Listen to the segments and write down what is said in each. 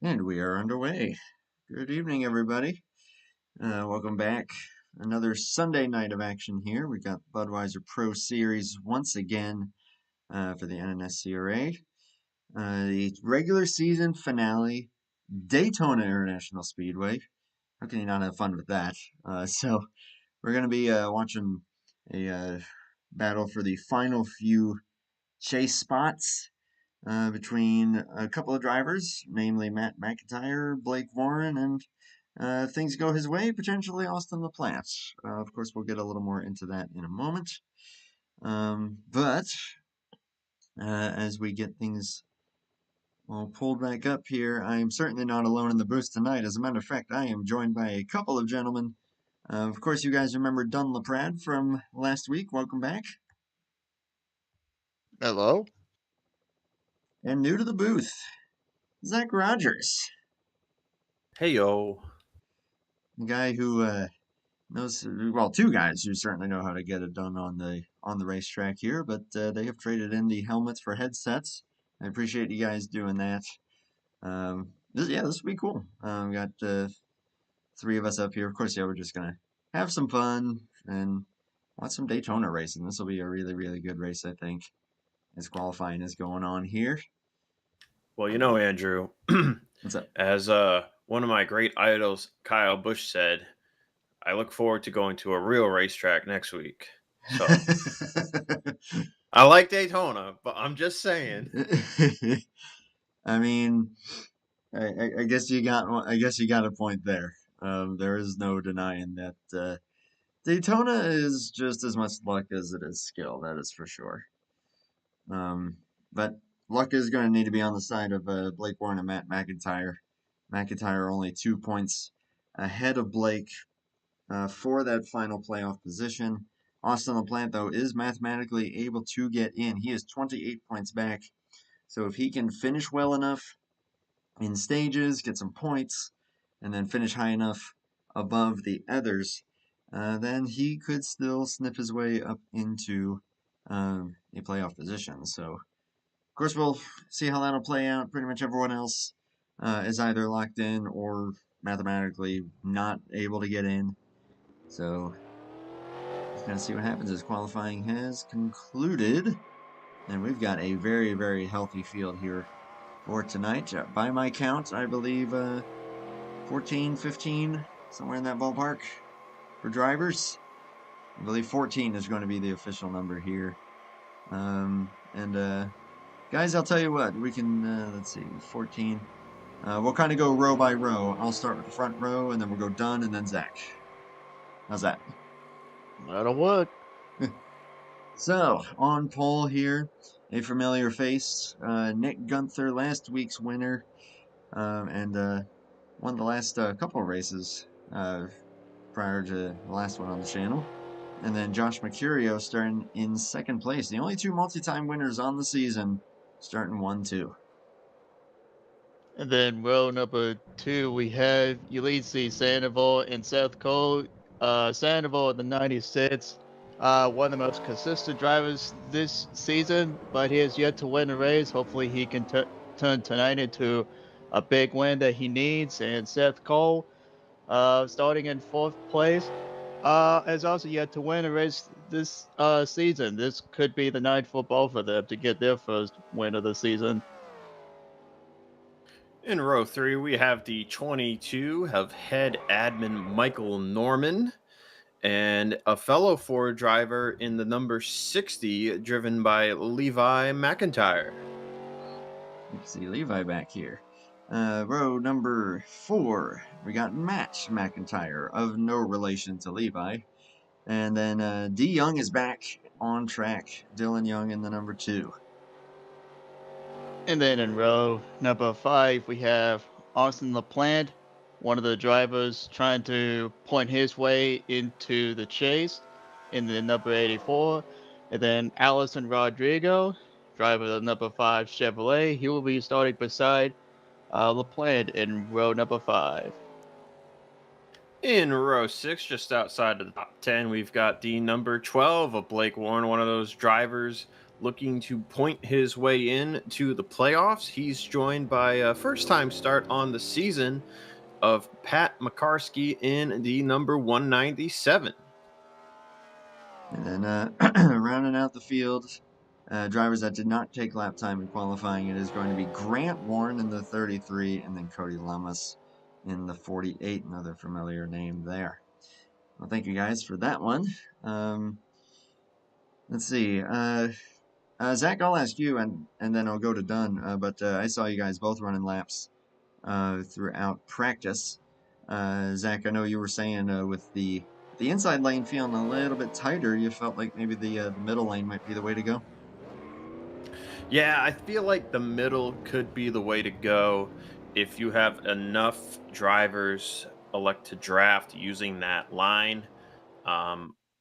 And we are underway. Good evening, everybody. Welcome back. Another Sunday night of action here. We got Budweiser Pro Series once again for the NNSCRA. The regular season finale, Daytona International Speedway. How can you not have fun with that? So we're going to be watching a battle for the final few chase spots between a couple of drivers, namely Matt McIntyre, Blake Warren, and if things go his way, potentially Austin LaPlante. Of course, we'll get a little more into that in a moment. But as we get things all pulled back up here, I am certainly not alone in the booth tonight. As a matter of fact, I am joined by a couple of gentlemen. Of course, you guys remember Dunn LaPrade from last week. Welcome back. Hello. And new to the booth, Zach Rogers. Hey yo. The guy who knows, well, two guys who certainly know how to get it done on the racetrack here, but they have traded in the helmets for headsets. I appreciate you guys doing that. This will be cool. We got three of us up here. Of course, yeah, we're just gonna have some fun and watch some Daytona racing. This will be a really, really good race, I think, as qualifying is going on here. Well, you know, Andrew, What's up? as one of my great idols, Kyle Busch, said, I look forward to going to a real racetrack next week. So I like Daytona, but I'm just saying. I mean, I guess you got one. I guess you got a point there. There is no denying that Daytona is just as much luck as it is skill. That is for sure. But luck is going to need to be on the side of Blake Warren and Matt McIntyre. McIntyre only 2 points ahead of Blake for that final playoff position. Austin LaPlante, though, is mathematically able to get in. He is 28 points back. So if he can finish well enough in stages, get some points, and then finish high enough above the others, then he could still snip his way up into a playoff position. So, of course, we'll see how that'll play out. Pretty much everyone else is either locked in or mathematically not able to get in. So, just gonna see what happens as qualifying has concluded. And we've got a very, very healthy field here for tonight. By my count, I believe 14, 15, somewhere in that ballpark for drivers. I believe 14 is going to be the official number here. Guys, I'll tell you what, we can, let's see, 14. We'll kind of go row by row. I'll start with the front row, and then we'll go Dunn, and then Zach. How's that? That'll work. So, on pole here, a familiar face, Nick Gunther, last week's winner, and won the last couple of races prior to the last one on the channel. And then Josh Mercurio starting in second place. The only two multi-time winners on the season, starting 1-2. And then row number 2, we have Ulysses Sandoval and Seth Cole. Sandoval at the 96. One of the most consistent drivers this season, but he has yet to win a race. Hopefully he can turn tonight into a big win that he needs. And Seth Cole, starting in 4th place, has also yet to win a race this season. This could be the night for both of them to get their first win of the season. In row 3, we have the 22 of head admin Michael Norman and a fellow Ford driver in the number 60, driven by Levi McIntyre. You can see Levi back here. Row number 4, we got Matt McIntyre, of no relation to Levi. And then D. Young is back on track. Dylan Young in the number 2. And then in row number 5, we have Austin LaPlante, one of the drivers trying to point his way into the chase in the number 84. And then Allison Rodrigo, driver of the number 5 Chevrolet. He will be starting beside LaPlante in row number 5. In row 6, just outside of the top 10, we've got the number 12 of Blake Warren, one of those drivers looking to point his way in to the playoffs. He's joined by a first-time start on the season of Pat McCarsky in the number 197. And then rounding out the field, drivers that did not take lap time in qualifying, it is going to be Grant Warren in the 33, and then Cody Lamas in the 48, another familiar name there. Well, thank you guys for that one. Let's see. Zach, I'll ask you, and then I'll go to Dunn. But I saw you guys both running laps throughout practice. Zach, I know you were saying with the inside lane feeling a little bit tighter, you felt like maybe the middle lane might be the way to go. Yeah, I feel like the middle could be the way to go if you have enough drivers elect to draft using that line.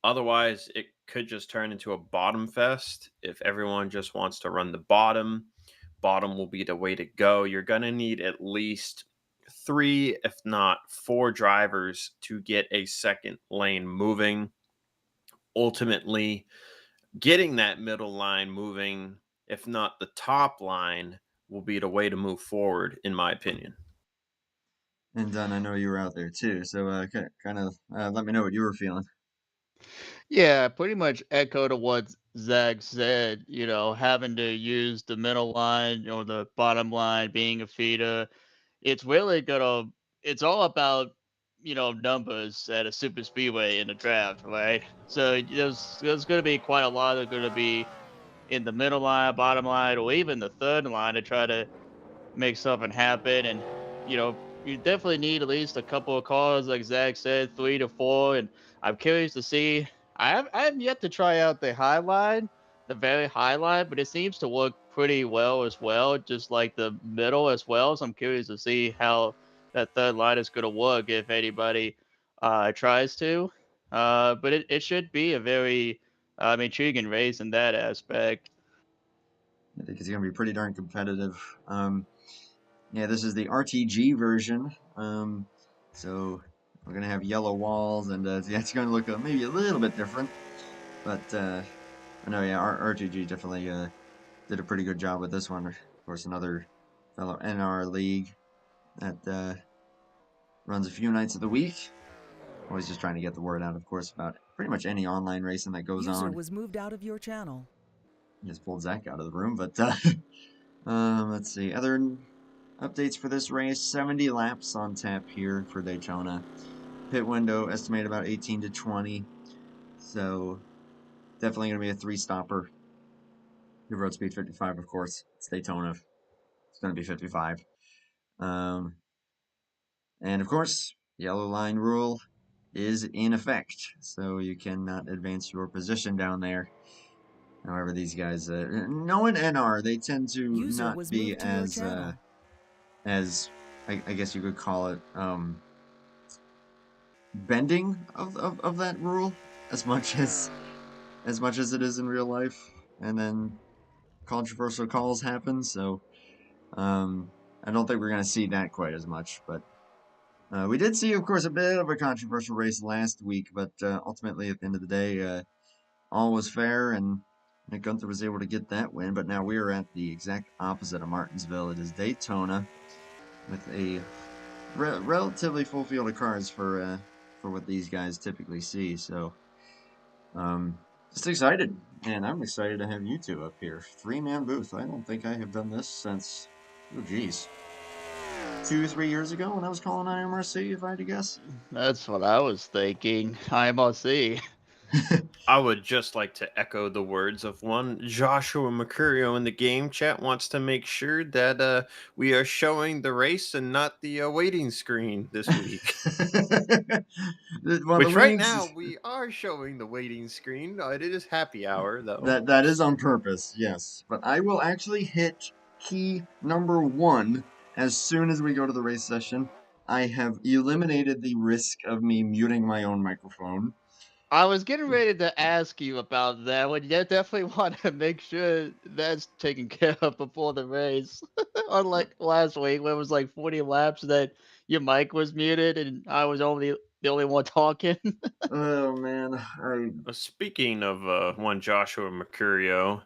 Otherwise, it could just turn into a bottom fest. If everyone just wants to run the bottom, bottom will be the way to go. You're going to need at least 3, if not 4 drivers to get a second lane moving. Ultimately, getting that middle line moving, if not the top line, will be the way to move forward, in my opinion. And Dunn, I know you were out there too, so kind of let me know what you were feeling. Yeah, pretty much echo to what Zach said, having to use the middle line or the bottom line being a feeder. It's really it's all about, numbers at a super speedway in the draft, right? So there's going to be quite a lot that are going to be in the middle line, bottom line, or even the third line to try to make something happen. And, you definitely need at least a couple of cars, like Zach said, 3 to 4. And I'm curious to see. I have yet to try out the high line, the very high line, but it seems to work pretty well as well, just like the middle as well. So I'm curious to see how that third line is going to work if anybody tries to. But it should be a very intriguing race in that aspect. I think it's going to be pretty darn competitive. Yeah, this is the RTG version. So we're going to have yellow walls, and yeah, it's going to look maybe a little bit different. But I know, yeah, RTG definitely did a pretty good job with this one. Of course, another fellow NR league that runs a few nights of the week. Always just trying to get the word out, of course, about pretty much any online racing that goes User on. was moved out of your channel. Just pulled Zach out of the room, but let's see. Other updates for this race: 70 laps on tap here for Daytona. Pit window estimated about 18 to 20, so definitely going to be a 3-stopper. The road speed 55, of course. It's Daytona. It's going to be 55. And of course, yellow line rule is in effect, so you cannot advance your position down there. However, these guys, knowing NR, they tend to User not was be moved to your channel. as I guess you could call it, bending of that rule as much as it is in real life, and then controversial calls happen. So I don't think we're going to see that quite as much, but we did see, of course, a bit of a controversial race last week, but ultimately at the end of the day, all was fair, and Nick Gunther was able to get that win. But now we are at the exact opposite of Martinsville. It is Daytona with a relatively full field of cars for what these guys typically see. So just excited, and I'm excited to have you two up here. 3-man booth. I don't think I have done this since, oh geez, 2-3 years ago when I was calling IMRC, if I had to guess. That's what I was thinking. IMRC. I would just like to echo the words of one Joshua Mercurio in the game chat. Wants to make sure that we are showing the race and not the waiting screen this week. Well, Which right now we are showing the waiting screen. It is happy hour though. That is on purpose, yes. But I will actually hit key number 1 as soon as we go to the race session. I have eliminated the risk of me muting my own microphone. I was getting ready to ask you about that. Well, you definitely want to make sure that's taken care of before the race. Unlike last week, where it was like 40 laps that your mic was muted and I was only the only one talking. Oh man, Speaking of one Joshua Mercurio,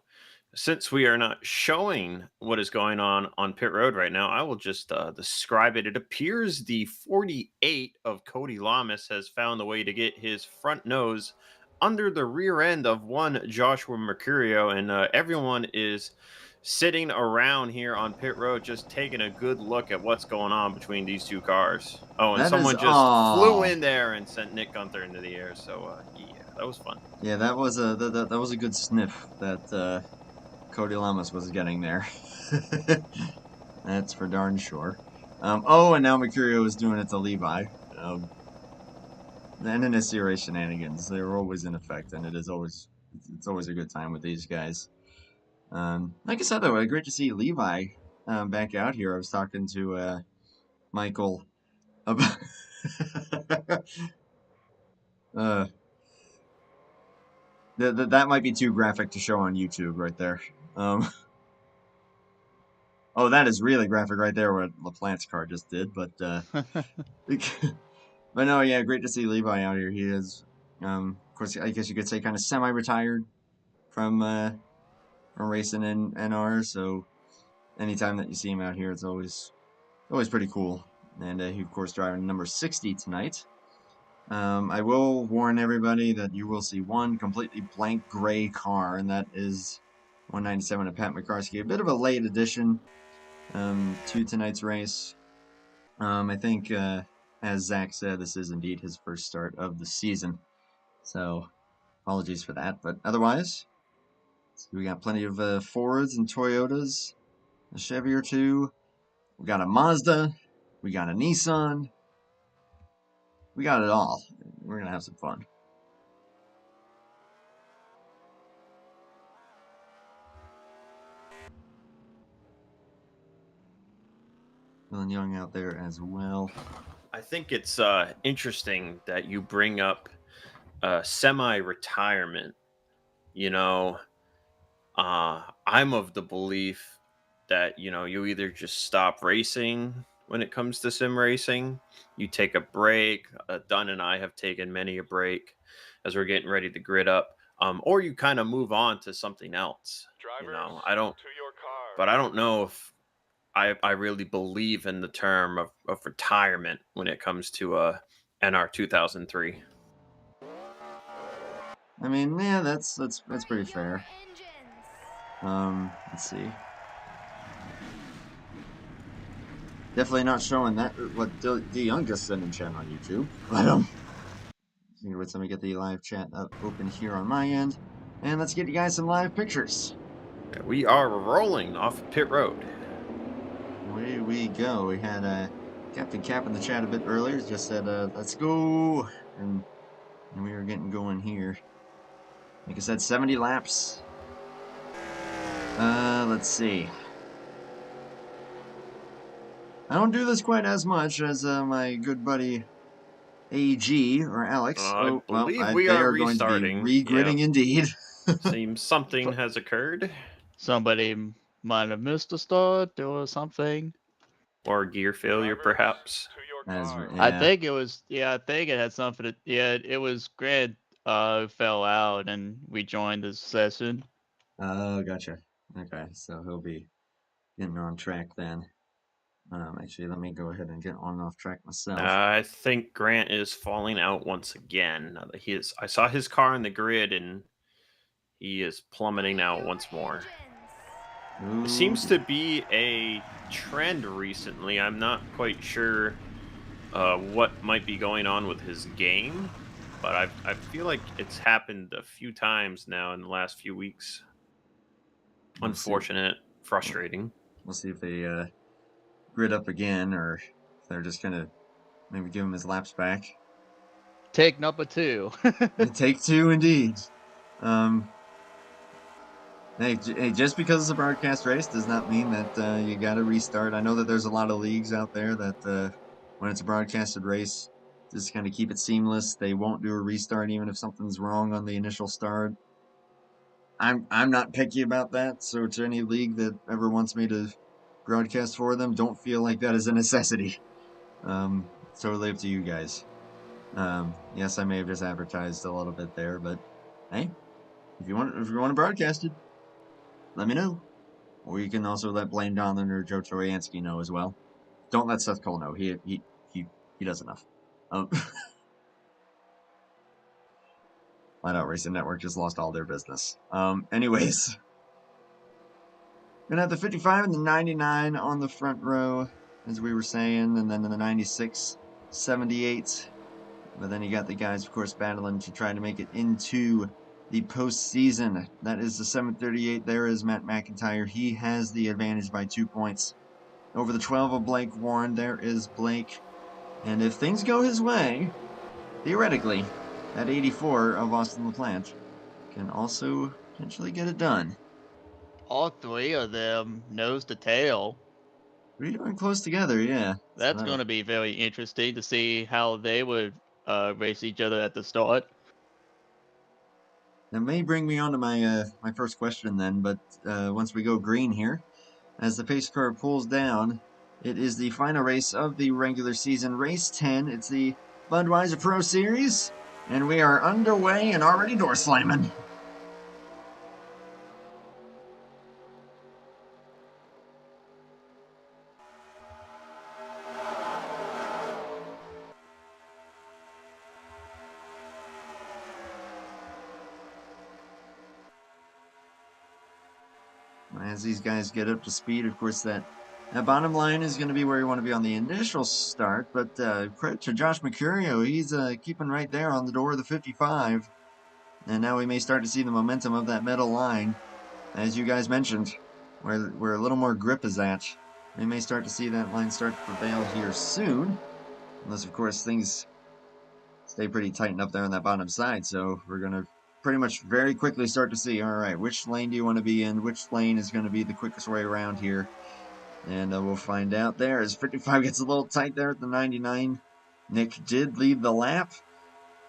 since we are not showing what is going on pit road right now, I will just describe it. It appears the 48 of Cody Lamas has found a way to get his front nose under the rear end of one Joshua Mercurio, and everyone is sitting around here on pit road just taking a good look at what's going on between these two cars. Oh, and That is someone just flew in there and sent Nick Gunther into the air. So yeah, that was fun. Yeah, that was a good sniff that Cody Lamas was getting there. That's for darn sure. Oh, and now Mercurio is doing it to Levi. The NNSCRA shenanigans, they're always in effect, and it's always a good time with these guys. Like I said, though, great to see Levi back out here. I was talking to Michael about that might be too graphic to show on YouTube right there. Oh, that is really graphic right there, what LaPlante's car just did. But but no, yeah, great to see Levi out here. He is, of course, I guess you could say kind of semi-retired from racing in NR. So anytime that you see him out here, it's always pretty cool. And he, of course, driving number 60 tonight. I will warn everybody that you will see one completely blank gray car, and that is 197 of Pat McCarskey. A bit of a late addition to tonight's race. I think, as Zach said, this is indeed his first start of the season. So apologies for that. But otherwise, we got plenty of Fords and Toyotas, a Chevy or two. We got a Mazda. We got a Nissan. We got it all. We're going to have some fun. Feeling young out there as well. I think it's interesting that you bring up semi-retirement. You know, I'm of the belief that, you either just stop racing when it comes to sim racing. You take a break. Dunn and I have taken many a break as we're getting ready to grid up. Or you kind of move on to something else. I don't know if I really believe in the term of retirement when it comes to NR 2003. I mean, yeah, that's pretty fair. Let's see. Definitely not showing that what D Young just said in chat on YouTube. But let me get the live chat up open here on my end, and let's get you guys some live pictures. We are rolling off pit road. Away we go. We had Captain Cap in the chat a bit earlier. Just said, "Let's go," and we are getting going here. Like I said, 70 laps. Let's see. I don't do this quite as much as my good buddy AG or Alex. I believe we are restarting. Going to be regridding indeed. Seems something has occurred. Somebody might have missed a start or something. Or gear failure, perhaps. I think it was, I think it had something to, it was Grant fell out and we joined the session. Oh, gotcha. Okay, so he'll be getting on track then. Actually, let me go ahead and get on and off track myself. I think Grant is falling out once again. I saw his car in the grid, and he is plummeting out once more. Ooh. It seems to be a trend recently. I'm not quite sure what might be going on with his game, but I feel like it's happened a few times now in the last few weeks. Unfortunate, frustrating. We'll see if they grid up again, or if they're just gonna maybe give him his laps back. Take number 2. Take 2 indeed. Hey, just because it's a broadcast race does not mean that you got to restart. I know that there's a lot of leagues out there that when it's a broadcasted race, just kind of keep it seamless. They won't do a restart even if something's wrong on the initial start. I'm not picky about that, so to any league that ever wants me to broadcast for them, don't feel like that is a necessity. It's totally up to you guys. Yes, I may have just advertised a little bit there, but hey, if you want to broadcast it, let me know. Or you can also let Blaine Donlon or Joe Troyansky know as well. Don't let Seth Cole know. He does enough. Flatout Racing Network just lost all their business. Anyways, gonna have the 55 and the 99 on the front row, as we were saying, and then in the 96, 78. But then you got the guys, of course, battling to try to make it into the postseason. That is the 738. There is Matt McIntyre. He has the advantage by 2 points over the 12 of Blake Warren. There is Blake. And if things go his way, theoretically, that 84 of Austin LaPlante can also potentially get it done. All three of them nose to tail. Pretty darn close together, yeah. That's going to be very interesting to see how they would race each other at the start. That may bring me on to my my first question then, but once we go green here, as the pace car pulls down, it is the final race of the regular season, race 10. It's the Budweiser Pro Series, and we are underway and already door slamming. As these guys get up to speed, of course, that bottom line is going to be where you want to be on the initial start, but credit to Josh Mercurio. He's keeping right there on the door of the 55, and now we may start to see the momentum of that middle line, as you guys mentioned, where a little more grip is at. We may start to see that line start to prevail here soon, unless, of course, things stay pretty tightened up there on that bottom side, so we're going to pretty much very quickly start to see, all right, which lane do you want to be in? Which lane is going to be the quickest way around here? And we'll find out there as 55 gets a little tight there at the 99. Nick did lead the lap.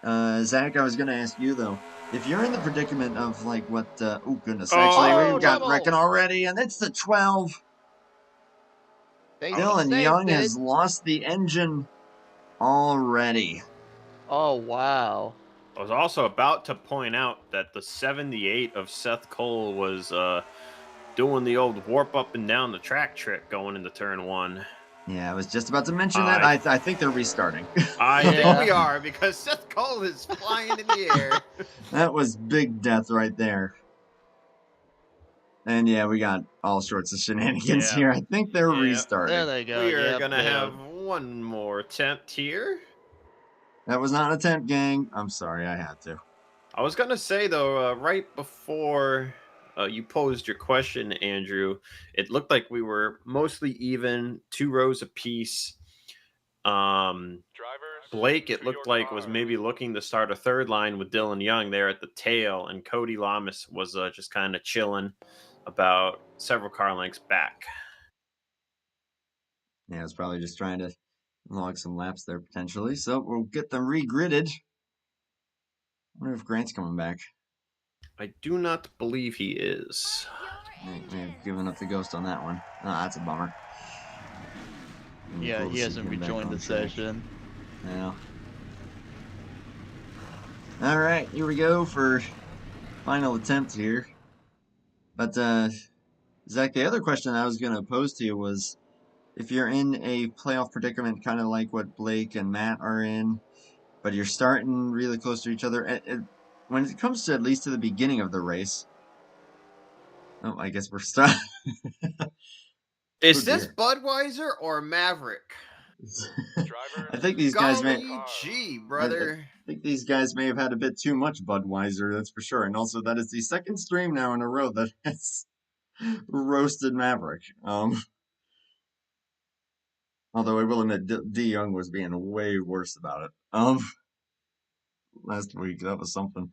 Zach, I was going to ask you, though, if you're in the predicament of, like, what, oh, goodness, actually, we've got wrecking already, and it's the 12. Dylan Young has lost the engine already. Oh, wow. I was also about to point out that the 78 of Seth Cole was doing the old warp up and down the track trick going into turn 1. Yeah, I was just about to mention that. I think they're restarting. I think we are, because Seth Cole is flying in the air. That was big death right there. And yeah, we got all sorts of shenanigans here. I think they're restarting. There they go. We are going to have one more attempt here. That was not an attempt, gang. I'm sorry, I had to. I was going to say, though, right before you posed your question, Andrew, it looked like we were mostly even, 2 rows apiece. Blake, it looked like, was maybe looking to start a third line with Dylan Young there at the tail, and Cody Lamas was just kind of chilling about several car lengths back. Yeah, I was probably just trying to log some laps there potentially. So we'll get them regridded. I wonder if Grant's coming back. I do not believe he is. May have given up the ghost on that one. Oh, that's a bummer. Yeah, he hasn't rejoined the session. Yeah. All right, here we go for final attempt here. But Zach, the other question I was going to pose to you was, if you're in a playoff predicament, kind of like what Blake and Matt are in, but you're starting really close to each other, when it comes to at least to the beginning of the race. Oh, I guess we're stuck. Is this Budweiser or Maverick? I think these guys may. Gee, brother. I think these guys may have had a bit too much Budweiser, that's for sure. And also, that is the second stream now in a row that has roasted Maverick. Although I will admit, D Young was being way worse about it. Last week, that was something.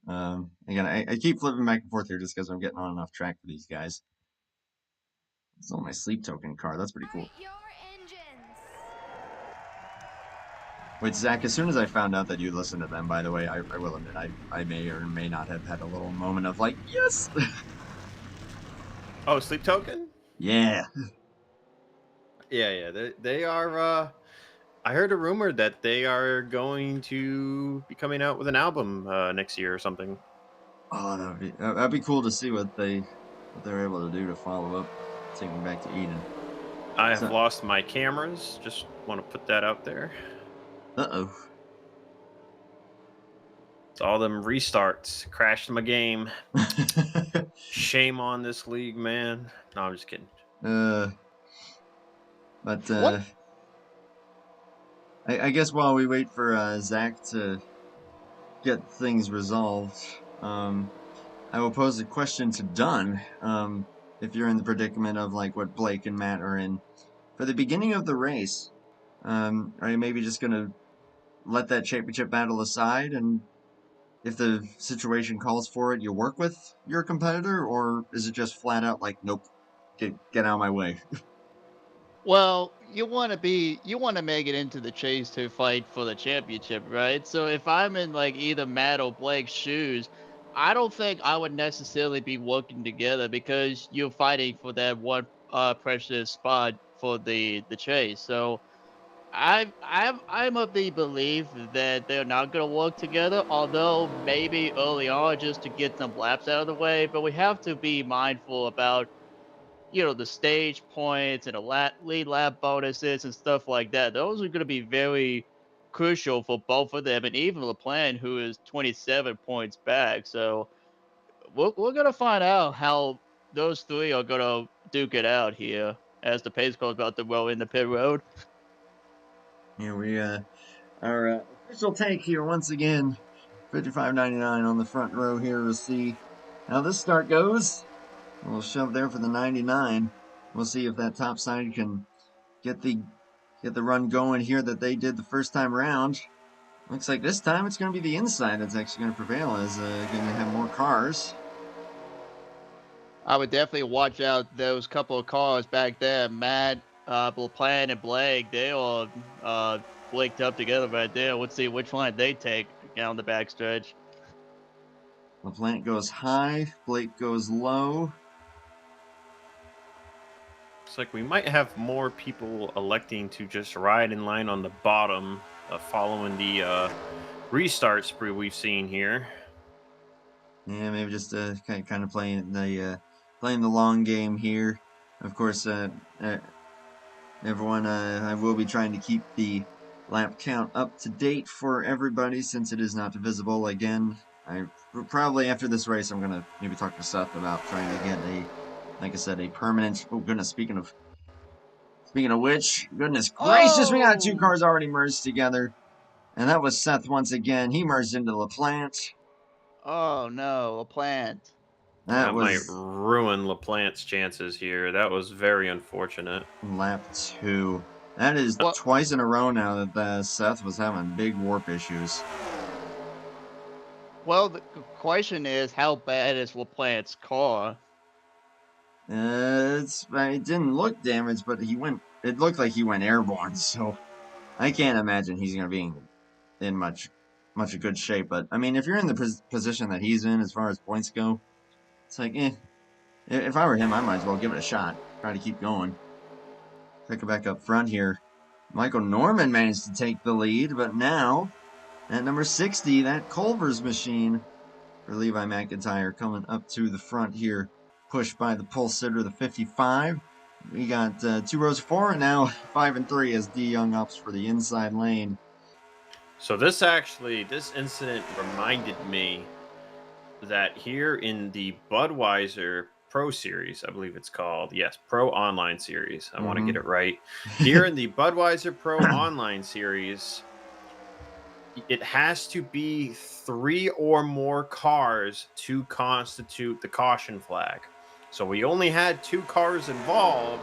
Again, I keep flipping back and forth here just because I'm getting on and off track for these guys. It's on my sleep token car. That's pretty cool. Wait, Zach, as soon as I found out that you listened to them, by the way, I will admit, I may or may not have had a little moment of like, yes! Oh, sleep token? Yeah. Yeah, they are, I heard a rumor that they are going to be coming out with an album next year or something. Oh, that'd be cool to see what they what they're able to do to follow up, take them back to Eden. I have So- lost my cameras. Just want to put that out there. Uh-oh. It's all them restarts. Crashed my game. Shame on this league, man. No, I'm just kidding. What? I guess while we wait for Zach to get things resolved, I will pose a question to Dunn. If you're in the predicament of like what Blake and Matt are in, for the beginning of the race, are you maybe just gonna let that championship battle aside, and if the situation calls for it, you work with your competitor, or is it just flat out like, nope, get out of my way? Well, you want to make it into the chase to fight for the championship, right? So if I'm in like either Matt or Blake's shoes, I don't think I would necessarily be working together because you're fighting for that one precious spot for the chase. So I'm of the belief that they're not going to work together, although maybe early on just to get some laps out of the way. But we have to be mindful about the stage points and lead lap bonuses and stuff like that. Those are going to be very crucial for both of them, and even LaPlante, who is 27 points back. So we're going to find out how those three are going to duke it out here as the pace car is about to roll in the pit road. Here we our official take here once again. 55.99 on the front row here. We'll see how this start goes. A little shove there for the 99. We'll see if that top side can get the run going here that they did the first time around. Looks like this time it's going to be the inside that's actually going to prevail, as going to have more cars. I would definitely watch out those couple of cars back there. Matt, LaPlante, and Blake, they all flaked up together right there. Let's see which one they take down the backstretch. LaPlante goes high, Blake goes low. Looks like we might have more people electing to just ride in line on the bottom, following the restart spree we've seen here. Yeah, maybe just kind of playing the long game here. Of course, everyone, I will be trying to keep the lap count up to date for everybody since it is not visible again. I probably after this race, I'm gonna maybe talk to Seth about trying to get like I said, a permanent. Oh goodness, speaking of which, goodness gracious, we got two cars already merged together, and that was Seth once again. He merged into LaPlante. Oh no, LaPlante. That might ruin LaPlante's chances here. That was very unfortunate. Lap 2. That is twice in a row now that Seth was having big warp issues. Well, the question is, how bad is LaPlante's car? It didn't look damaged, but it looked like he went airborne, so I can't imagine he's going to be in much of good shape. But, I mean, if you're in the position that he's in as far as points go, it's like, if I were him, I might as well give it a shot. Try to keep going. Pick it back up front here. Michael Norman managed to take the lead, but now, at number 60, that Culver's machine for Levi McIntyre coming up to the front here. Pushed by the pole sitter, the 55. We got 2 rows of 4, and now 5 and 3 as D Young ups for the inside lane. So this incident reminded me that here in the Budweiser Pro Series, I believe it's called, yes, Pro Online Series. I want to get it right. Here in the Budweiser Pro Online Series, it has to be 3 or more cars to constitute the caution flag. So we only had 2 cars involved,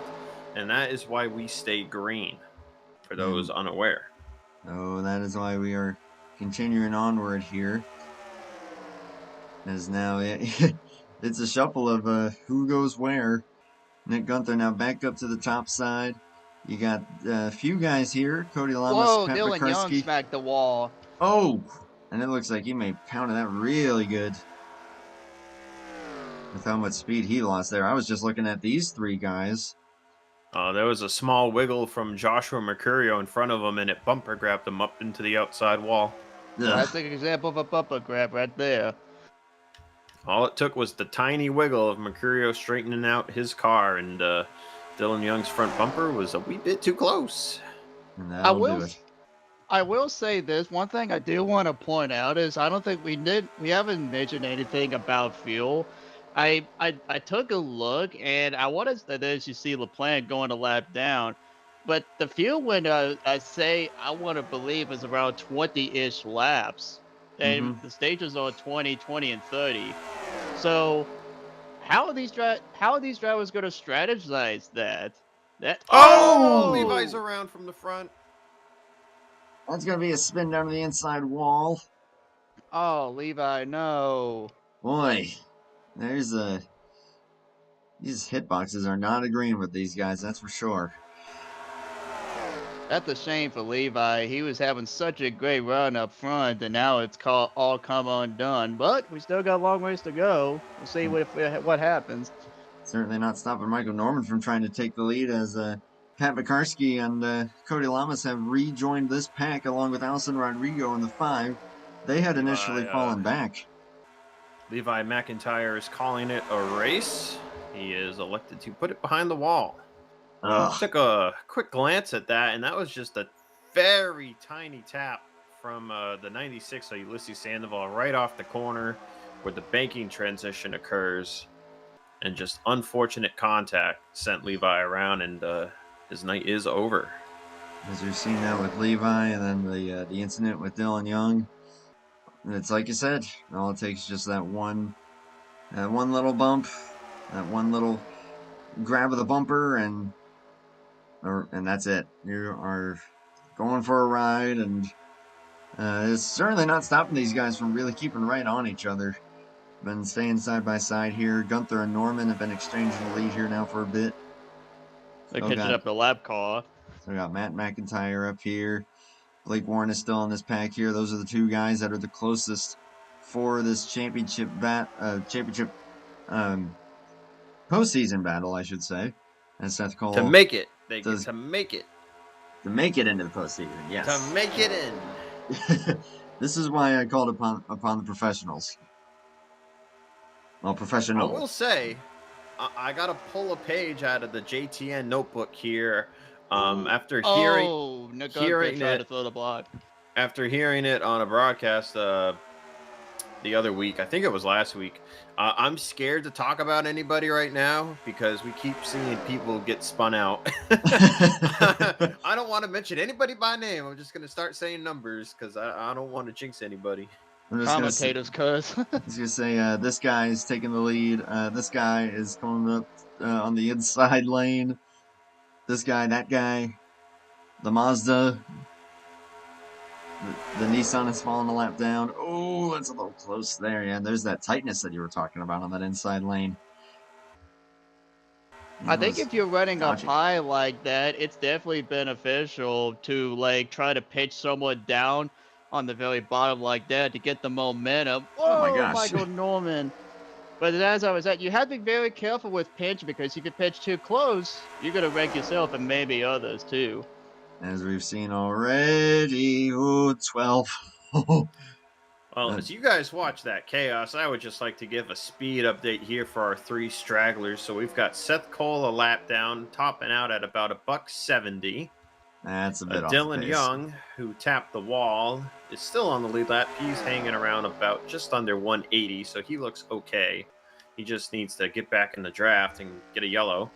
and that is why we stay green, for those unaware. Oh, that is why we are continuing onward here. As now it's a shuffle of who goes where. Nick Gunther now back up to the top side. You got a few guys here. Cody Lamas, Whoa, Pat Dylan Young McCarsky. smacked the wall. Oh, and it looks like he may have pounded that really good. With how much speed he lost there. I was just looking at these 3 guys. There was a small wiggle from Joshua Mercurio in front of him, and it bumper grabbed him up into the outside wall. Classic example of a bumper grab right there. All it took was the tiny wiggle of Mercurio straightening out his car, and Dylan Young's front bumper was a wee bit too close. And I that'll will do it. I will say this. One thing I do want to point out is I don't think we haven't mentioned anything about fuel. I took a look and I wanted to as you see LaPlante going a lap down, but the fuel when I want to believe is around 20-ish laps, and Mhm. the stages are 20, 20, and 30. So how are these drivers going to strategize that? Oh, Oh! Levi's around from the front. That's going to be a spin down to the inside wall. Oh, Levi, no. Boy, there's a... These hitboxes are not agreeing with these guys, that's for sure. That's a shame for Levi. He was having such a great run up front, and now it's all come undone. But we still got a long ways to go. We'll see what happens. Certainly not stopping Michael Norman from trying to take the lead as Pat Bakarsky and Cody Lamas have rejoined this pack along with Alison Rodrigo in the 5. They had initially fallen back. Levi McIntyre is calling it a race. He is elected to put it behind the wall. Ugh. Took a quick glance at that, and that was just a very tiny tap from the 96 of Ulysses Sandoval right off the corner where the banking transition occurs. And just unfortunate contact sent Levi around, and his night is over. As we've seen that with Levi, and then the incident with Dylan Young. And it's like you said, all it takes is just that one little bump, that one little grab of the bumper, and that's it. You are going for a ride, and it's certainly not stopping these guys from really keeping right on each other. Been staying side by side here. Gunther and Norman have been exchanging the lead here now for a bit. They're catching up the lap car. So we got Matt McIntyre up here. Blake Warren is still in this pack here. Those are the two guys that are the closest for this championship postseason battle, I should say. And Seth Cole To make it. To make it. To make it into the postseason, yes. To make it in. This is why I called upon the professionals. Well, professional. I will say, I got to pull a page out of the JTN notebook here. After hearing it on a broadcast the other week, I think it was last week. I'm scared to talk about anybody right now because we keep seeing people get spun out. I don't want to mention anybody by name. I'm just going to start saying numbers because I don't want to jinx anybody. Commentators, cuz. I was gonna say this guy is taking the lead. This guy is going up on the inside lane. This guy, that guy, the Mazda, the Nissan has fallen a lap down. Oh, that's a little close there. Yeah, there's that tightness that you were talking about on that inside lane. I think if you're running up high like that, it's definitely beneficial to like try to pitch someone down on the very bottom like that to get the momentum. Oh my gosh. Michael Norman. But as I was at, you have to be very careful with pitch because if you pitch too close, you're going to wreck yourself and maybe others too. As we've seen already, 12. Well, as you guys watch that chaos, I would just like to give a speed update here for our three stragglers. So we've got Seth Cole a lap down, topping out at about $170. That's a bit off Dylan pace. Young, who tapped the wall, is still on the lead lap. He's hanging around about just under 180, so he looks okay. He just needs to get back in the draft and get a yellow.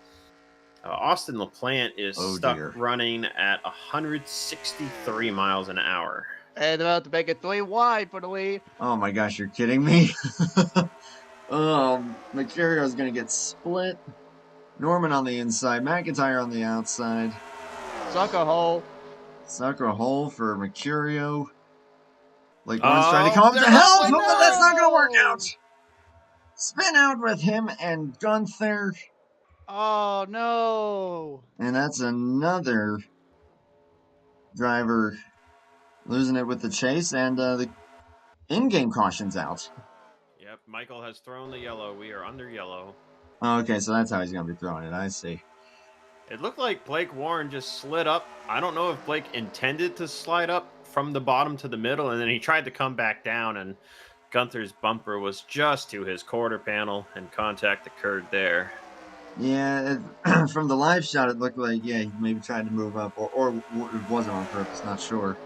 Austin LaPlante is stuck running at 163 miles an hour. And they're about to make it 3 wide for the lead. Oh my gosh, you're kidding me? Mercurio is going to get split. Norman on the inside, McIntyre on the outside. Sucker hole. Sucker hole for Mercurio. Blake Warren's trying to come up to help, but that's not going to work out. Spin out with him and Gunther. Oh, no. And that's another driver losing it with the chase, and the in-game caution's out. Yep, Michael has thrown the yellow. We are under yellow. Okay, so that's how he's going to be throwing it. I see. It looked like Blake Warren just slid up. I don't know if Blake intended to slide up from the bottom to the middle, and then he tried to come back down, and Gunther's bumper was just to his quarter panel, and contact occurred there. Yeah, from the live shot, it looked like, yeah, he maybe tried to move up, or it wasn't on purpose, not sure.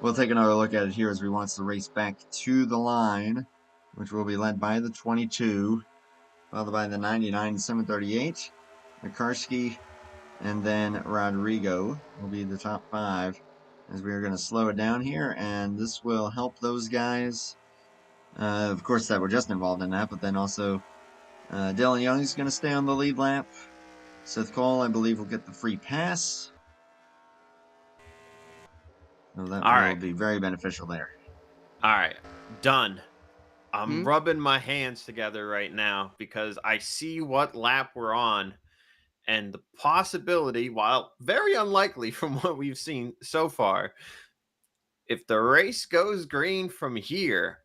We'll take another look at it here as we wants to race back to the line, which will be led by the 22, followed by the 99 738, Mikarsky, and then Rodrigo will be the top 5, as we are going to slow it down here, and this will help those guys, of course, that were just involved in that, but then also Dylan Young is going to stay on the lead lap. Seth Cole, I believe, will get the free pass. So that will be very beneficial there. All right, done. I'm rubbing my hands together right now because I see what lap we're on, and the possibility, while very unlikely from what we've seen so far, if the race goes green from here,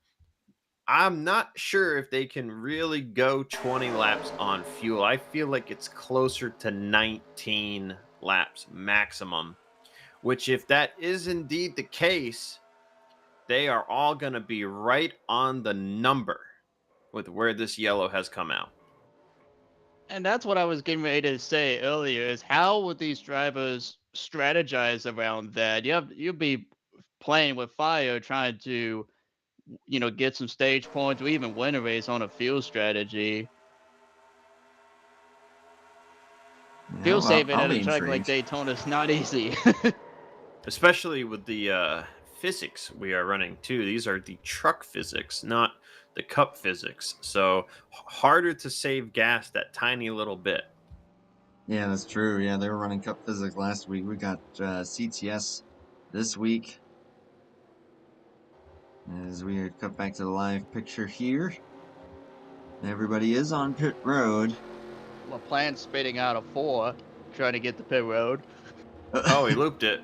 I'm not sure if they can really go 20 laps on fuel. I feel like it's closer to 19 laps maximum, which if that is indeed the case, they are all going to be right on the number with where this yellow has come out. And that's what I was getting ready to say earlier, is how would these drivers strategize around that? You'll be playing with fire, trying to, get some stage points or even win a race on a fuel strategy. Yeah, Fuel saving I'll at be a track like intrigued. Daytona is not easy. Especially with the physics we are running too. These are the truck physics, not the cup physics. So harder to save gas that tiny little bit. Yeah, that's true. Yeah, they were running Cup Physics last week. We got CTS this week. As we cut back to the live picture here, everybody is on pit road. LaPlante spitting out a 4, trying to get the pit road. Oh, he looped it.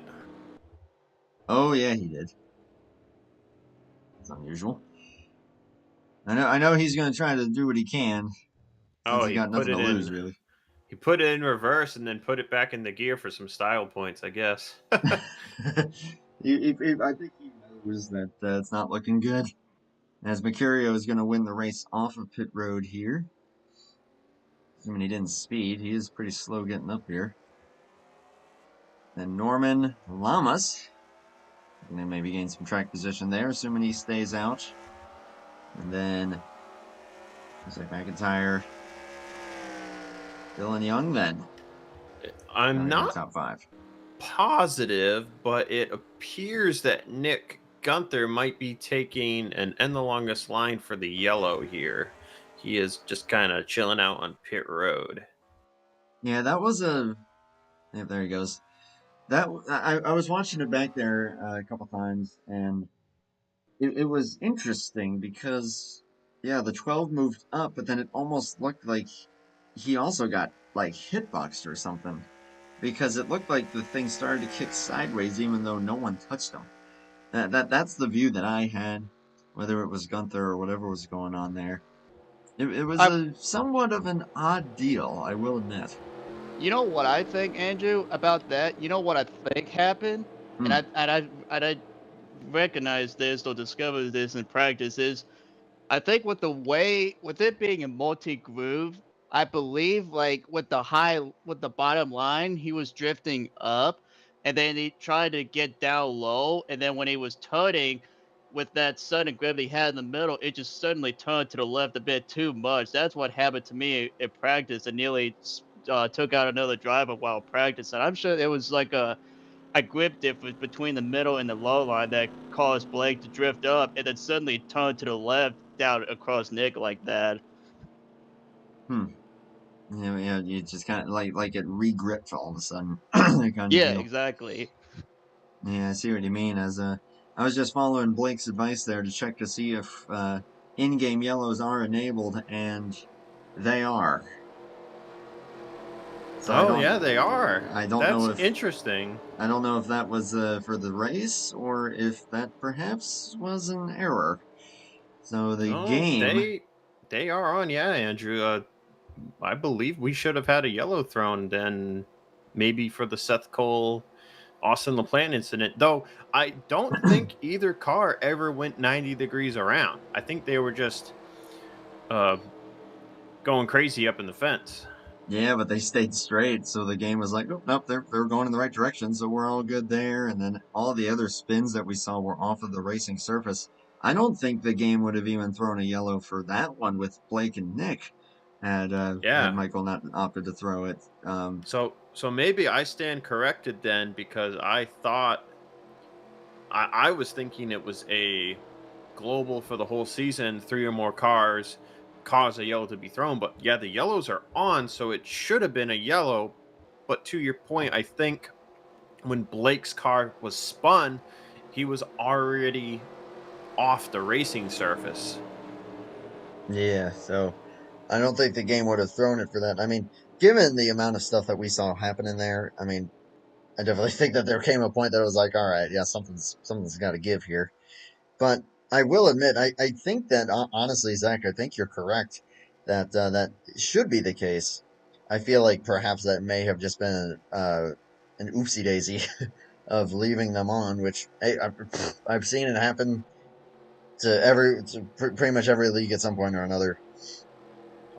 Oh yeah, he did. It's unusual. I know he's going to try to do what he can. Since he's He got put nothing it to lose, in. really. He put it in reverse and then put it back in the gear for some style points, I guess. I think he knows that it's not looking good. As Mercurio is going to win the race off of pit road here. Assuming he didn't speed, he is pretty slow getting up here. Then Norman Lamas, going to maybe gain some track position there, assuming he stays out. And then, looks like McIntyre, Dylan Young then. I'm not top 5. positive, but it appears that Nick Gunther might be taking an end the longest line for the yellow here. He is just kind of chilling out on pit road. Yeah, that was a... Yeah, there he goes. I was watching it back there a couple times, and it was interesting because, yeah, the 12 moved up, but then it almost looked like he also got, like, hitboxed or something. Because it looked like the thing started to kick sideways even though no one touched him. That's the view that I had, whether it was Gunther or whatever was going on there. It was somewhat of an odd deal, I will admit. You know what I think, Andrew, about that? You know what I think happened? And I recognized this or discovered this in practice is I think with it being a multi-groove, I believe like with the bottom line, he was drifting up and then he tried to get down low. And then when he was turning with that sudden gravity he had in the middle, it just suddenly turned to the left a bit too much. That's what happened to me in practice and nearly took out another driver while practicing. I'm sure it was like a grip difference between the middle and the low line that caused Blake to drift up and then suddenly turn to the left down across Nick like that. Yeah, you just kind of like it re-gripped all of a sudden. Kind of Yeah, deal. exactly. Yeah, I see what you mean. I was just following Blake's advice there to check to see if in-game yellows are enabled, and they are. So yeah, they are. I don't know if interesting. I don't know if that was for the race or if that perhaps was an error. So the game. They are on, yeah, Andrew. I believe we should have had a yellow thrown then, maybe for the Seth Cole Austin LaPlante incident. Though I don't think either car ever went 90 degrees around. I think they were just going crazy up in the fence. Yeah, but they stayed straight, so the game was like, oh, nope, they're going in the right direction, so we're all good there. And then all the other spins that we saw were off of the racing surface. I don't think the game would have even thrown a yellow for that one with Blake and Nick had Yeah. Michael not opted to throw it. So maybe I stand corrected then, because I thought I was thinking it was a global for the whole season, 3 or more cars cause a yellow to be thrown. But yeah, the yellows are on, so it should have been a yellow. But to your point, I think when Blake's car was spun, he was already off the racing surface. Yeah, so I don't think the game would have thrown it for that. I mean, given the amount of stuff that we saw happening there, I mean, I definitely think that there came a point that it was like, all right, yeah, something's got to give here. But I will admit, I think that honestly, Zach, I think you're correct that that should be the case. I feel like perhaps that may have just been an oopsie daisy of leaving them on, which hey, I've seen it happen to pretty much every league at some point or another.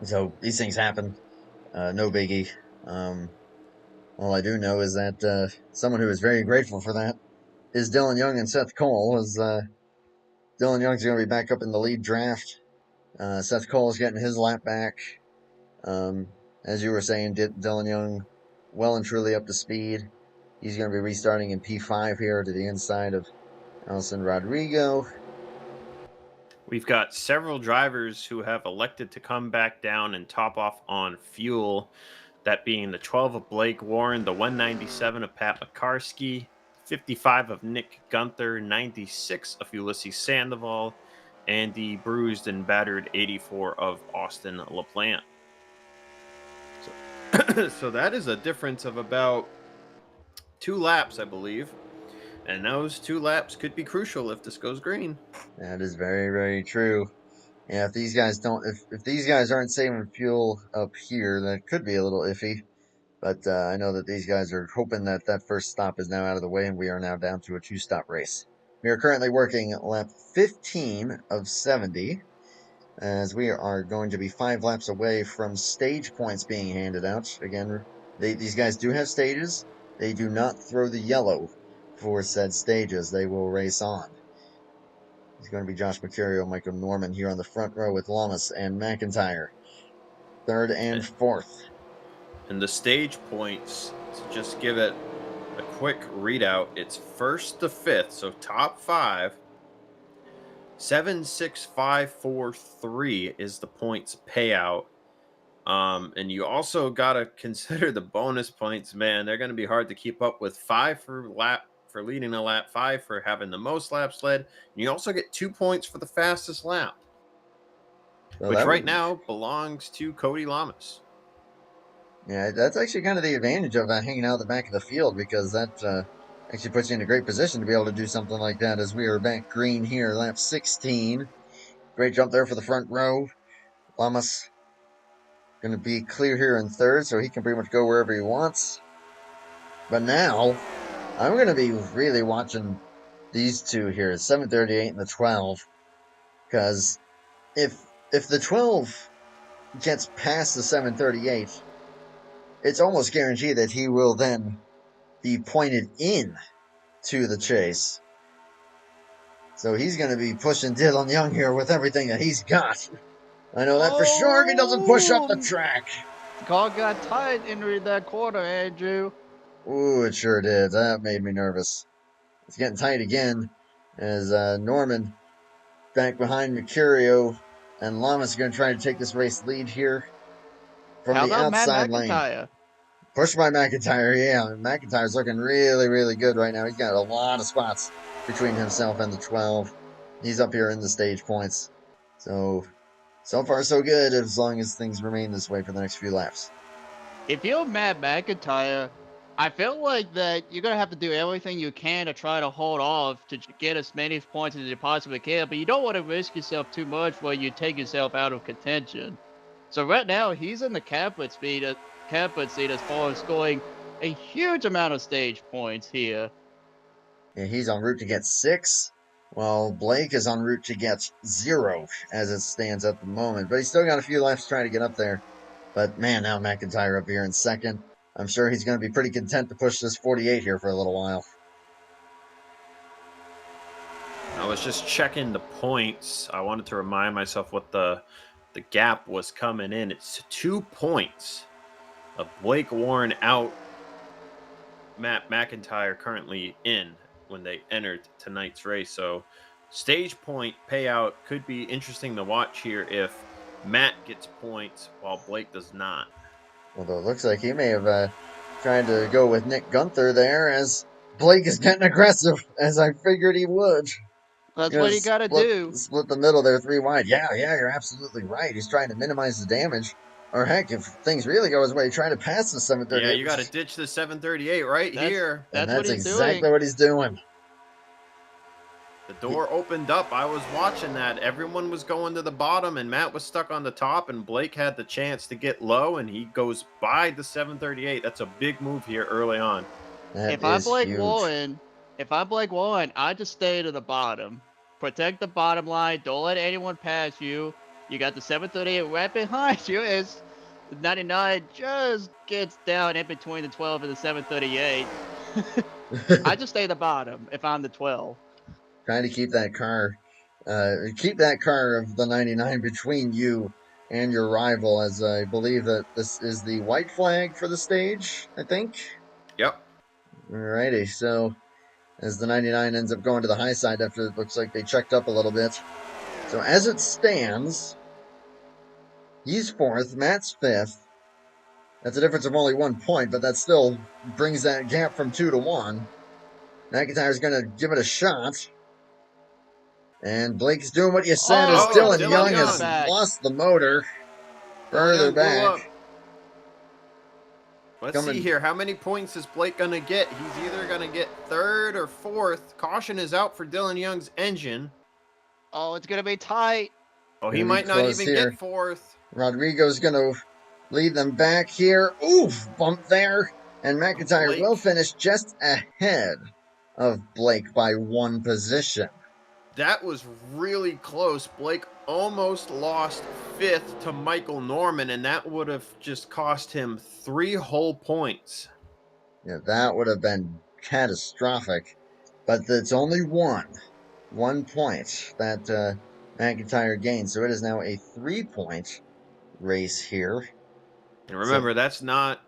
So these things happen, no biggie. All I do know is that someone who is very grateful for that is Dylan Young and Seth Cole, as Dylan Young's going to be back up in the lead draft. Seth Cole's getting his lap back. As you were saying, Dylan Young well and truly up to speed. He's going to be restarting in P5 here to the inside of Alison Rodrigo. We've got several drivers who have elected to come back down and top off on fuel. That being the 12 of Blake Warren, the 197 of Pat McCarskey, 55 of Nick Gunther, 96 of Ulysses Sandoval, and the bruised and battered 84 of Austin LaPlante. So that is a difference of about 2 laps, I believe. And those 2 laps could be crucial if this goes green. That is very, very true. Yeah, if these guys aren't saving fuel up here, that could be a little iffy. But I know that these guys are hoping that that first stop is now out of the way, and we are now down to a 2-stop race. We are currently working lap 15 of 70, as we are going to be 5 laps away from stage points being handed out. Again, these guys do have stages. They do not throw the yellow for said stages. They will race on. It's going to be Josh Mercurio, Michael Norman here on the front row with Lamas and McIntyre. 3rd and 4th. And the stage points, to just give it a quick readout, it's 1st to 5th, so top 5. 7, 6, 5, 4, 3 is the points payout. And you also got to consider the bonus points, man. They're going to be hard to keep up with. 5 for leading a lap, 5 for having the most laps led. And you also get 2 points for the fastest lap, which right now belongs to Cody Lamas. Yeah, that's actually kind of the advantage of hanging out at the back of the field, because that actually puts you in a great position to be able to do something like that, as we are back green here, lap 16. Great jump there for the front row. Lamas going to be clear here in 3rd, so he can pretty much go wherever he wants. But now, I'm going to be really watching these two here, 738 and the 12, because if the 12 gets past the 738, it's almost guaranteed that he will then be pointed in to the chase. So he's going to be pushing Dylan Young here with everything that he's got. I know that for sure if he doesn't push up the track. The car got tight in that corner, Andrew. Ooh, it sure did. That made me nervous. It's getting tight again as Norman back behind Mercurio, and Lamas going to try to take this race lead here from How the about outside Matt lane. McIntyre? Pushed by McIntyre, yeah. McIntyre's looking really, really good right now. He's got a lot of spots between himself and the 12. He's up here in the stage points. So far so good, as long as things remain this way for the next few laps. If you're Matt McIntyre, I feel like that you're going to have to do everything you can to try to hold off to get as many points as you possibly can, but you don't want to risk yourself too much where you take yourself out of contention. So right now, he's in the caplet seat as far as scoring a huge amount of stage points here. Yeah, he's en route to get 6, while Blake is en route to get 0 as it stands at the moment. But he's still got a few laps trying to get up there. But man, now McIntyre up here in second. I'm sure he's going to be pretty content to push this 48 here for a little while. I was just checking the points. I wanted to remind myself what the gap was coming in. It's 2 points of Blake Warren out, Matt McIntyre currently in when they entered tonight's race. So stage point payout could be interesting to watch here if Matt gets points while Blake does not. Although it looks like he may have tried to go with Nick Gunther there, as Blake is getting aggressive, as I figured he would. That's what you gotta do. Split the middle there 3 wide. Yeah, you're absolutely right. He's trying to minimize the damage. Or heck, if things really go his way, trying to pass the 738. Yeah, you got to ditch the 738 right here. And That's what he's exactly doing. what he's doing. The door opened up. I was watching that. Everyone was going to the bottom, and Matt was stuck on the top, and Blake had the chance to get low, and he goes by the 738. That's a big move here early on. If I'm Blake Warren, I just stay to the bottom. Protect the bottom line. Don't let anyone pass you. You got the 738 right behind you as the 99 just gets down in between the 12 and the 738. I just stay at the bottom if I'm the 12. Trying to keep that car of the 99 between you and your rival, as I believe that this is the white flag for the stage, I think. Yep. Alrighty, so as the 99 ends up going to the high side after it looks like they checked up a little bit. So as it stands, he's 4th, Matt's 5th. That's a difference of only 1 point, but that still brings that gap from 2 to 1. McIntyre's going to give it a shot. And Blake's doing what you said, as Dylan Young has lost the motor further back. Let's see here. How many points is Blake going to get? He's either going to get 3rd or 4th. Caution is out for Dylan Young's engine. Oh, it's going to be tight. Oh, he might not even get 4th. Rodrigo's going to lead them back here. Oof, bump there. And McIntyre will finish just ahead of Blake by 1 position. That was really close. Blake almost lost 5th to Michael Norman, and that would have just cost him 3 whole points. Yeah, that would have been catastrophic. But it's only 1 point that McIntyre gained. So it is now a 3-point race here. And remember, that's not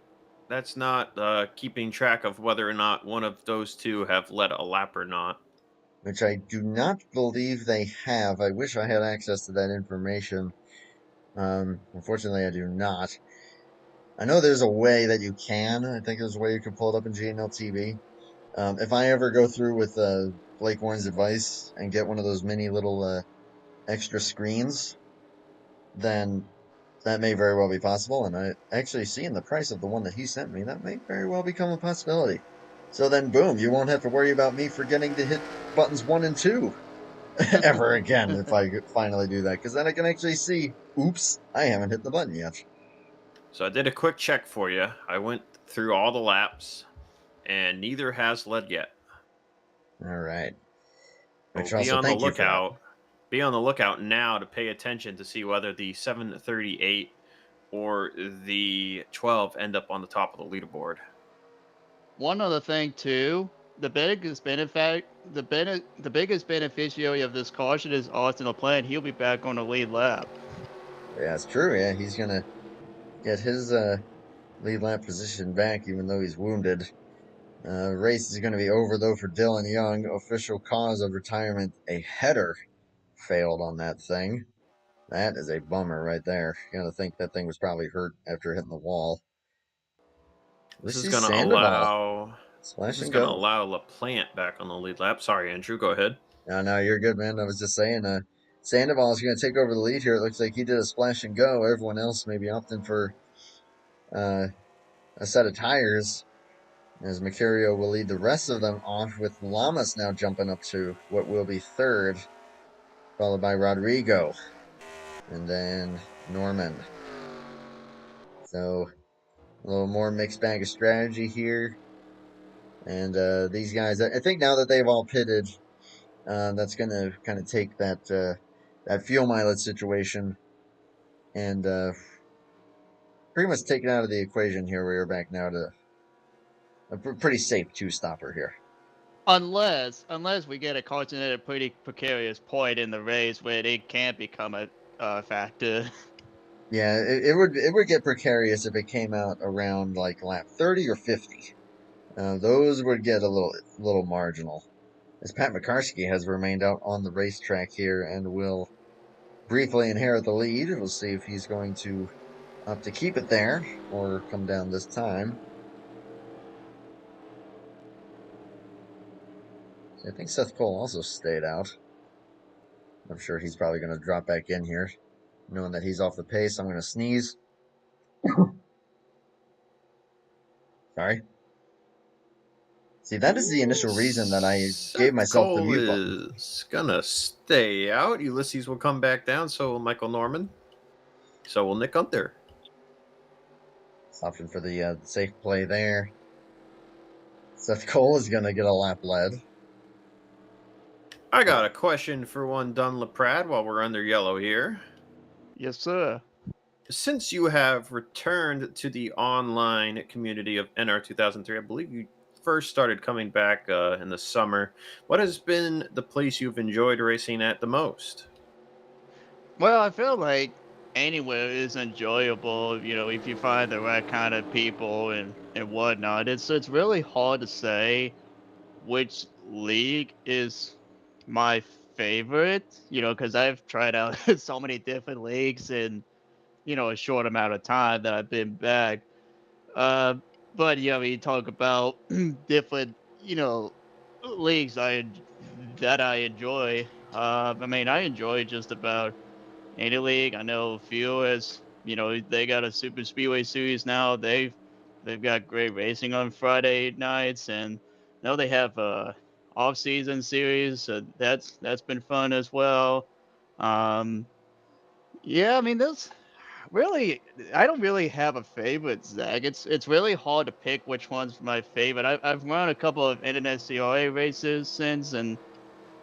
keeping track of whether or not one of those two have led a lap or not. Which I do not believe they have. I wish I had access to that information. Unfortunately, I do not. I know there's a way that you can. I think there's a way you can pull it up in GNL TV. If I ever go through with Blake Warren's advice and get one of those mini little extra screens, then that may very well be possible. And I actually seeing the price of the one that he sent me, that may very well become a possibility. So then, boom, you won't have to worry about me forgetting to hit buttons 1 and 2 ever again if I finally do that. Because then I can actually see, oops, I haven't hit the button yet. So I did a quick check for you. I went through all the laps, and neither has led yet. All right. So be on the lookout. Be on the lookout now to pay attention to see whether the 738 or the 12 end up on the top of the leaderboard. One other thing too, the biggest beneficiary of this caution is Austin LaPlante. He'll be back on the lead lap. Yeah, it's true. Yeah, he's gonna get his lead lap position back, even though he's wounded. Race is going to be over though for Dylan Young. Official cause of retirement: a header failed on that thing. That is a bummer right there. You gotta think that thing was probably hurt after hitting the wall. This is going to allow LaPlante back on the lead lap. Sorry, Andrew, go ahead. No, you're good, man. I was just saying, Sandoval is going to take over the lead here. It looks like he did a splash and go. Everyone else may be opting for a set of tires, as Mercurio will lead the rest of them off, with Lamas now jumping up to what will be 3rd, followed by Rodrigo, and then Norman. So A little more mixed bag of strategy here. And these guys, I think now that they've all pitted, that's going to kind of take that fuel mileage situation and pretty much take it out of the equation here. We are back now to a pretty safe two-stopper here. Unless we get a carton at a pretty precarious point in the race where it can't become a factor. Yeah, it would get precarious if it came out around like lap 30 or 50. Those would get a little marginal. As Pat McCarskey has remained out on the racetrack here and will briefly inherit the lead. We'll see if he's going to opt to keep it there or come down this time. I think Seth Cole also stayed out. I'm sure he's probably going to drop back in here. Knowing that he's off the pace, I'm going to sneeze. Sorry. See, that is the initial reason that I gave myself the mute button. Is gonna stay out. Ulysses will come back down. So will Michael Norman. So will Nick Gunther. Option for the safe play there. Seth Cole is going to get a lap lead. I got a question for one Dunlop Pratt while we're under yellow here. Yes, sir. Since you have returned to the online community of NR2003, I believe you first started coming back in the summer. What has been the place you've enjoyed racing at the most? Well, I feel like anywhere is enjoyable, you know, if you find the right kind of people and whatnot. It's really hard to say which league is my favorite, you know, because I've tried out so many different leagues in, you know, a short amount of time that I've been back. But yeah, we talk about different, you know, leagues that I enjoy. I mean, I enjoy just about any league. I know few as you know they got a super speedway series now. They've got great racing on Friday nights, and now they have a off season series. So that's been fun as well. Um, yeah, I mean, this really, I don't really have a favorite, Zach. It's really hard to pick which one's my favorite. I've run a couple of NNSCRA races since, and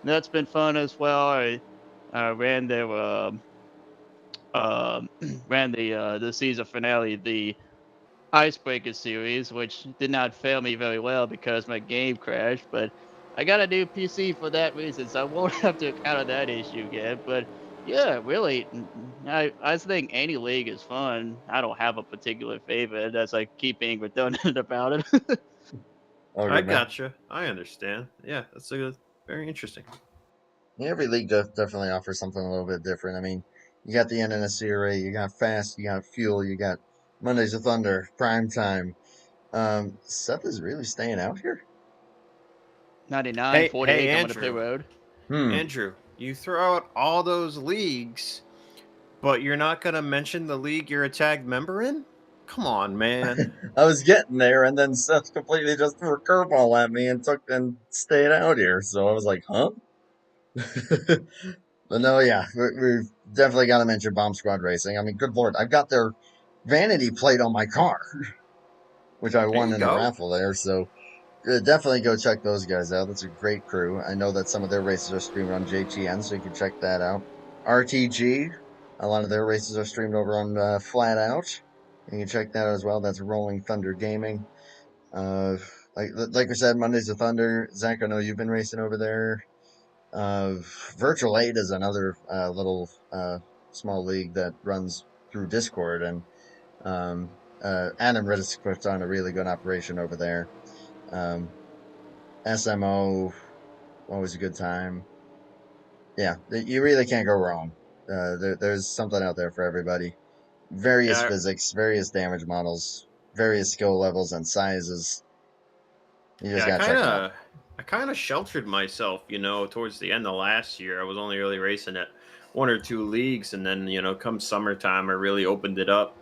that's been fun as well. I ran their ran the season finale, the Icebreaker series, which did not fail me very well because my game crashed. But I got a new PC for that reason, so I won't have to encounter that issue again. But yeah, really, I think any league is fun. I don't have a particular favorite, as I keep being redundant about it. I gotcha. I understand. Yeah, that's very interesting. Yeah, every league definitely offers something a little bit different. I mean, you got the NNSCRA, you got Fast, you got Fuel, you got Mondays of Thunder, Prime Time. Seth is really staying out here. 99, 48 hey, coming to Andrew. pit road. Andrew, you throw out all those leagues, but you're not going to mention the league you're a tagged member in? Come on, man. I was getting there, and then Seth completely just threw a curveball at me and stayed out here. So I was like, huh? But no, yeah, we've definitely got to mention Bomb Squad Racing. I mean, good lord, I've got their vanity plate on my car, which I won in a raffle there. So definitely go check those guys out. That's a great crew. I know that some of their races are streamed on JTN, so you can check that out. RTG, a lot of their races are streamed over on Flatout. You can check that out as well. That's Rolling Thunder Gaming. Like I said, Mondays of Thunder. Zach, I know you've been racing over there. Virtual 8 is another little small league that runs through Discord, and Adam Riddick puts on a really good operation over there. SMO, always a good time. Yeah, you really can't go wrong. There's something out there for everybody. Various physics, various damage models, various skill levels and sizes. You just gotta check it out. I kind of sheltered myself, you know, towards the end of last year. I was only really racing at one or two leagues, and then, you know, come summertime, I really opened it up.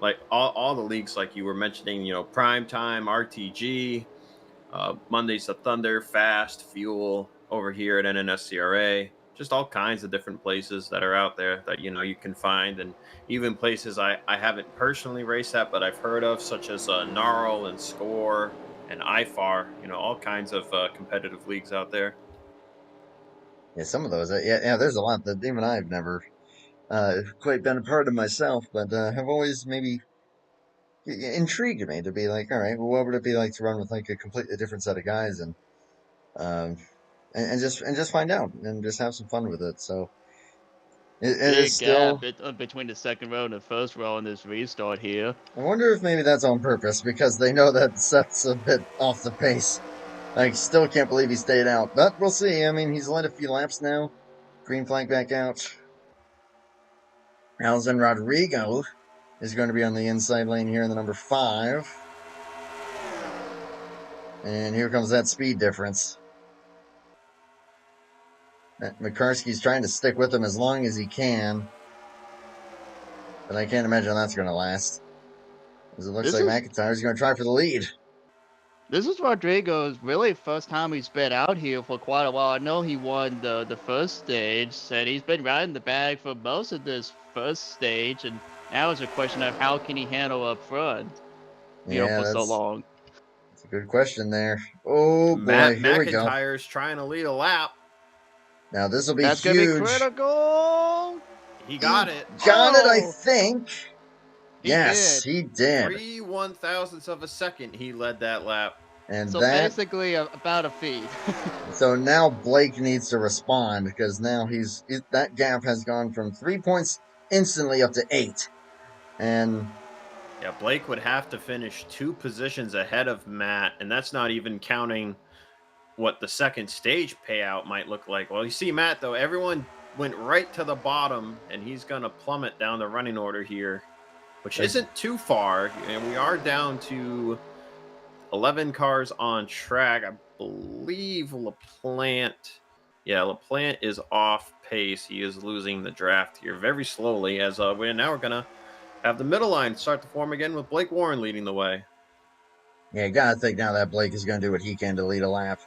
Like all the leagues, like you were mentioning, you know, Prime Time, RTG, Mondays of Thunder, Fast, Fuel over here at NNSCRA. just all kinds of different places that are out there that, you can find, and even places I haven't personally raced at, but I've heard of, such as Gnarl and Score and IFAR, all kinds of competitive leagues out there. Yeah, some of those. Yeah. There's a lot that even I've never quite been a part of myself, but have always maybe intrigued me to be like, all right, well, what would it be like to run with like a completely different set of guys um, and just find out and just have some fun with it. So it is Big gap still. between the second row and the first row in this restart here. I wonder if maybe that's on purpose because they know that Seth's a bit off the pace. I still can't believe he stayed out, but we'll see. I mean, he's led a few laps now. Green flag back out. Alison Rodrigo is going to be on the inside lane here in the number 5. And here comes that speed difference. McCarski's trying to stick with him as long as he can. But I can't imagine that's going to last. As it looks like McIntyre's going to try for the lead. This is Rodrigo's really first time he's been out here for quite a while. I know he won the first stage, and he's been riding the bag for most of this first stage, and now it's a question of how can he handle up front, for so long. That's a good question there. Oh boy, Matt here we go. McIntyre's trying to lead a lap. Now this will be That's huge. Gonna be critical. He got it. Got it, I think. Yes, he did. 3 1,000ths of a second he led that lap. And so that, basically about a feed. So now Blake needs to respond because now that gap has gone from 3 points instantly up to 8. And yeah, Blake would have to finish 2 positions ahead of Matt, and that's not even counting what the second stage payout might look like. Well, you see Matt, though, everyone went right to the bottom, and he's going to plummet down the running order here, which isn't too far. And we are down to 11 cars on track. I believe LaPlante is off pace. He is losing the draft here very slowly, as we're going to have the middle line start to form again with Blake Warren leading the way. Yeah, you gotta think now that Blake is gonna do what he can to lead a lap.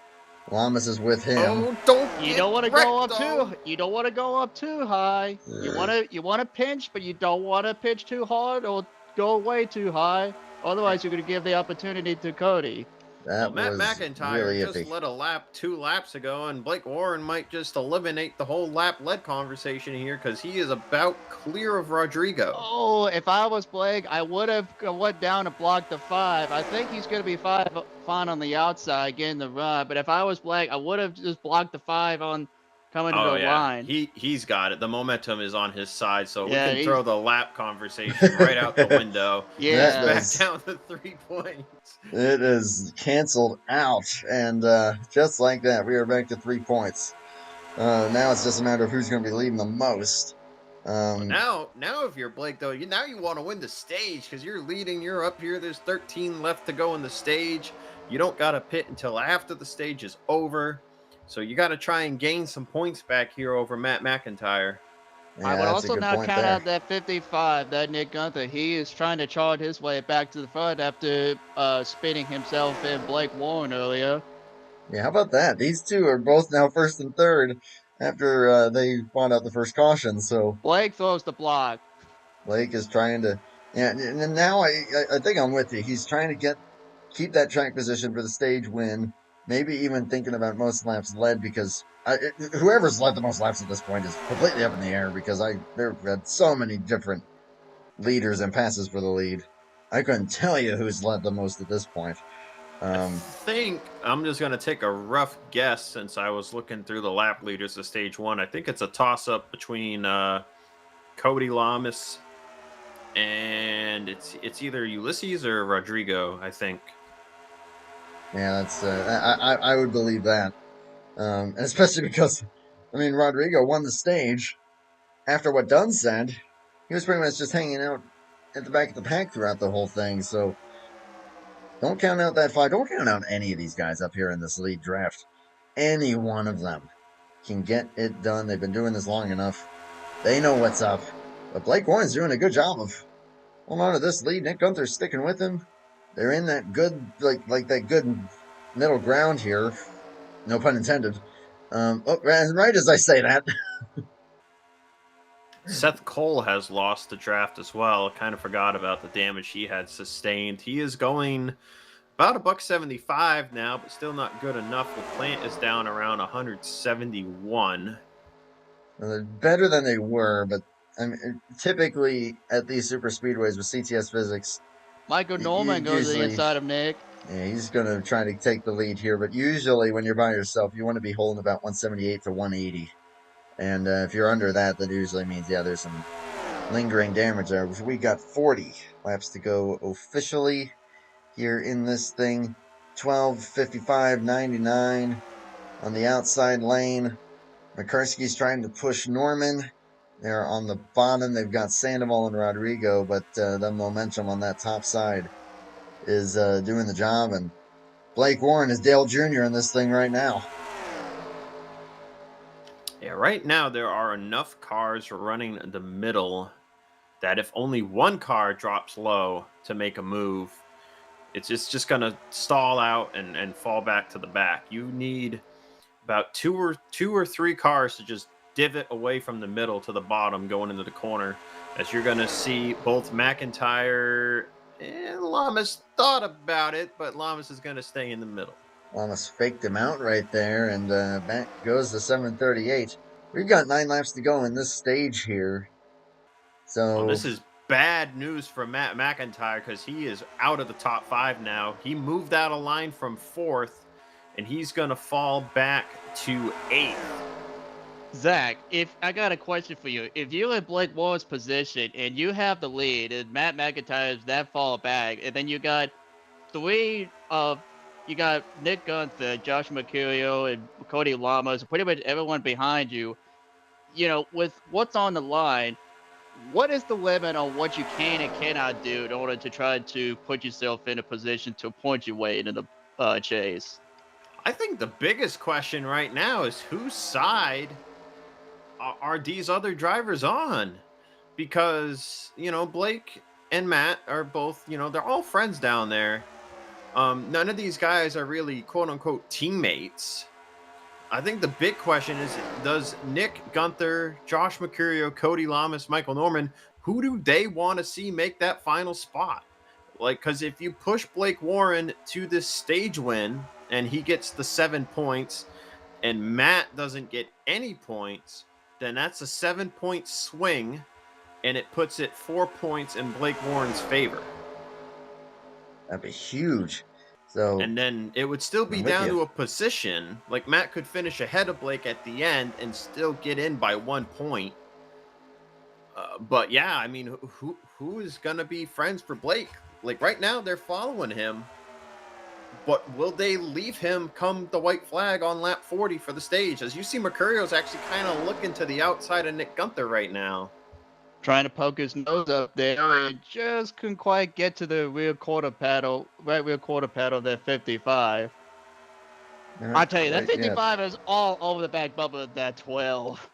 Lamas is with him. Oh, You don't want to go up too. You don't want to go up too high. You want to pinch, but you don't want to pitch too hard or go way too high. Otherwise, you're going to give the opportunity to Cody. That Matt was McIntyre really just iffy. led a lap 2 laps ago, and Blake Warren might just eliminate the whole lap-led conversation here because he is about clear of Rodrigo. Oh, if I was Blake, I would have went down and blocked the 5. I think he's going to be fine on the outside getting the run, but if I was Blake, I would have just blocked the 5 on coming to the line. He's got it. The momentum is on his side, so we Yeah, can throw the lap conversation right out the window. Yeah. Back down to 3 points. It is canceled out, and just like that, we are back to 3 points. Now it's just a matter of who's going to be leading the most. Now, if you're Blake, though, now you want to win the stage because you're leading. You're up here. There's 13 left to go in the stage. You don't got to pit until after the stage is over. So you got to try and gain some points back here over Matt McIntyre. Yeah, I would that's a also good now point count there. out that 55, that Nick Gunther. He is trying to charge his way back to the front after spinning himself in Blake Warren earlier. Yeah, how about that? These two are both now first and third after they fought out the first caution. So Blake throws the block. Blake is trying to, yeah, and now I think I'm with you. He's trying to keep that track position for the stage win. Maybe even thinking about most laps led because whoever's led the most laps at this point is completely up in the air because there had so many different leaders and passes for the lead. I couldn't tell you who's led the most at this point. I think I'm just going to take a rough guess since I was looking through the lap leaders of stage 1. I think it's a toss-up between Cody Lamas and it's either Ulysses or Rodrigo, I think. Yeah, that's I would believe that, especially because, I mean, Rodrigo won the stage after what Dunn said. He was pretty much just hanging out at the back of the pack throughout the whole thing. So don't count out that 5. Don't count out any of these guys up here in this lead draft. Any one of them can get it done. They've been doing this long enough. They know what's up. But Blake Warren's doing a good job of holding on to this lead. Nick Gunther's sticking with him. They're in that good, like that good middle ground here. No pun intended. Right as I say that. Seth Cole has lost the draft as well. Kind of forgot about the damage he had sustained. He is going about $175 now, but still not good enough. The plant is down around 171. They're better than they were, but I mean, typically at these super speedways with CTS physics, Michael Norman goes to the usually, inside of Nick. yeah, he's going to try to take the lead here. But usually, when you're by yourself, you want to be holding about 178 to 180. And if you're under that, that usually means, yeah, there's some lingering damage there. We got 40 laps to go officially here in this thing. 12:55.99 on the outside lane. McCursky's trying to push Norman. They're on the bottom. They've got Sandoval and Rodrigo, but the momentum on that top side is doing the job. And Blake Warren is Dale Jr. in this thing right now. Yeah, right now there are enough cars running the middle that if only one car drops low to make a move, it's just going to stall out and fall back to the back. You need about two or three cars to just divot away from the middle to the bottom going into the corner, as you're going to see both McIntyre and Lamas thought about it, but Lamas is going to stay in the middle. Almost faked him out right there, and back goes the 738. We've got 9 laps to go in this stage here. So well, this is bad news for Matt McIntyre because he is out of the top 5 now. He moved out of line from 4th, and he's going to fall back to 8th. Zach, if I got a question for you. If you're in Blake Warren's position and you have the lead and Matt McIntyre is that far back, and then you got you got Nick Gunther, Josh Mercurio, and Cody Lamas, pretty much everyone behind you, with what's on the line, what is the limit on what you can and cannot do in order to try to put yourself in a position to point your way into the chase? I think the biggest question right now is whose side are these other drivers on? Because, Blake and Matt are both, they're all friends down there. None of these guys are really quote unquote teammates. I think the big question is, does Nick Gunther, Josh Mercurio, Cody Lamas, Michael Norman, who do they want to see make that final spot? Because if you push Blake Warren to this stage win and he gets the 7 points and Matt doesn't get any points, then that's a 7-point swing, and it puts it 4 points in Blake Warren's favor. That'd be huge. So, and then it would still be down to a position. Like Matt could finish ahead of Blake at the end and still get in by 1 point. But yeah, I mean, who is gonna be friends for Blake? Like right now, they're following him. But will they leave him come the white flag on lap 40 for the stage? As you see, Mercurio's actually kind of looking to the outside of Nick Gunther right now. Trying to poke his nose up there and just couldn't quite get to the rear quarter paddle, right rear quarter paddle, that 55. I tell you, that 55 is all over the back bumper of that 12.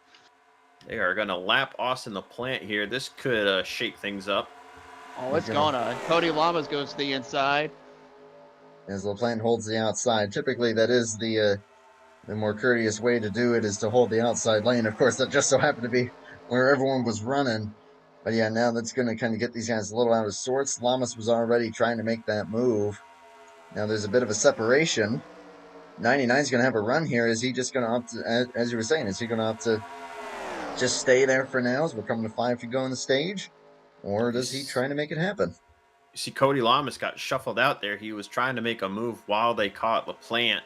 They are going to lap Austin the Plant here. This could shake things up. Oh, it's gonna. Cody Lamas goes to the inside. As LaPlante holds the outside. Typically, that is the more courteous way to do it, is to hold the outside lane. Of course, that just so happened to be where everyone was running. But yeah, now that's going to kind of get these guys a little out of sorts. Lamas was already trying to make that move. Now there's a bit of a separation. 99's going to have a run here. Is he just going to opt to, as you were saying, is he going to opt to just stay there for now as we're coming to 5 to go on the stage? Or does he try to make it happen? You see, Cody Lamas got shuffled out there. He was trying to make a move while they caught LaPlante.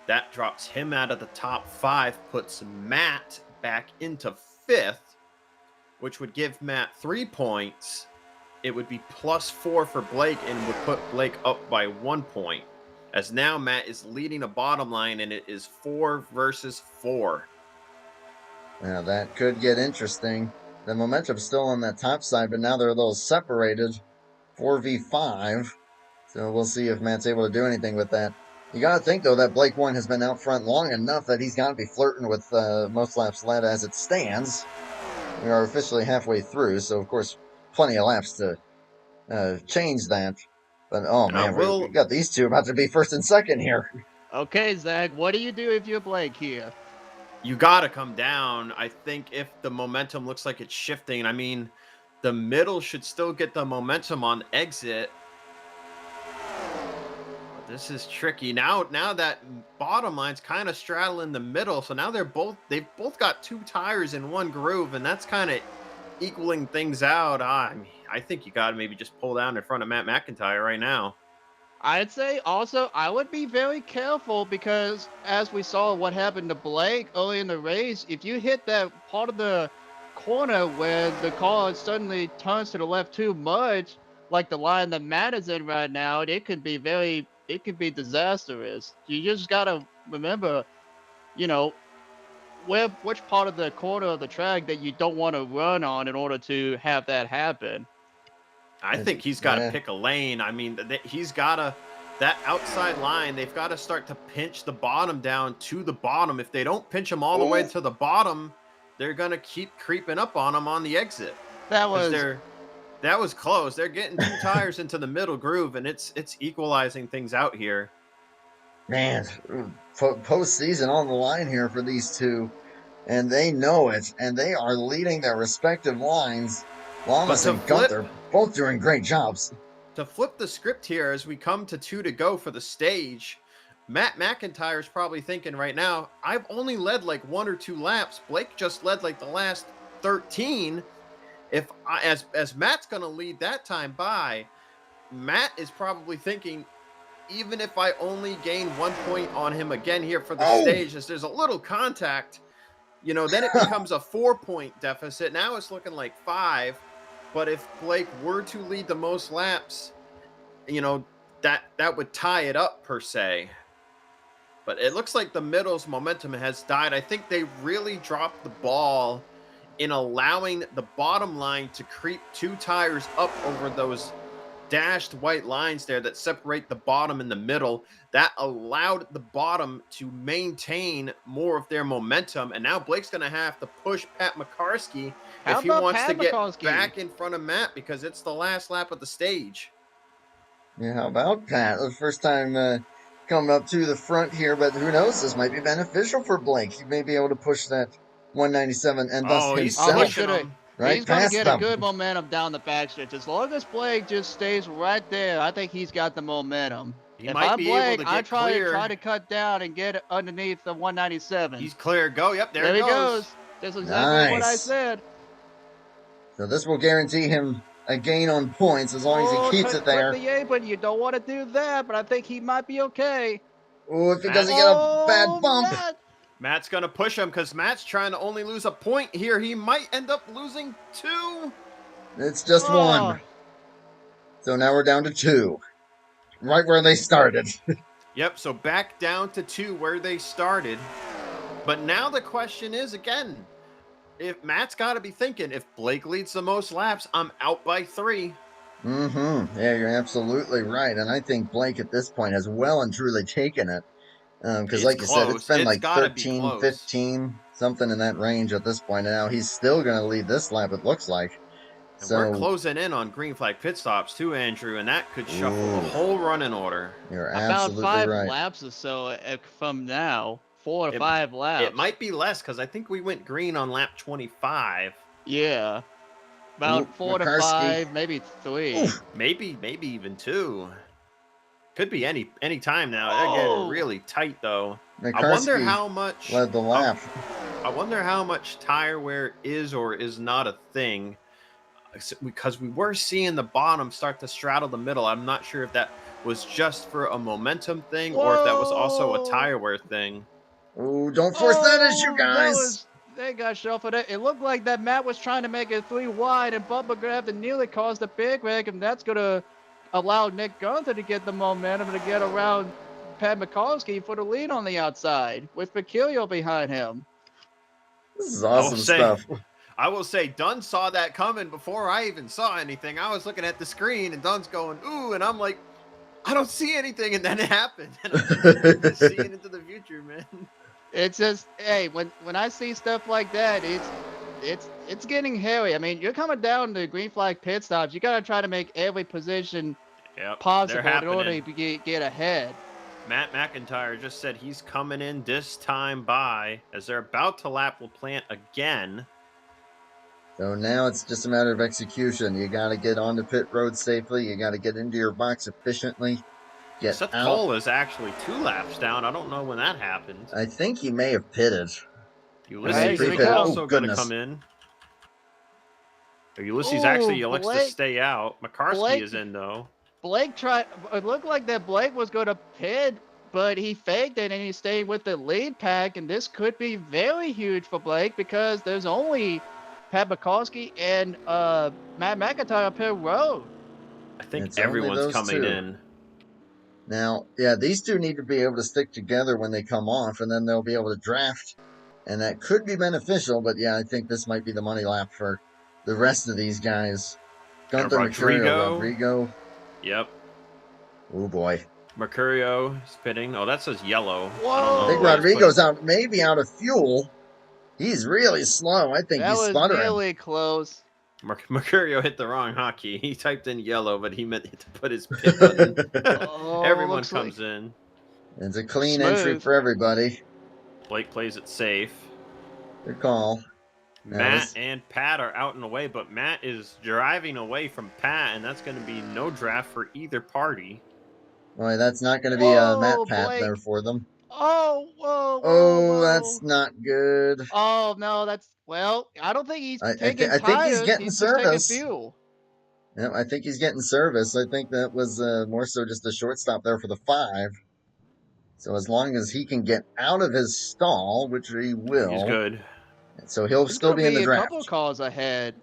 That drops him out of the top 5, puts Matt back into 5th, which would give Matt 3 points. It would be +4 for Blake and would put Blake up by 1 point. As now Matt is leading a bottom line, and it is 4 versus 4. Now that could get interesting. The momentum's still on that top side, but now they're a little separated. 4v5. So we'll see if Matt's able to do anything with that. You got to think, though, that Blake Warren has been out front long enough that he's got to be flirting with most laps led as it stands. We are officially halfway through, so, of course, plenty of laps to change that. But, oh, man, we got these two about to be first and second here. Okay, Zach, what do you do if you're Blake here? you got to come down. I think if the momentum looks like it's shifting, I mean, the middle should still get the momentum on exit. But this is tricky. Now that bottom line's kind of straddling the middle, so now they've both got 2 tires in one groove, and that's kind of equaling things out. I mean, I think you got to maybe just pull down in front of Matt McIntyre right now. I'd say also I would be very careful because as we saw what happened to Blake early in the race, if you hit that part of the corner where the car suddenly turns to the left too much, like the line that Matt is in right now, it could be disastrous. You just gotta remember, you know, which part of the corner of the track that you don't want to run on in order to have that happen. I think he's got to pick a lane. I mean, he's got to, that outside line, they've got to start to pinch the bottom down to the bottom. If they don't pinch him all the way to the bottom, they're going to keep creeping up on him on the exit. That was close. They're getting 2 tires into the middle groove, and it's equalizing things out here. Man, postseason on the line here for these two, and they know it, and they are leading their respective lines. Lamas and Gunther both doing great jobs. To flip the script here as we come to 2 to go for the stage, Matt McIntyre's probably thinking right now, I've only led like 1 or 2 laps. Blake just led like the last 13. As Matt's going to lead that time by, Matt is probably thinking, even if I only gain 1 point on him again here for the stage, as there's a little contact, you know, then it becomes a 4-point deficit. Now it's looking like 5. But if Blake were to lead the most laps, you know, that would tie it up per se. But it looks like the middle's momentum has died. I think they really dropped the ball in allowing the bottom line to creep 2 tires up over those dashed white lines there that separate the bottom and the middle. That allowed the bottom to maintain more of their momentum. And now Blake's going to have to push Pat McCarskey if he wants to get back in front of Matt, because it's the last lap of the stage. Yeah, how about Pat? The first time coming up to the front here, but who knows? This might be beneficial for Blake. He may be able to push that 197 and thus himself right he's going to get them. a good momentum down the backstretch. As long as Blake just stays right there, I think he's got the momentum. If I'm Blake, I try to cut down and get underneath the 197. He's clear. Go. Yep, there he goes. That's exactly what I said. So this will guarantee him a gain on points as long as he keeps it there. The apron. You don't want to do that, but I think he might be okay. Oh, if he doesn't get a bad bump. Matt's going to push him because Matt's trying to only lose a point here. He might end up losing 2. It's just 1. So now we're down to 2. Right where they started. Yep, so back down to 2 where they started. But now the question is, again, if Matt's got to be thinking, if Blake leads the most laps, I'm out by 3. Mm-hmm. Yeah, you're absolutely right. And I think Blake at this point has well and truly taken it. Because like you said, it's been like 13, 15, something in that range at this point. And now he's still going to lead this lap, it looks like. And we're closing in on green flag pit stops too, Andrew, and that could shuffle the whole running order. You're absolutely right. About 5 laps or so from now. 4 to 5 laps. It might be less because I think we went green on lap 25. Yeah. About 4 to 5, maybe 3. Maybe even 2. Could be any time now. They're getting really tight though. I wonder how much led the lap. I wonder how much tire wear is or is not a thing, because we were seeing the bottom start to straddle the middle. I'm not sure if that was just for a momentum thing or if that was also a tire wear thing. Oh, don't force that issue, guys. They got shuffled. It looked like that Matt was trying to make it 3 wide, and Bubba grabbed and nearly caused a big wreck, and that's going to allow Nick Gunther to get the momentum to get around Pat McCarskey for the lead on the outside, with Peculiar behind him. This is awesome stuff. I will say, Dunn saw that coming before I even saw anything. I was looking at the screen, and Dunn's going, ooh, and I'm like, I don't see anything, and then it happened. And I'm just seeing into the future, man. It's just, hey, when I see stuff like that, it's getting hairy. I mean, you're coming down to green flag pit stops. You got to try to make every position possible in order to get ahead. Matt McIntyre just said he's coming in this time by, as they're about to lap LaPlante again. So now it's just a matter of execution. You got to get onto pit road safely. You got to get into your box efficiently. Get Seth out. Cole is actually 2 laps down. I don't know when that happened. I think he may have pitted. Ulysses here is we go. also Oh, going to goodness. come in. Ulysses Ooh, actually elects to Blake- stay out. McCarthy Blake- is in, though. Blake tried. It looked like that Blake was going to pit, but he faked it and he stayed with the lead pack. And this could be very huge for Blake because there's only Pat Bukowski and Matt McIntyre on pit road. I think It's only everyone's those coming two. in. Now, yeah, these two need to be able to stick together when they come off, and then they'll be able to draft. And that could be beneficial, but yeah, I think this might be the money lap for the rest of these guys. Gunther, Rodrigo. Yep. Oh, boy. Mercurio is pitting. Oh, that says yellow. Whoa. I think Rodrigo's out, maybe out of fuel. He's really slow. I think That he's was sputtering. really close. Mercurio hit the wrong hotkey. He typed in yellow, but he meant to put his pit button. Oh, Everyone looks comes in. It's a clean entry Smooth. for everybody. Blake plays it safe. Good call. Matt and Pat are out and away, but Matt is driving away from Pat, and that's going to be no draft for either party. Boy, that's not going to be a Matt Whoa, Pat Blake. there for them. Oh, whoa, whoa, Oh, whoa. that's not good. Oh no, that's well. I don't think he's I taking think he's tires. getting He's just taking service. fuel. Yeah, I think he's getting service. I think that was more so just a shortstop there for the 5. So as long as he can get out of his stall, which he will, He's good. so he'll He's still gonna be in the a draft. couple cars ahead.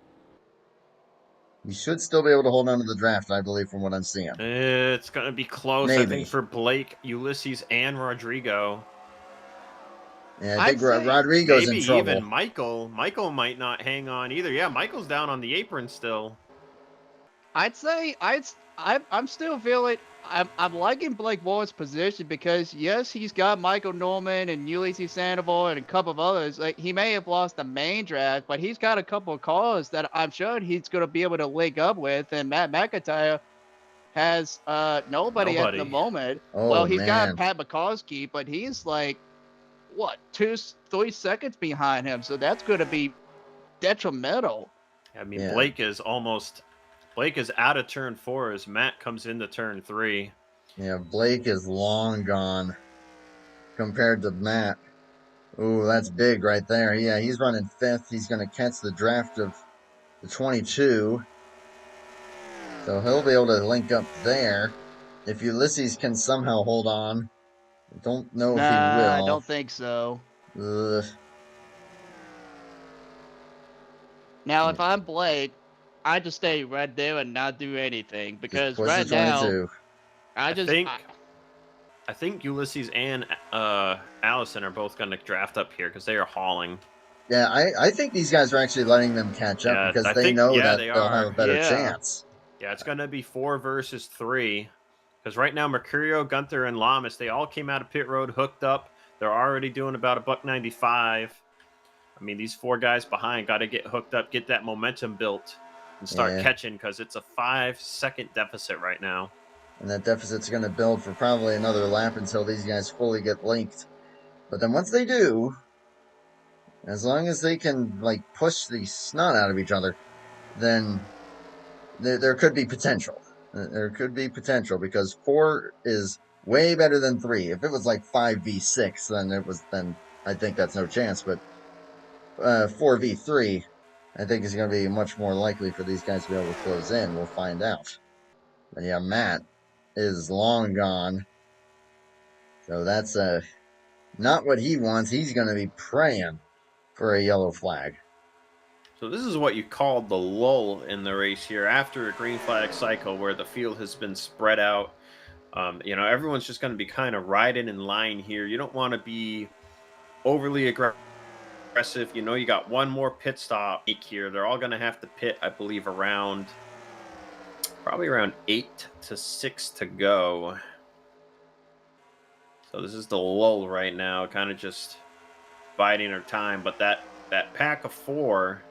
He should still be able to hold on to the draft, I believe, from what I'm seeing. It's going to be close, I Maybe. think, for Blake, Ulysses, and Rodrigo. Yeah, I think I'd say Rodrigo's Maybe in trouble. even Michael. Michael might not hang on either. Yeah, Michael's down on the apron still. I'd say I'm still feeling I'm liking Blake Ward's position because yes, he's got Michael Norman and Ulysses Sandoval and a couple of others. Like he may have lost the main draft, but he's got a couple of cars that I'm sure he's going to be able to link up with. And Matt McIntyre has nobody at the moment. Oh, well, he's man. got Pat Bukowski, but he's like what 2-3 seconds behind him, so that's going to be detrimental. I mean, Yeah. Blake is out of turn 4 as Matt comes into turn 3. Yeah, Blake is long gone compared to Matt. Ooh, that's big right there. Yeah, he's running 5th. He's going to catch the draft of the 22. So he'll be able to link up there. If Ulysses can somehow hold on. I don't know if he will. I don't think so. Ugh. Now, if I'm Blake, I just stay right there and not do anything because Just push right the now 22. I think Ulysses and Allison are both going to draft up here because they are hauling. Yeah, I think these guys are actually letting them catch up Yeah, because I they think- know yeah, that they they'll are. have a better Yeah. chance. Yeah, it's going to be 4 versus 3. Because right now, Mercurio, Gunther, and Lamas, they all came out of pit road, hooked up. They're already doing about $1.95. I mean, these 4 guys behind got to get hooked up, get that momentum built, and start Yeah. catching because it's a 5-second deficit right now. And that deficit's going to build for probably another lap until these guys fully get linked. But then once they do, as long as they can like push the snot out of each other, then there could be potential. There could be potential because 4 is way better than 3. If it was like 5v6, then I think that's no chance. But 4v3, I think is going to be much more likely for these guys to be able to close in. We'll find out. But yeah, Matt is long gone. So that's not what he wants. He's going to be praying for a yellow flag. So this is what you call the lull in the race here after a green flag cycle where the field has been spread out. Everyone's just going to be kind of riding in line here. You don't want to be overly aggressive. You got one more pit stop here. They're all going to have to pit, I believe, probably around 8 to 6 to go. So this is the lull right now, kind of just biding our time. But that pack of 4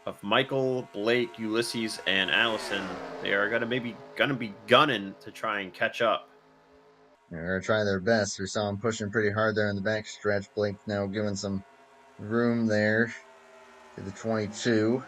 of Michael, Blake, Ulysses, and Allison, they are gonna be gunning to try and catch up. They're going to try their best. We saw them pushing pretty hard there in the back stretch. Blake now giving some room there to the 22.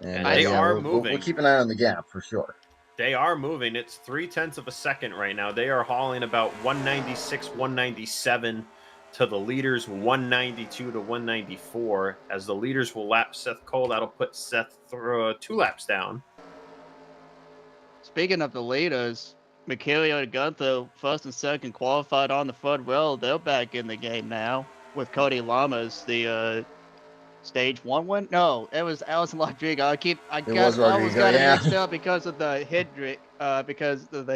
And they are moving. We'll keep an eye on the gap for sure. They are moving. It's 0.3 of a second right now. They are hauling about 196, 197 to the leaders, 192 to 194. As the leaders will lap Seth Cole, that'll put Seth through 2 laps down. Speaking of the leaders, Michaela and Gunther, first and second, qualified on the front row. They're back in the game now with Cody Lamas, the stage 1 win. No, it was Allison Rodrigo. I almost got it mixed up because of the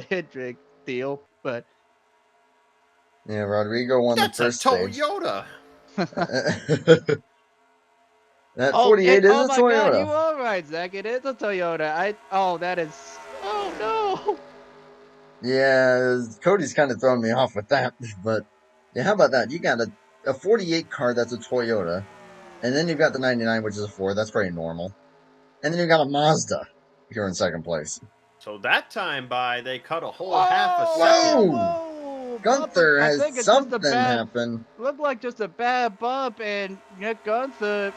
Hendrick, deal. But yeah, Rodrigo won the first stage. Toyota. That 48 is a Toyota. Oh my God, you are right, Zach. It is a Toyota. That is. Oh no. Yeah, Cody's kind of throwing me off with that. But yeah, how about that? You got a 48 car that's a Toyota. And then you've got the 99, which is a Ford. That's pretty normal. And then you've got a Mazda here in second place. So that time they cut a whole half a second. Whoa! Gunther has something happen. Looked like just a bad bump, and Nick Gunther,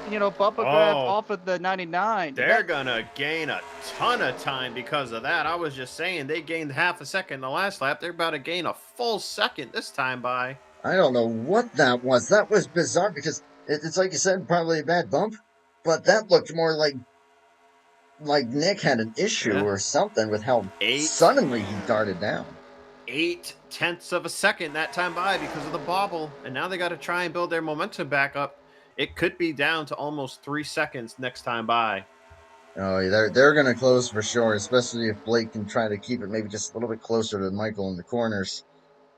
bumper grab off of the 99. They're going to gain a ton of time because of that. I was just saying they gained half a second the last lap. They're about to gain a full second this time by. I don't know what that was. That was bizarre because it's like you said, probably a bad bump, but that looked more like Nick had an issue or something with how suddenly he darted down. 0.8 of a second that time by because of the bobble, and now they got to try and build their momentum back up. It could be down to almost 3 seconds next time by. Oh, yeah, they're going to close for sure, especially if Blake can try to keep it maybe just a little bit closer to Michael in the corners.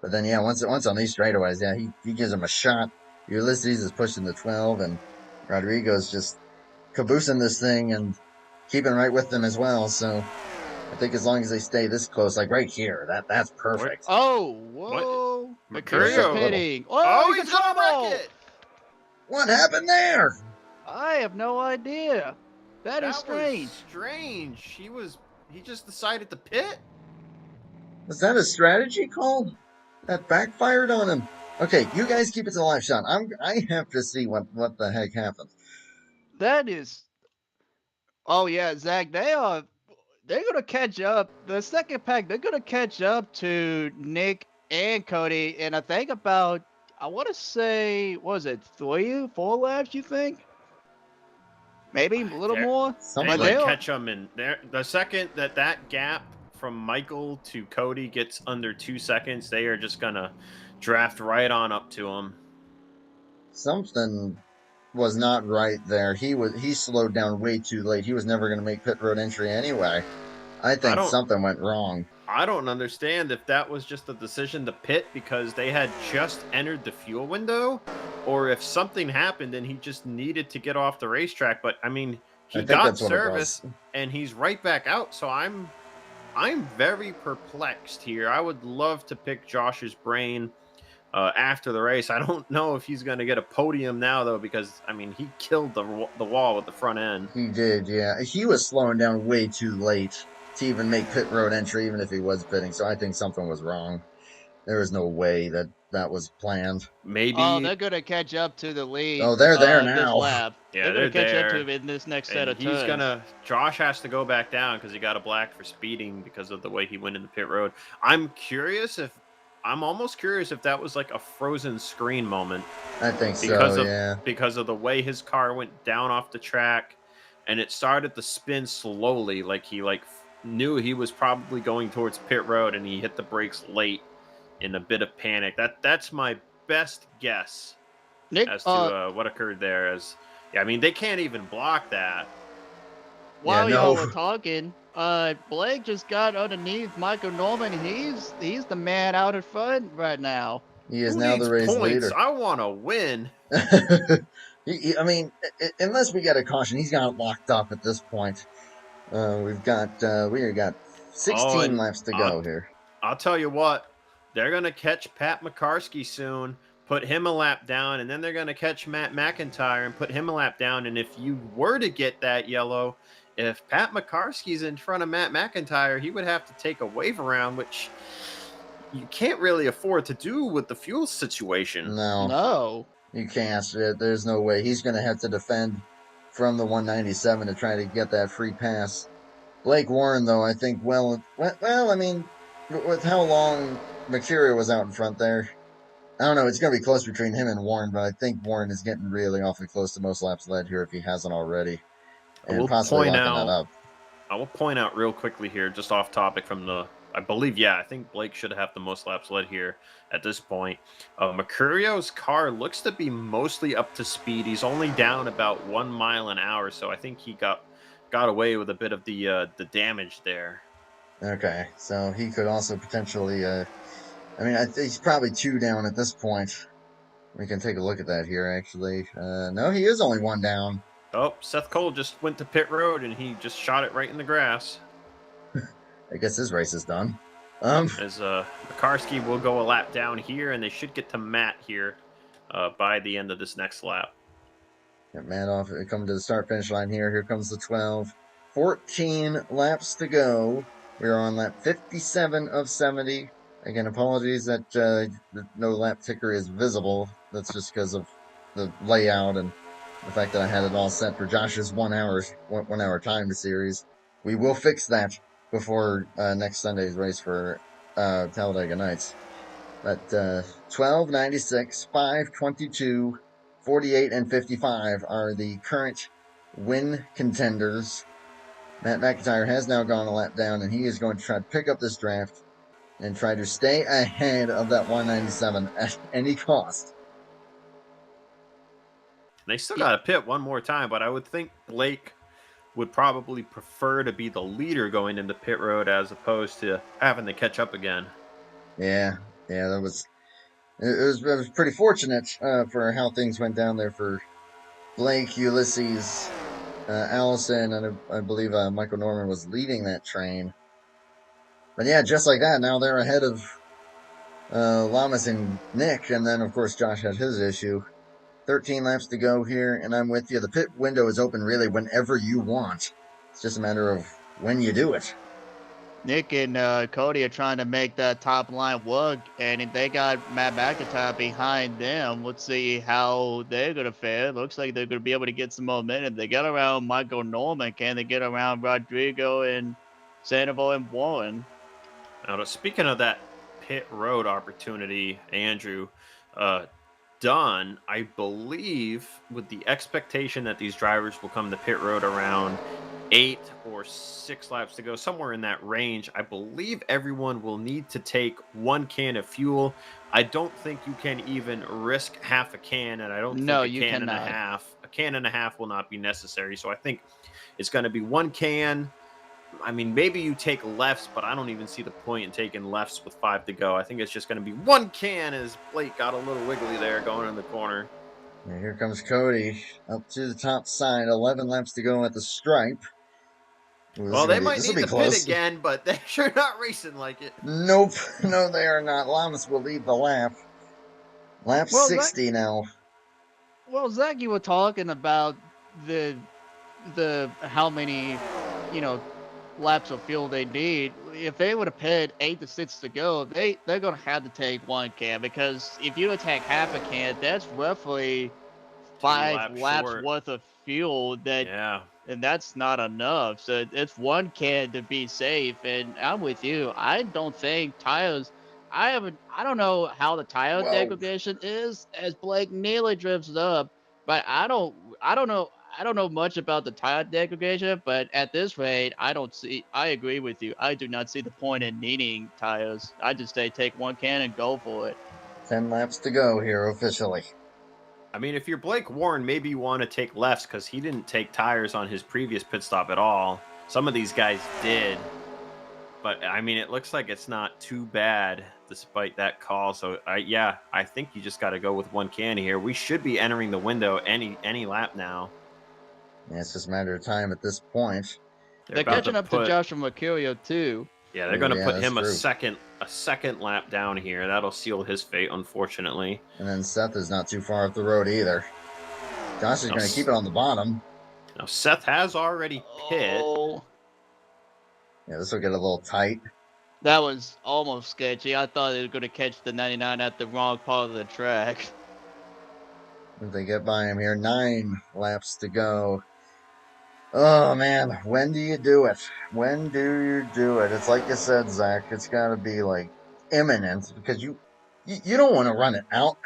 But then, yeah, once on these straightaways, yeah, he gives him a shot. Ulysses is pushing the 12, and Rodrigo's just caboosing this thing and keeping right with them as well. So I think as long as they stay this close, like right here, that's perfect. Oh, whoa. Mercurio pitting. Oh, he's going to wreck it. What happened there? I have no idea. That is strange. Strange. He just decided to pit. Was that a strategy call? That backfired on him. Okay, you guys keep it to the live shot. I have to see what the heck happened. That is. Oh yeah, Zach. They're gonna catch up. The second pack, they're gonna catch up to Nick and Cody. And I think I want to say, what was it, 4 laps? You think? Maybe a little more. They'll catch them in there. The second that gap from Michael to Cody gets under 2 seconds, they are just gonna draft right on up to him. Something was not right there. He slowed down way too late. He was never going to make pit road entry anyway. I think something went wrong. I don't understand if that was just a decision to pit because they had just entered the fuel window, or if something happened and he just needed to get off the racetrack. But I mean, he got service and he's right back out. So I'm very perplexed here. I would love to pick Josh's brain after the race. I don't know if he's going to get a podium now, though, because, I mean, he killed the wall with the front end. He did, yeah. He was slowing down way too late to even make pit road entry, even if he was pitting. So I think something was wrong. There was no way that was planned. Maybe. Oh, they're going to catch up to the lead. Oh, they're there now. This lap. Yeah, they're going to catch up to him in this next set of turns. Josh has to go back down because he got a black for speeding because of the way he went in the pit road. I'm almost curious if that was like a frozen screen moment. I think so, because of the way his car went down off the track and it started to spin slowly, like he knew he was probably going towards pit road and he hit the brakes late in a bit of panic. That's my best guess as to what occurred there. I mean, they can't even block that. While y'all were talking, Blake just got underneath Michael Norman. He's the man out in front right now. He is now the race leader. I want to win. I mean, unless we get a caution, he's got it locked up at this point. We got 16 laps to go here. I'll tell you what, they're gonna catch Pat McCarskey soon, put him a lap down, and then they're gonna catch Matt McIntyre and put him a lap down. And if you were to get that yellow, if Pat McCarskey's in front of Matt McIntyre, he would have to take a wave around, which you can't really afford to do with the fuel situation. No, No. you can't. There's no way. He's going to have to defend from the 197 to try to get that free pass. Blake Warren, though, I think, I mean, with how long Mercurio was out in front there, I don't know. It's going to be close between him and Warren, but I think Warren is getting really awfully close to most laps led here if he hasn't already, and possibly locking that up. I will point out real quickly here, just off topic from the, I believe, I think Blake should have the most laps led here at this point. Mercurio's car looks to be mostly up to speed. He's only down about 1 mile an hour, so I think he got away with a bit of the damage there. Okay, so he could also potentially, I mean, I think he's probably 2 down at this point. We can take a look at that here, actually. No, he is only 1 down. Oh, Seth Cole just went to pit road, and he just shot it right in the grass. I guess his race is done. As Makarski will go a lap down here, and they should get to Matt here by the end of this next lap. Get Matt off, coming to the start-finish line here. Here comes the 12. 14 laps to go. We are on lap 57 of 70. Again, apologies that no lap ticker is visible. That's just because of the layout and the fact that I had it all set for Josh's 1 hour time series. We will fix that before next Sunday's race for Talladega Nights. But 12:96, 5:22, 48, and 55 are the current win contenders. Matt McIntyre has now gone a lap down, and he is going to try to pick up this draft and try to stay ahead of that 197 at any cost. They still got to pit one more time, but I would think Blake would probably prefer to be the leader going into pit road as opposed to having to catch up again. Yeah, it was pretty fortunate for how things went down there for Blake, Ulysses, Allison, and I believe Michael Norman was leading that train. But yeah, just like that, now they're ahead of Lamas and Nick, and then of course Josh had his issue. 13 laps to go here, and I'm with you. The pit window is open really whenever you want. It's just a matter of when you do it. Nick and Cody are trying to make that top line work, and if they got Matt McIntyre behind them, let's see how they're going to fare. Looks like they're going to be able to get some momentum. They get around Michael Norman. Can they get around Rodrigo and Sandoval and Warren? Now, speaking of that pit road opportunity, Andrew, done, I believe, with the expectation that these drivers will come to pit road around 8 or 6 laps to go, somewhere in that range. I believe everyone will need to take 1 can of fuel. I don't think you can even risk half a can, and I don't think a can and a half. A can and a half will not be necessary. So I think it's going to be 1 can. I mean, maybe you take lefts, but I don't even see the point in taking lefts with 5 to go. I think it's just going to be 1 can as Blake got a little wiggly there going in the corner. And here comes Cody up to the top side. 11 laps to go at the stripe. Ooh, well, they might need to pit again, but they're sure not racing like it. Nope. No, they are not. Lamas will lead the lap. Lap 60 now. Well, Zach, you were talking about the how many, laps of fuel they need. If they would have pit 8 to 6 to go, they're going to have to take 1 can, because if you attack half a can, that's roughly 5 laps worth of fuel and that's not enough. So it's 1 can to be safe. And I'm with you. I don't think tires. I don't know how the tire degradation is as Blake nearly drifts up, but I don't know much about the tire degradation, but at this rate, I agree with you. I do not see the point in needing tires. I just say take 1 can and go for it. 10 laps to go here officially. I mean, if you're Blake Warren, maybe you want to take lefts because he didn't take tires on his previous pit stop at all. Some of these guys did. But, I mean, it looks like it's not too bad despite that call. So, I think you just got to go with 1 can here. We should be entering the window any lap now. Yeah, it's just a matter of time at this point. They're catching up to Joshua Mercurio, too. Yeah, they're going to put him a second lap down here. That'll seal his fate, unfortunately. And then Seth is not too far up the road either. Josh is going to keep it on the bottom. Now, Seth has already pit. Oh, Yeah, this will get a little tight. that was almost sketchy. I thought it was going to catch the 99 at the wrong part of the track. If they get by him here, 9 laps to go. Oh man, when do you do it? When do you do it? It's like you said, Zach. It's got to be like imminent because you don't want to run it out.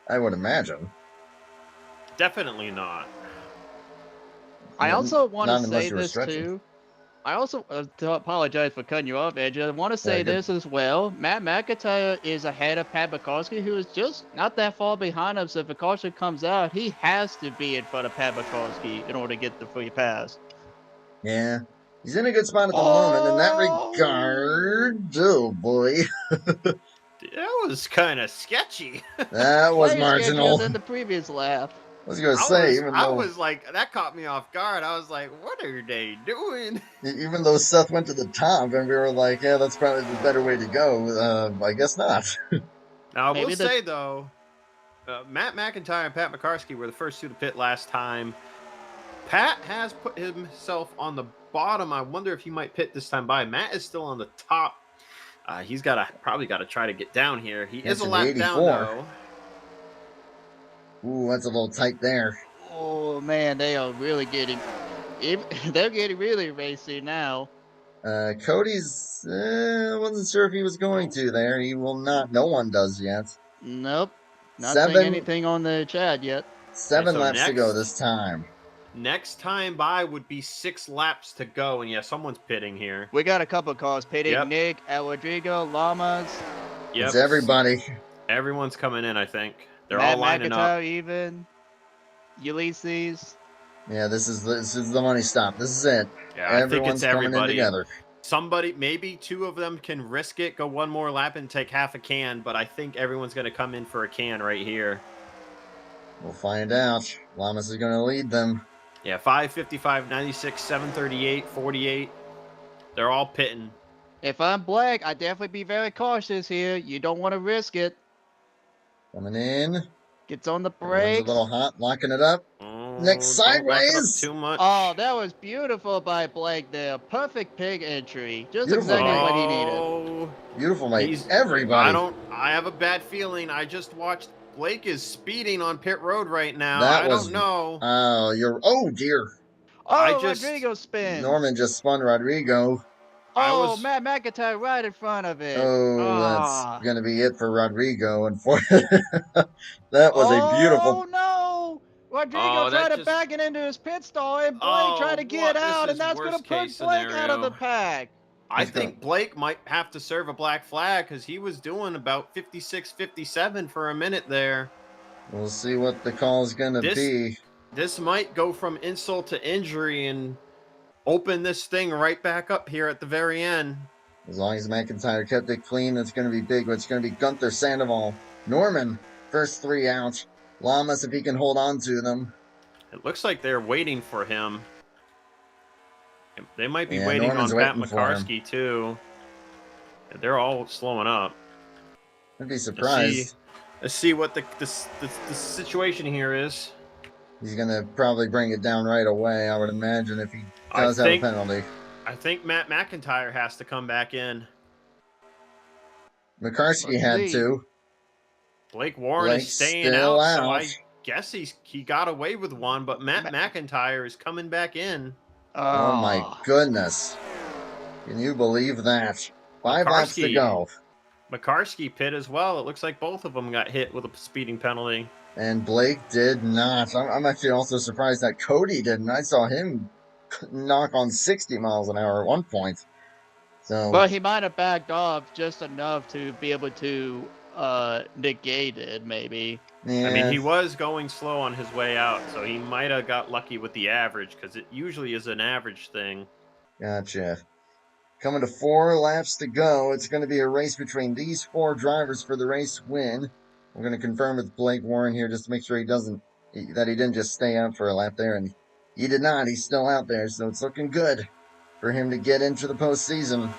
I would imagine. Definitely not. I also want Not to unless say you were this stretching. too. I also apologize for cutting you off, Andrew. I want to say Very good. this as well. Matt McIntyre is ahead of Pat Bukowski, who is just not that far behind him. So if a caution comes out, he has to be in front of Pat Bukowski in order to get the free pass. Yeah, he's in a good spot at the moment. In that regard, oh boy, That was kind of sketchy. that was Way marginal. sketchier than the previous lap. I was gonna say, I was like, that caught me off guard. I was like, what are they doing? even though Seth went to the top, and we were like, yeah, that's probably the better way to go. I guess not. Now, I Maybe will say, though, Matt McIntyre and Pat McCarskey were the first two to pit last time. Pat has put himself on the bottom. I wonder if he might pit this time by. Matt is still on the top. He's probably got to try to get down here. He is a lap down, though. Ooh, that's a little tight there. Oh man, they are really getting. They're getting really racy now. Cody's, wasn't sure if he was going to there. He will not. No one does yet. Nope, not 7 saying anything on the chat yet. 7 so laps to go next- this time. Next time by would be 6 laps to go. And yeah, someone's pitting here. We got a couple of cars pitting. Yep. Nick, El Rodrigo, Llamas, Yep. It's everybody. Everyone's coming in, I think. They're Matt all lining McIntyre, up. even Ulysses. Yeah, this is the money stop. This is it. Yeah, I think Everyone's it's coming in everybody. together. Somebody, maybe 2 of them can risk it, go one more lap and take half a can, but I think everyone's going to come in for a can right here. We'll find out. Lamas is going to lead them. Yeah, 5:55, 96, 7:38, 48. They're all pitting. If I'm Black, I'd definitely be very cautious here. You don't want to risk it. Coming in. Gets on the Everyone's brakes. a little hot, locking it up. Oh, Next don't lock it up sideways. too much. Oh, that was beautiful by Blake there. Perfect pig entry. Just Beautiful. exactly what he needed. Oh, Beautiful, mate. He's- Everybody. I have a bad feeling. I just watched Blake is speeding on pit road right now. That I was- don't know. Oh, dear. Oh, just- Rodrigo spins. Norman just spun Rodrigo. Oh, Matt McIntyre right in front of it. Oh, Ah. that's going to be it for Rodrigo. And for that was a beautiful. Oh, no. Rodrigo Oh, that tried to just- back it into his pit stall, and Blake Oh, tried to get what? This out, is and that's going to worst put case Blake out of scenario. the pack. I He's think Blake might have to serve a black flag because he was doing about 56, 57 for a minute there. We'll see what the call is going to This- be. This might go from insult to injury and open this thing right back up here at the very end. As long as McIntyre kept it clean, it's going to be big. But it's going to be Gunther Sandoval. Norman, first 3 out. Lamas, if he can hold on to them. It looks like they're waiting for him. They might be Yeah, waiting Norman's on Pat waiting for him. McCarskey too. They're all slowing up. I'd be surprised. Let's see what the situation here is. He's going to probably bring it down right away, I would imagine, if he I does have think- a penalty. I think Matt McIntyre has to come back in. McCarskey Let's had see. to. Blake Warren Blake's is staying still out, so out. I guess he got away with one, but Matt McIntyre is coming back in. Oh my goodness. Can you believe that? 5 laps to McCarskey. go. McCarskey pit as well. It looks like both of them got hit with a speeding penalty. And Blake did not. I'm actually also surprised that Cody didn't. I saw him knock on 60 miles an hour at one point. So, But he might have backed off just enough to be able to negate it, maybe. yeah, I mean, he was going slow on his way out, so he might have got lucky with the average because it usually is an average thing. gotcha. Coming to 4 laps to go. It's going to be a race between these 4 drivers for the race win. We're going to confirm with Blake Warren here just to make sure that he didn't just stay out for a lap there. And he did not. He's still out there, so it's looking good for him to get into the postseason.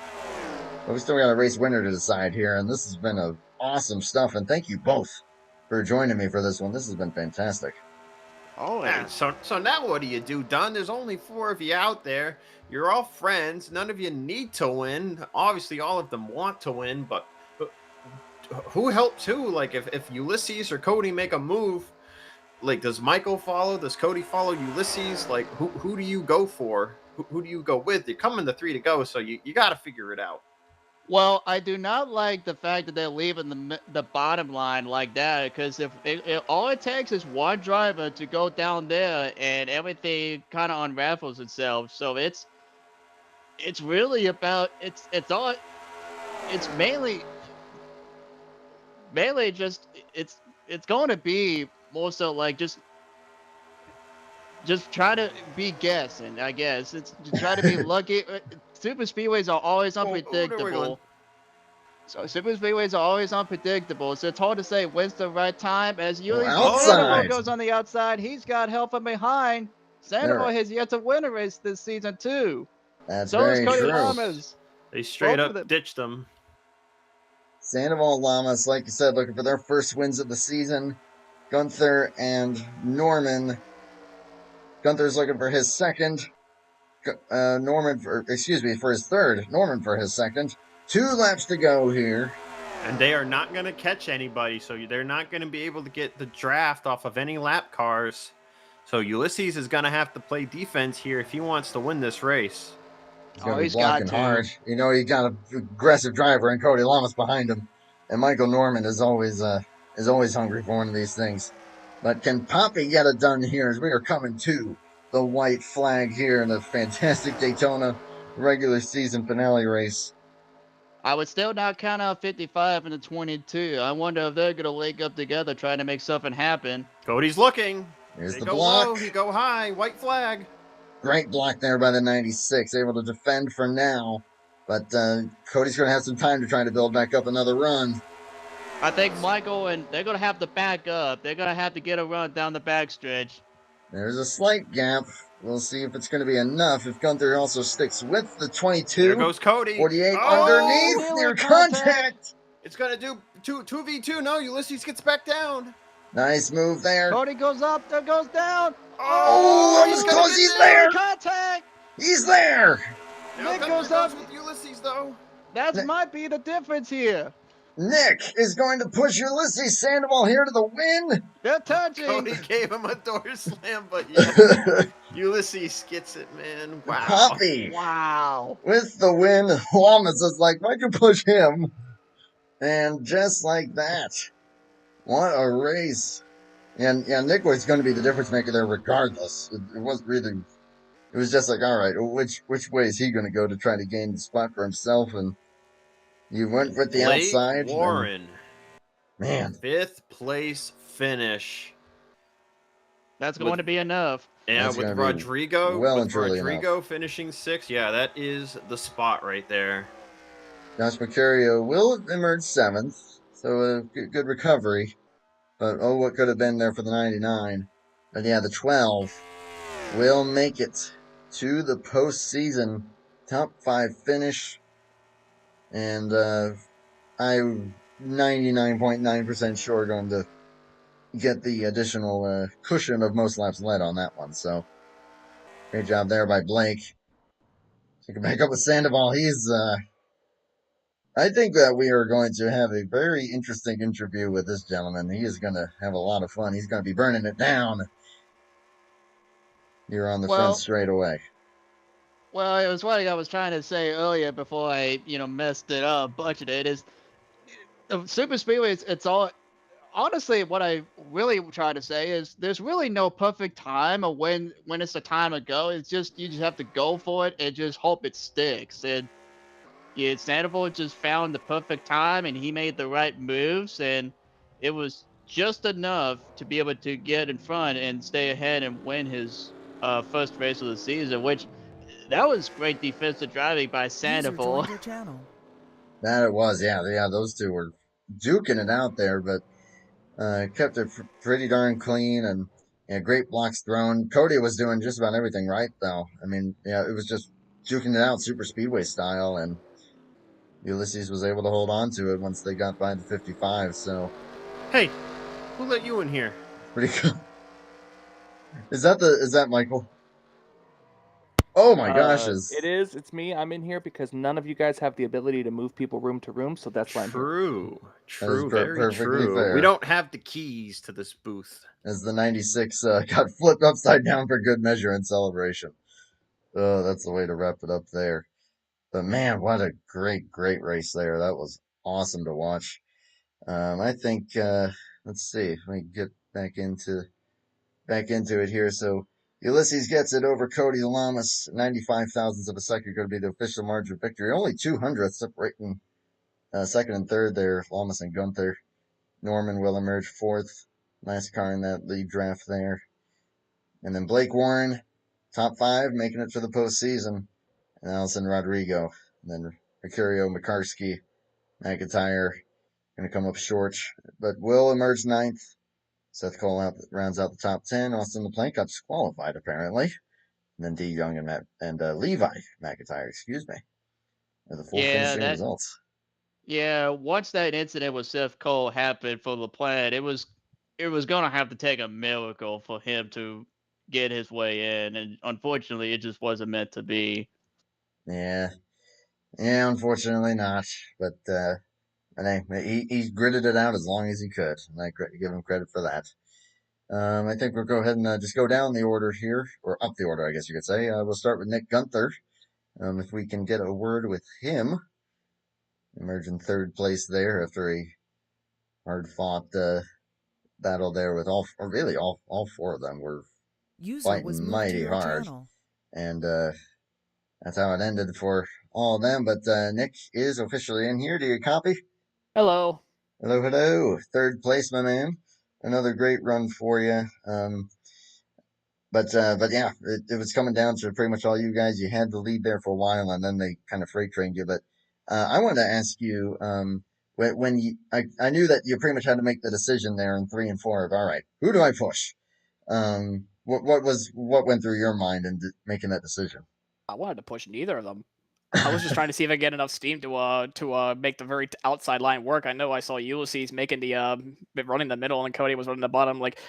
But we still got a race winner to decide here, and this has been awesome stuff. And thank you both for joining me for this one. This has been fantastic. Always. So now what do, Dunn? There's only 4 of you out there. You're all friends. None of you need to win. Obviously, all of them want to win, but who helps who? Like, if Ulysses or Cody make a move, like, does Michael follow? Does Cody follow Ulysses? Like, who do you go for? Who do you go with? You're coming to 3 to go, so you got to figure it out. Well, I do not like the fact that they're leaving the bottom line like that, because if all it takes is one driver to go down there and everything kind of unravels itself. So it's really about it's mainly just it's going to be more so like just try to be guessing, I guess. It's to try to be lucky. Super speedways are always unpredictable. So super speedways are always unpredictable. So it's hard to say when's the right time. As Ulysses Sandoval goes on the outside, he's got help from behind. Sandoval has yet to win a race this season too. That's so very is Cody true. Lamas. They straight up ditched them. Sandoval and Lamas, like you said, looking for their first wins of the season. Gunther and Norman. Gunther's looking for his second. For his third. Norman for his second. 2 laps to go here. And they are not going to catch anybody, so they're not going to be able to get the draft off of any lap cars. So Ulysses is going to have to play defense here if he wants to win this race. He's going to be blocking hard. You know, he got an aggressive driver and Cody Lamas behind him. And Michael Norman is always hungry for one of these things. But can Poppy get it done here as we are coming to the white flag here in the fantastic Daytona regular season finale race? I would still not count out 55 and the 22. I wonder if they're going to link up together trying to make something happen. Cody's looking. Here's they the go block. Low, he go high. White flag. Great block there by the 96. Able to defend for now. But Cody's going to have some time to try to build back up another run. I think Michael and they're going to have to back up. They're going to have to get a run down the backstretch. There's a slight gap. We'll see if it's going to be enough. If Gunther also sticks with the 22. There goes Cody. 48 underneath near contact. It's going to do 2v2. No, Ulysses gets back down. Nice move there. Cody goes up. There goes down. Oh, almost close. He's there. Contact. He's there. Nick goes up with Ulysses, though. That might be the difference here. Nick is going to push Ulysses Sandoval here to the win. They're touching. Cody gave him a door slam, but yeah, Ulysses gets it, man. Wow. Poppy. Wow. With the win, Lamas is like, why'd you push him? And just like that. What a race. And yeah, Nick was going to be the difference maker there regardless. It wasn't really, it was just like, all right, which way is he going to go to try to gain the spot for himself? And you went with the outside. Warren. Man. 5th place finish. That's going to be enough. Yeah, with Rodrigo. Well and truly enough. Finishing 6th. Yeah, that is the spot right there. Josh Mercurio will emerge 7th. So a good recovery. But oh, what could have been there for the 99. But yeah, the 12 will make it to the postseason top 5 finish. And I'm 99.9% sure going to get the additional cushion of most laps led on that one. So great job there by Blake. Taking back up with Sandoval. He's I think that we are going to have a very interesting interview with this gentleman. He is going to have a lot of fun. He's going to be burning it down. You're on the fence straight away. Well, it was what I was trying to say earlier before I, messed it up, butchered it, is Super Speedway, it's all, honestly, what I really try to say is there's really no perfect time of when it's the time to go. It's just, you just have to go for it and just hope it sticks. And yeah, Sandoval just found the perfect time and he made the right moves, and it was just enough to be able to get in front and stay ahead and win his first race of the season, which that was great defensive driving by Sandoval. That it was, yeah. Those two were duking it out there, but kept it pretty darn clean and great blocks thrown. Cody was doing just about everything right, though. I mean, yeah, it was just duking it out super speedway style, and Ulysses was able to hold on to it once they got by the 55, so. Hey, who let you in here? Pretty cool. Is that Michael? Oh my gosh! It is. It's me. I'm in here because none of you guys have the ability to move people room to room, so that's why I'm here. True, very perfectly true. fair. We don't have the keys to this booth. As the 96 got flipped upside down for good measure in celebration. Oh, that's the way to wrap it up there. But man, what a great race there. That was awesome to watch. I think let's see if we get back into it here. So Ulysses gets it over Cody Lamas, 95 thousandths of a second, going to be the official margin of victory. Only 200th separating second and third there. Lamas and Gunther. Norman will emerge fourth. Last car in that lead draft there. And then Blake Warren, top 5, making it to the postseason. And Allison Rodrigo. And then Mercurio McCarskey, McIntyre, going to come up short. But will emerge ninth. Seth Cole rounds out the top 10. Austin LaPlante got disqualified, apparently. And then D. Young and Levi McIntyre, excuse me, are the full finishing results. Yeah, once that incident with Seth Cole happened for LaPlante, it was going to have to take a miracle for him to get his way in. And unfortunately, it just wasn't meant to be. Yeah, unfortunately not. But he gritted it out as long as he could. And I give him credit for that. I think we'll go ahead and just go down the order here, or up the order, I guess you could say. We'll start with Nick Gunther. If we can get a word with him. Emerge in third place there after a hard-fought battle there with all four of them were fighting mighty hard. And that's how it ended for all of them. But Nick is officially in here. Do you copy? Hello. Hello. Third place, my man. Another great run for you. But yeah, it was coming down to pretty much all you guys. You had the lead there for a while, and then they kind of freight trained you. But I wanted to ask you, when I knew that you pretty much had to make the decision there in 3 and 4 of, all right, who do I push? What went through your mind in making that decision? I wanted to push neither of them. I was just trying to see if I could get enough steam to make the very outside line work. I know I saw Ulysses making the running the middle and Cody was running the bottom. Like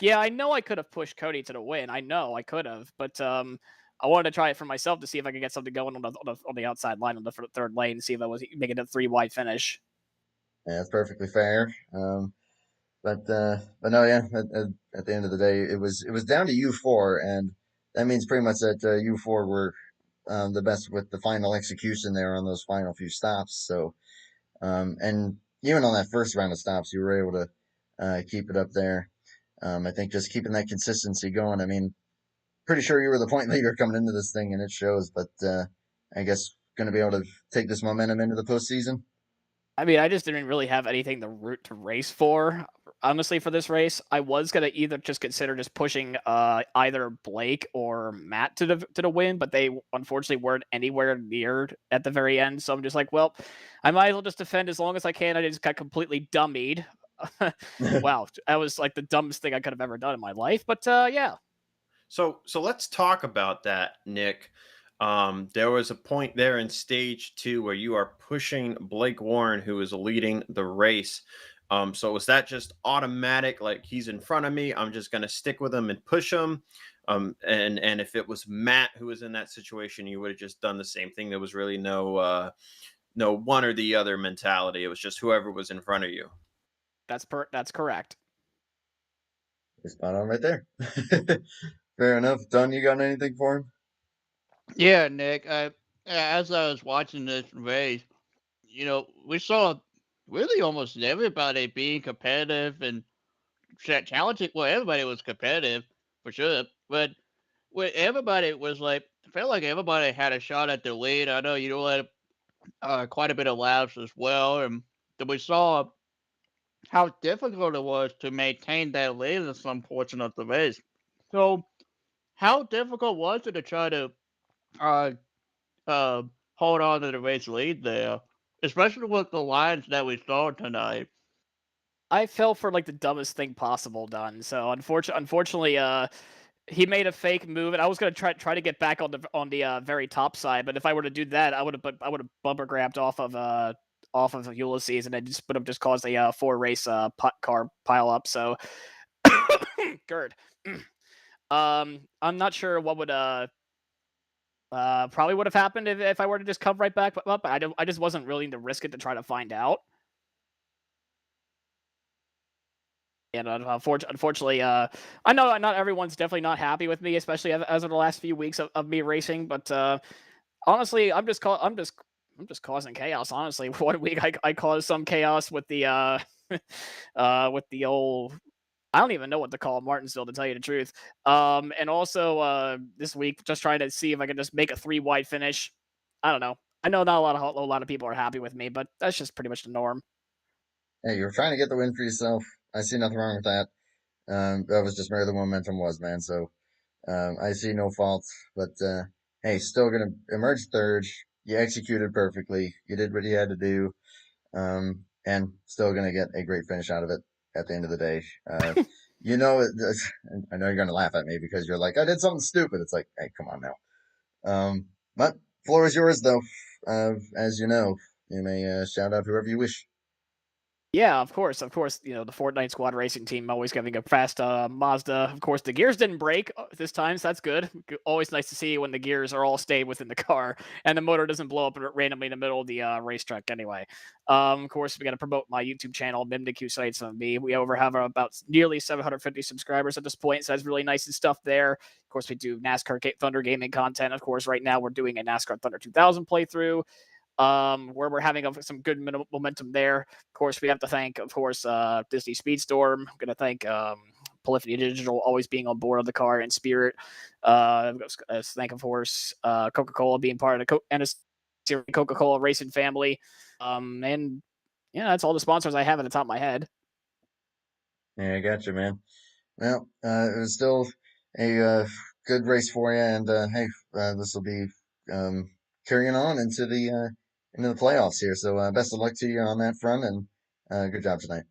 yeah, I know I could have pushed Cody to the win. I know I could have, but I wanted to try it for myself to see if I could get something going on the outside line on the third lane, see if I was making a 3-wide finish. Yeah, that's perfectly fair. But no, yeah. At the end of the day, it was down to U4, and that means pretty much that U4 were the best with the final execution there on those final few stops. So, and even on that first round of stops, you were able to keep it up there. I think just keeping that consistency going. I mean, pretty sure you were the point leader coming into this thing, and it shows. But I guess going to be able to take this momentum into the postseason. I mean, I just didn't really have anything to race for, honestly, for this race. I was gonna either just consider just pushing either Blake or Matt to the win, but they unfortunately weren't anywhere near at the very end. So I'm just like, well, I might as well just defend as long as I can. I just got completely dummied. Wow, that was like the dumbest thing I could have ever done in my life. But yeah. So let's talk about that, Nick. There was a point there in stage 2 where you are pushing Blake Warren, who is leading the race. So was that just automatic? Like, he's in front of me, I'm just going to stick with him and push him. And if it was Matt who was in that situation, you would have just done the same thing. There was really no one or the other mentality. It was just whoever was in front of you. That's correct. Spot on right there. Fair enough. Don, you got anything for him? Yeah, Nick. As I was watching this race, we saw really almost everybody being competitive and challenging. Well, everybody was competitive for sure, but everybody was like, felt like everybody had a shot at the lead. I know you had quite a bit of laps as well, and we saw how difficult it was to maintain that lead in some portion of the race. So, how difficult was it to try to uh, hold on to the race lead there, especially with the lines that we saw tonight? I fell for like the dumbest thing possible done. So unfortunately, he made a fake move, and I was gonna try to get back on the very top side. But if I were to do that, I would have bumper grabbed off of Ulysses, and it would have just caused a 4 race car pile up. So, Gerd. I'm not sure what would probably would have happened if I were to just come right back up. I just wasn't willing to risk it to try to find out. And unfortunately, I know not everyone's definitely not happy with me, especially as of the last few weeks of me racing. But honestly, I'm just causing chaos. Honestly, one week I caused some chaos with the with the old. I don't even know what to call Martinsville, to tell you the truth. And also this week, just trying to see if I can just make a 3 wide finish. I don't know. I know not a lot of people are happy with me, but that's just pretty much the norm. Hey, you're trying to get the win for yourself. I see nothing wrong with that. That was just where the momentum was, man. So I see no fault. But hey, still gonna emerge third. You executed perfectly. You did what you had to do, and still gonna get a great finish out of it at the end of the day. You know, I know you're gonna laugh at me because you're like, I did something stupid. It's like, hey, come on now. But floor is yours, though. As you know, you may shout out whoever you wish. Yeah, of course, of course. You know, the Fortnite Squad Racing team always giving a fast Mazda. Of course, the gears didn't break this time, so that's good. Always nice to see when the gears are all stayed within the car and the motor doesn't blow up randomly in the middle of the racetrack. Anyway, of course, we got to promote my YouTube channel, MimDQ Sites on me. We have about nearly 750 subscribers at this point, so that's really nice and stuff there. Of course, we do NASCAR Thunder gaming content. Of course, right now we're doing a NASCAR Thunder 2000 playthrough. Where we're having some good momentum there. Of course, we have to thank, of course, Disney Speedstorm. I'm going to thank Polyphony Digital always being on board of the car in spirit. Thank, of course, Coca-Cola being part of the NNSCRA Coca-Cola racing family. And yeah, that's all the sponsors I have at the top of my head. Yeah, I got you, man. Well, it was still a good race for you, and hey, this will be carrying on into the playoffs here. So best of luck to you on that front, and good job tonight.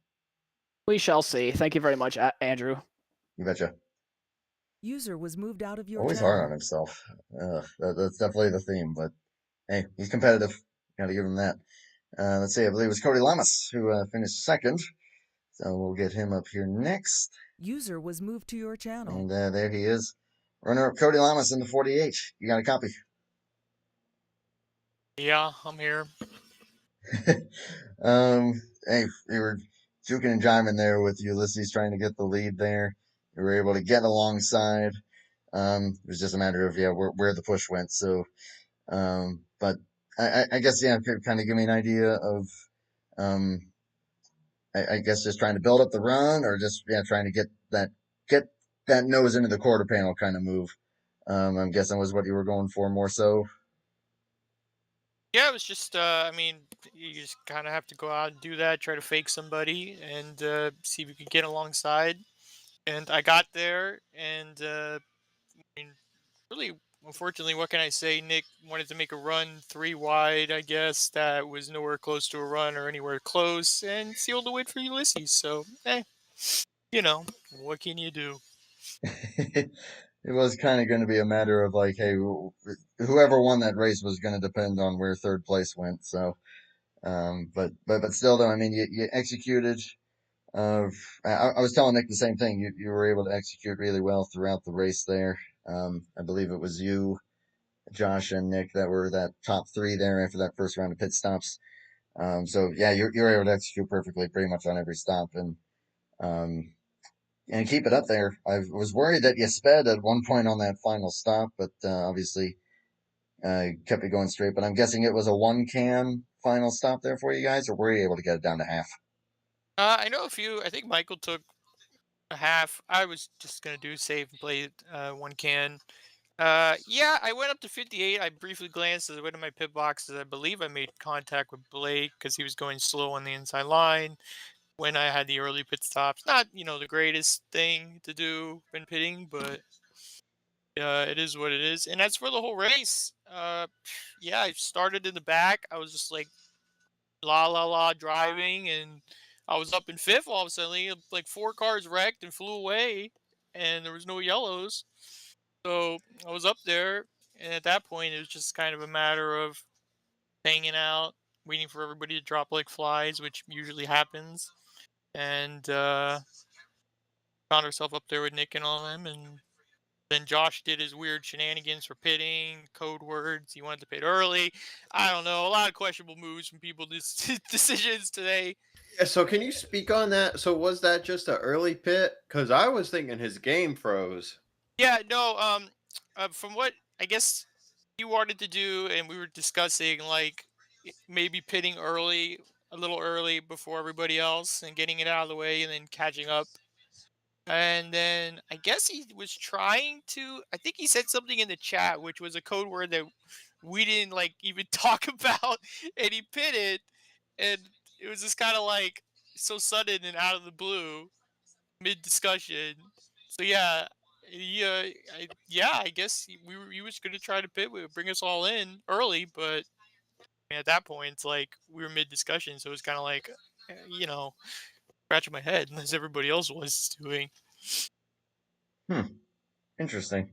We shall see. Thank you very much, Andrew. You betcha. User was moved out of your Always channel. hard on himself. That's definitely the theme, but hey, he's competitive. Got to give him that. Let's see, I believe it was Cody Lamas who finished second. So we'll get him up here next. User was moved to your channel. And there he is. Runner-up Cody Lamas in the 48. You got a copy? Yeah, I'm here. Hey, you were juking and jiving there with Ulysses trying to get the lead there. You were able to get alongside. It was just a matter of where the push went. So, but I guess kind of give me an idea of I guess just trying to build up the run, or just trying to get that nose into the quarter panel kind of move. I'm guessing was what you were going for more so. Yeah, it was just, I mean, you just kind of have to go out and do that, try to fake somebody, and see if you could get alongside. And I got there, and I mean, really, unfortunately, what can I say? Nick wanted to make a run 3 wide, I guess. That was nowhere close to a run or anywhere close, and sealed the win for Ulysses. So, what can you do? It was kind of going to be a matter of like, hey, whoever won that race was going to depend on where third place went. So, but still, though, I mean, you executed. I was telling Nick the same thing. You were able to execute really well throughout the race there. I believe it was you, Josh, and Nick that were that top three there after that first round of pit stops. So yeah, you're able to execute perfectly pretty much on every stop, um, and keep it up there. I was worried that you sped at one point on that final stop, but obviously kept it going straight. But I'm guessing it was a 1 cam final stop there for you guys, or were you able to get it down to half? I know a few. I think Michael took a half. I was just going to do save and play 1 can. Yeah, I went up to 58. I briefly glanced as I went to my pit boxes. I believe I made contact with Blake because he was going slow on the inside line when I had the early pit stops. Not, the greatest thing to do when pitting, but it is what it is. And that's for the whole race. Yeah, I started in the back. I was just like la la la driving, and I was up in fifth all of a sudden. Like 4 cars wrecked and flew away, and there was no yellows. So I was up there, and at that point, it was just kind of a matter of hanging out, waiting for everybody to drop like flies, which usually happens. And found herself up there with Nick and all them, and Then Josh did his weird shenanigans for pitting, code words. He wanted to pit early. I don't know. A lot of questionable moves from people. Decisions today. Yeah, so can you speak on that? So was that just an early pit? Because I was thinking his game froze. Yeah, no. From what I guess he wanted to do, and we were discussing, like maybe pitting early, a little early before everybody else, and getting it out of the way, and then catching up. And then I guess he was trying to. I think he said something in the chat, which was a code word that we didn't like even talk about, and he pitted, and it was just kind of like so sudden and out of the blue, mid discussion. So yeah, I guess he was gonna try to pit, bring us all in early, but at that point, it's like we were mid discussion, so it was kind of like, scratching my head as everybody else was doing. Interesting.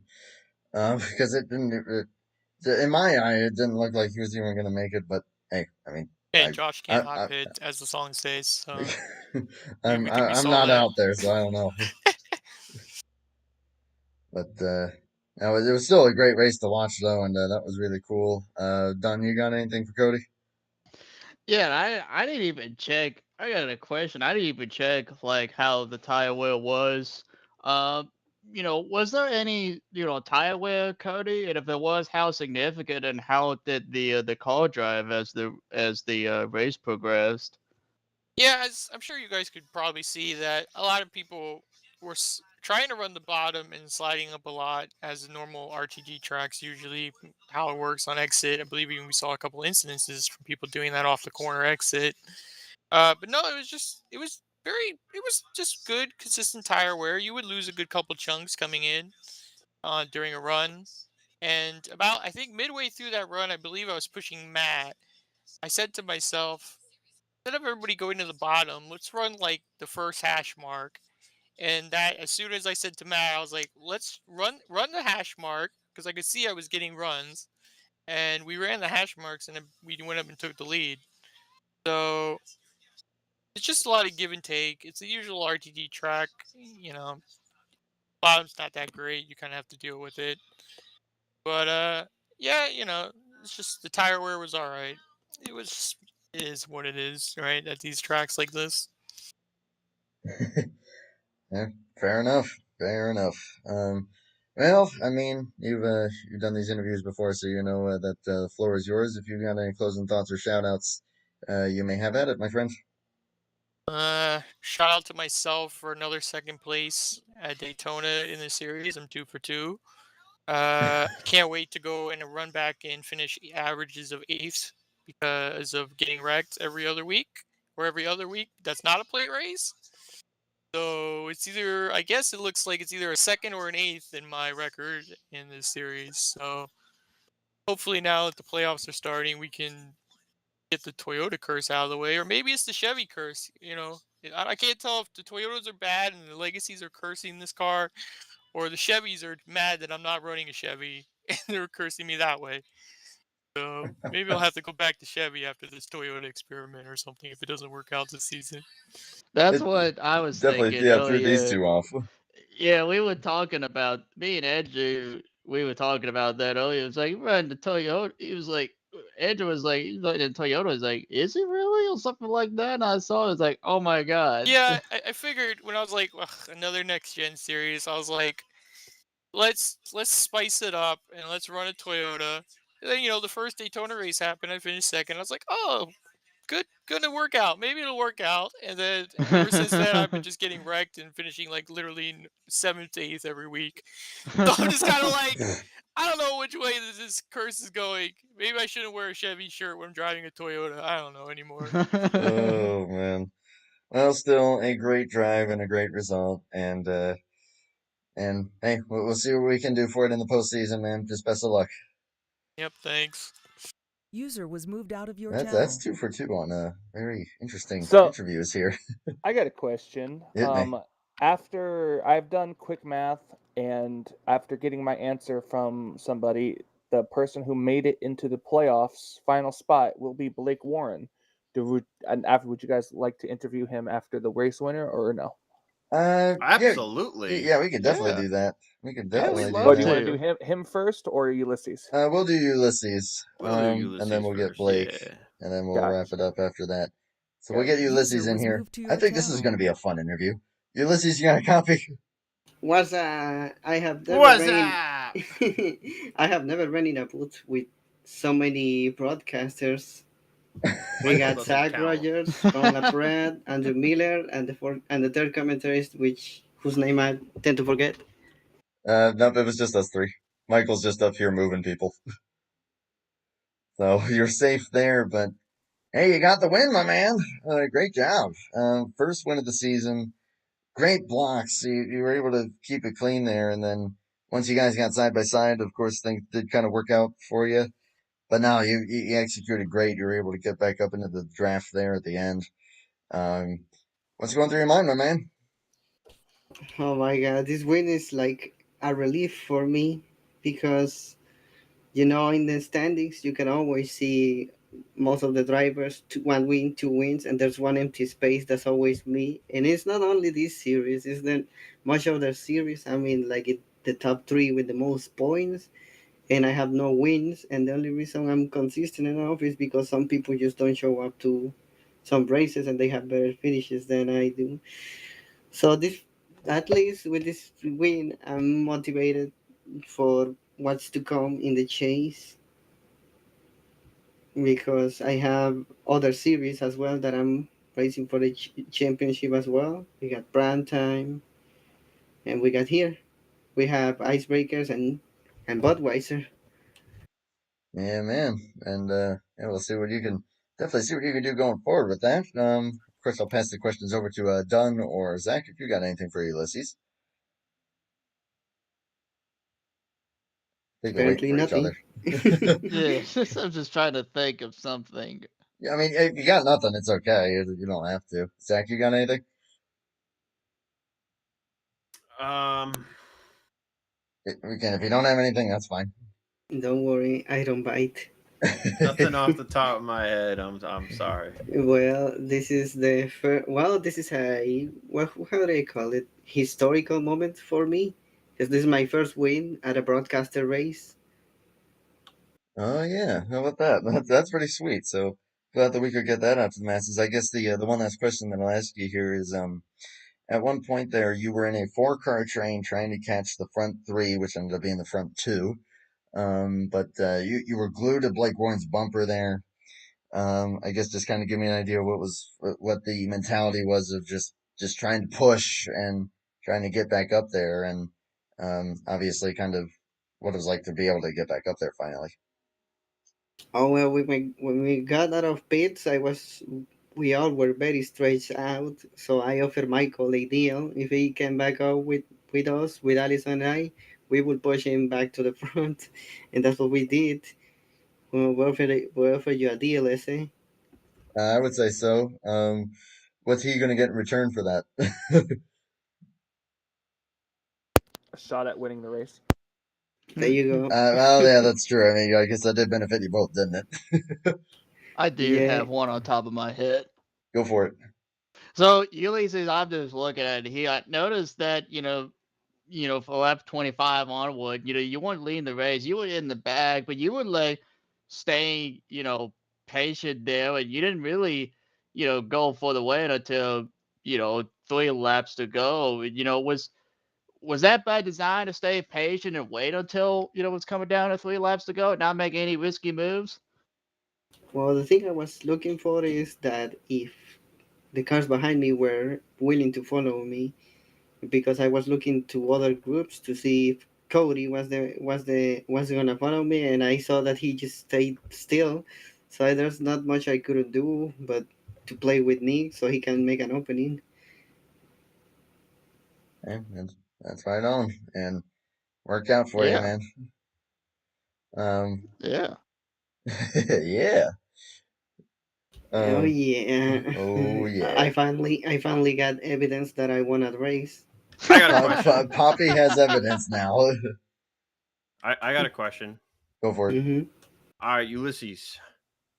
Because it didn't, in my eye, it didn't look like he was even going to make it. But hey, I mean, Hey, Josh can't hot pit, as the song says. So I'm we not that. out there, so I don't know. But no, it was still a great race to watch, though, and that was really cool. Don, you got anything for Cody? Yeah, I didn't even check. I got a question. I didn't even check like how the tire wear was. Was there any tire wear, Cody? And if there was, how significant? And how did the car drive as the race progressed? Yeah, as I'm sure you guys could probably see that a lot of people were trying to run the bottom and sliding up a lot, as the normal RTG tracks usually how it works on exit. I believe even we saw a couple incidences from people doing that off the corner exit. But no, it was just good, consistent tire wear. You would lose a good couple chunks coming in during a run. And about, I think, midway through that run, I believe I was pushing Matt. I said to myself, instead of everybody going to the bottom, let's run like the first hash mark. And that, as soon as I said to Matt, I was like, let's run the hash mark, because I could see I was getting runs. And we ran the hash marks, and then we went up and took the lead. So it's just a lot of give and take. It's the usual RTD track. Bottom's not that great. You kind of have to deal with it. But yeah, it's just the tire wear was all right. It is what it is, right? At these tracks like this. Yeah, fair enough. Fair enough. Well, I mean, you've done these interviews before, so you know that the floor is yours. If you've got any closing thoughts or shout outs, you may have at it, my friend. Shout out to myself for another second place at Daytona in the series. I'm 2 for 2. Can't wait to go and run back and finish averages of 8th because of getting wrecked every other week or every other week. That's not a plate race. So it's either, I guess it looks like it's either a 2nd or an 8th in my record in this series. So hopefully now that the playoffs are starting, we can get the Toyota curse out of the way, or maybe it's the Chevy curse. I can't tell if the Toyotas are bad and the Legacies are cursing this car, or the Chevys are mad that I'm not running a Chevy and they're cursing me that way. So maybe I'll have to go back to Chevy after this Toyota experiment or something if it doesn't work out this season. That's what I was Definitely, thinking yeah, threw these earlier. two off. Yeah, we were talking about me and Andrew. We were talking about that earlier. It was like running the Toyota. He was like, Andrew was like, he's like, the Toyota was like, is it really or something like that? And I saw it was like, oh my god. Yeah, I figured when I was like, ugh, another next gen series, I was like, let's spice it up and let's run a Toyota. And then the first Daytona race happened. I finished 2nd. I was like, oh, gonna work out. Maybe it'll work out. And then ever since then, I've been just getting wrecked and finishing like literally 7th to 8th every week. So I'm just kind of like, I don't know which way this curse is going. Maybe I shouldn't wear a Chevy shirt when I'm driving a Toyota. I don't know anymore. Oh man. Well, still a great drive and a great result, and hey, we'll see what we can do for it in the postseason, man. Just best of luck. Yep, thanks. User was moved out of your That's channel. 2 for 2 on very interesting So- interviews here. I got a question. Hit me. After I've done quick math and after getting my answer from somebody, the person who made it into the playoffs final spot will be Blake Warren. Would you guys like to interview him after the race winner or no? Absolutely. Yeah, we could definitely Yeah. do that. We could Yeah, definitely we'd do love Oh, do that. you want to. to do him first or Ulysses? We'll do Ulysses. We'll do Ulysses and then we'll get first, Blake, yeah. and then we'll wrap it up after that. So we'll get Gotcha. Ulysses User in was here. moved to I your think this is channel. going to be a fun interview. Ulysses, you got a copy? I have never What's been up? I have never been in a booth with so many broadcasters. We Michael got doesn't Zach count. Rogers, Tom Lapred, Andrew Miller, and the third commentarist, whose name I tend to forget. No, it was just us three. Michael's just up here moving people. So you're safe there, but hey, you got the win, my man. Great job. First win of the season. Great blocks. You were able to keep it clean there, and then once you guys got side by side, of course, things did kind of work out for you. But no, you executed great. You were able to get back up into the draft there at the end. What's going through your mind, my man? Oh my god, this win is like a relief for me because in the standings you can always see most of the drivers, one win, two wins, and there's one empty space. That's always me. And it's not only this series; it's then much of the series. I mean, like the top three with the most points, and I have no wins. And the only reason I'm consistent enough is because some people just don't show up to some races, and they have better finishes than I do. So this, at least with this win, I'm motivated for what's to come in the chase because I have other series as well that I'm racing for the championship as well. We got Brand Time, and we got here. We have Icebreakers and Budweiser. Yeah, man. And yeah, we'll see what you can definitely see what you can do going forward with that. Of course, I'll pass the questions over to Dunn or Zach if you got anything for Ulysses. I think they're waiting Apparently for each other. nothing. Yeah, I'm just trying to think of something. Yeah, I mean, if you got nothing, it's okay. You don't have to. Zach, you got anything? We can. If you don't have anything, that's fine. Don't worry, I don't bite. Nothing off the top of my head. I'm sorry. Well, this is the first. Well, this is how do I call it? Historical moment for me, because this is my first win at a broadcaster race. Oh yeah, how about that? That's pretty sweet. So glad that we could get that out to the masses. I guess the one last question that I'll ask you here is at one point there you were in a 4-car train trying to catch the front three, which ended up being the front two. But you were glued to Blake Warren's bumper there. I guess just kind of give me an idea what the mentality was of just trying to push and trying to get back up there, and obviously kind of what it was like to be able to get back up there finally. Oh well, when we got out of pits, we all were very stretched out. So I offered Michael a deal. If he came back up with us, with Allison and I, we would push him back to the front, and that's what we did. We offered you a deal, let's say. I would say so. What's he going to get in return for that? A shot at winning the race. There you go. Well, yeah, that's true. I mean, I guess that did benefit you both, didn't it? I do Yeah. have one on top of my head. Go for it. So Ulysses, I'm just looking at it here. I noticed that for lap 25 onward, you weren't leading the race. You were in the back, but you were like staying, patient there, and you didn't really, go for the win until 3 laps to go. Was that by design to stay patient and wait until it's coming down to 3 laps to go, and not make any risky moves? Well, the thing I was looking for is that if the cars behind me were willing to follow me, because I was looking to other groups to see if Cody was gonna follow me, and I saw that he just stayed still. So there's not much I couldn't do but to play with Nick so he can make an opening. Okay, that's right on, and worked out for you, Yeah. man. Yeah. Yeah. Oh yeah. Oh yeah. I finally got evidence that I won at race. I got a question. Poppy has evidence now. I got a question. Go for it. Mm-hmm. All right, Ulysses,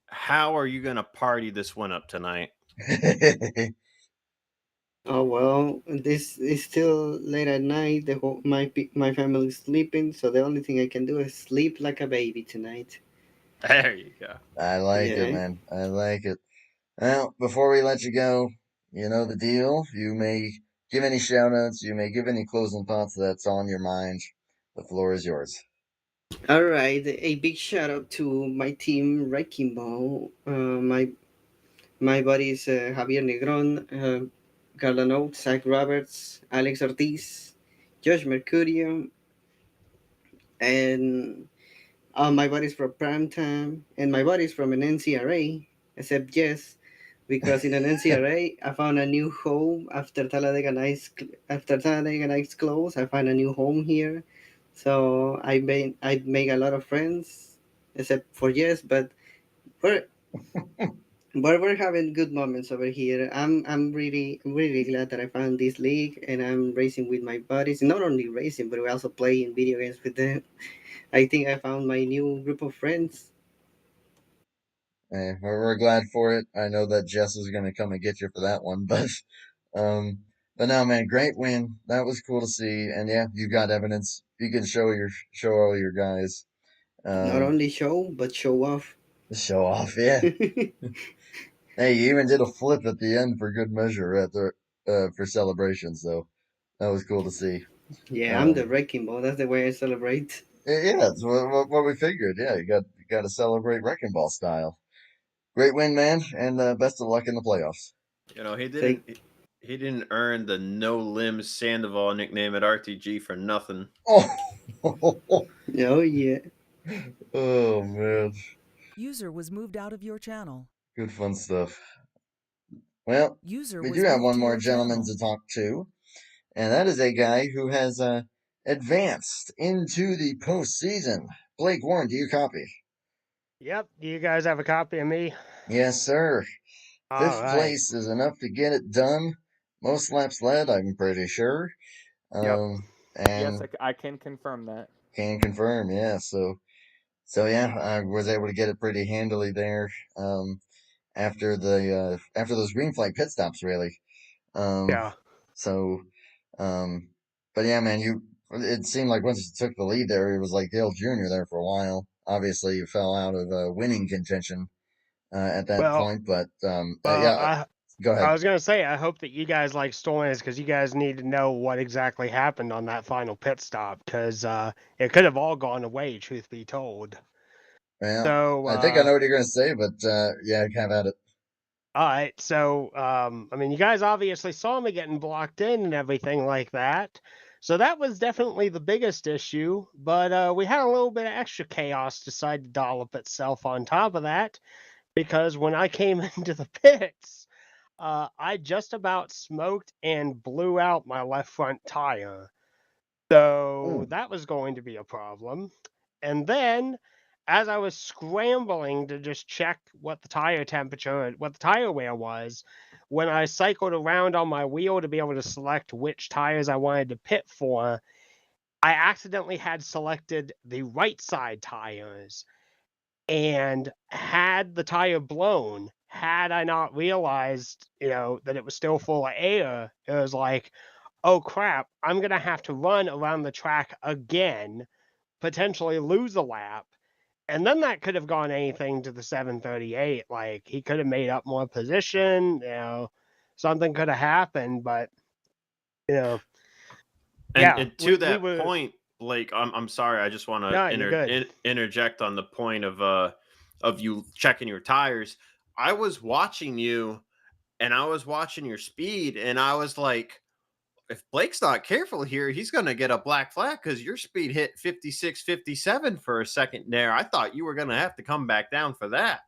how are you gonna party this one up tonight? Oh well, this is still late at night. My family is sleeping, so the only thing I can do is sleep like a baby tonight. There you go. I like it, Yeah. man. I like it. Well, before we let you go, you know the deal. You may give any shout outs, you may give any closing thoughts that's on your mind. The floor is yours. All right. A big shout out to my team, Wrecking Ball. My buddies Javier Negron, Garlano, Zach Roberts, Alex Ortiz, Josh Mercurio, and my buddies from Primetime, and my buddies from an NCRA, except Jess, because in an NCRA I found a new home after Talladega Nights closed. I found a new home here, so I make a lot of friends, except for Jess, but we're we're having good moments over here. I'm really glad that I found this league and I'm racing with my buddies. Not only racing, but we also play in video games with them. I think I found my new group of friends. We're glad for it. I know that Jess is going to come and get you for that one, um, but no, man, great win. That was cool to see, and yeah, you got evidence. You can show all your guys. Not only show, but show off. Show off, yeah. Hey, you even did a flip at the end for good measure at the for celebration, so that was cool to see. Yeah, I'm the wrecking ball. That's the way I celebrate. Yeah, that's what we figured. Yeah, you got to celebrate wrecking ball style. Great win, man, and best of luck in the playoffs. You know, he didn't earn the No Limbs Sandoval nickname at RTG for nothing. Oh, oh yeah. Oh man. User was moved out of your channel. Good fun stuff. Well, User we was do have moved one to more your gentleman channel. to talk to, and that is a guy who has advanced into the postseason. Blake Warren, do you copy? Yep. Do you guys have a copy of me? Yes, sir. All Fifth right. place is enough to get it done. Most laps led, I'm pretty sure. Yep. Yes, And I can confirm that. can confirm, yeah. So yeah, I was able to get it pretty handily there. After after those green flag pit stops, really. Yeah. So, but yeah, man, it seemed like once you took the lead there, it was like Dale Jr. there for a while. Obviously, you fell out of winning contention at that Well, point, but well, go ahead. I was gonna say I hope that you guys like stole this because you guys need to know what exactly happened on that final pit stop because it could have all gone away, truth be told. Well, So I think I know what you're gonna say, but yeah, have at it. All right, so I mean, you guys obviously saw me getting blocked in and everything like that. So that was definitely the biggest issue, but we had a little bit of extra chaos decide to dollop itself on top of that because when I came into the pits, I just about smoked and blew out my left front tire. So that was going to be a problem. And then, as I was scrambling to just check what the tire temperature, what the tire wear was, when I cycled around on my wheel to be able to select which tires I wanted to pit for, I accidentally had selected the right side tires. And had the tire blown, had I not realized, that it was still full of air, it was like, oh crap, I'm going to have to run around the track again, potentially lose a lap. And then that could have gone anything to the 738. Like he could have made up more position, something could have happened, but And to that point, Blake, I'm sorry, I just want to interject on the point of you checking your tires. I was watching you and I was watching your speed and I was like, if Blake's not careful here, he's going to get a black flag because your speed hit 56, 57 for a second there. I thought you were going to have to come back down for that.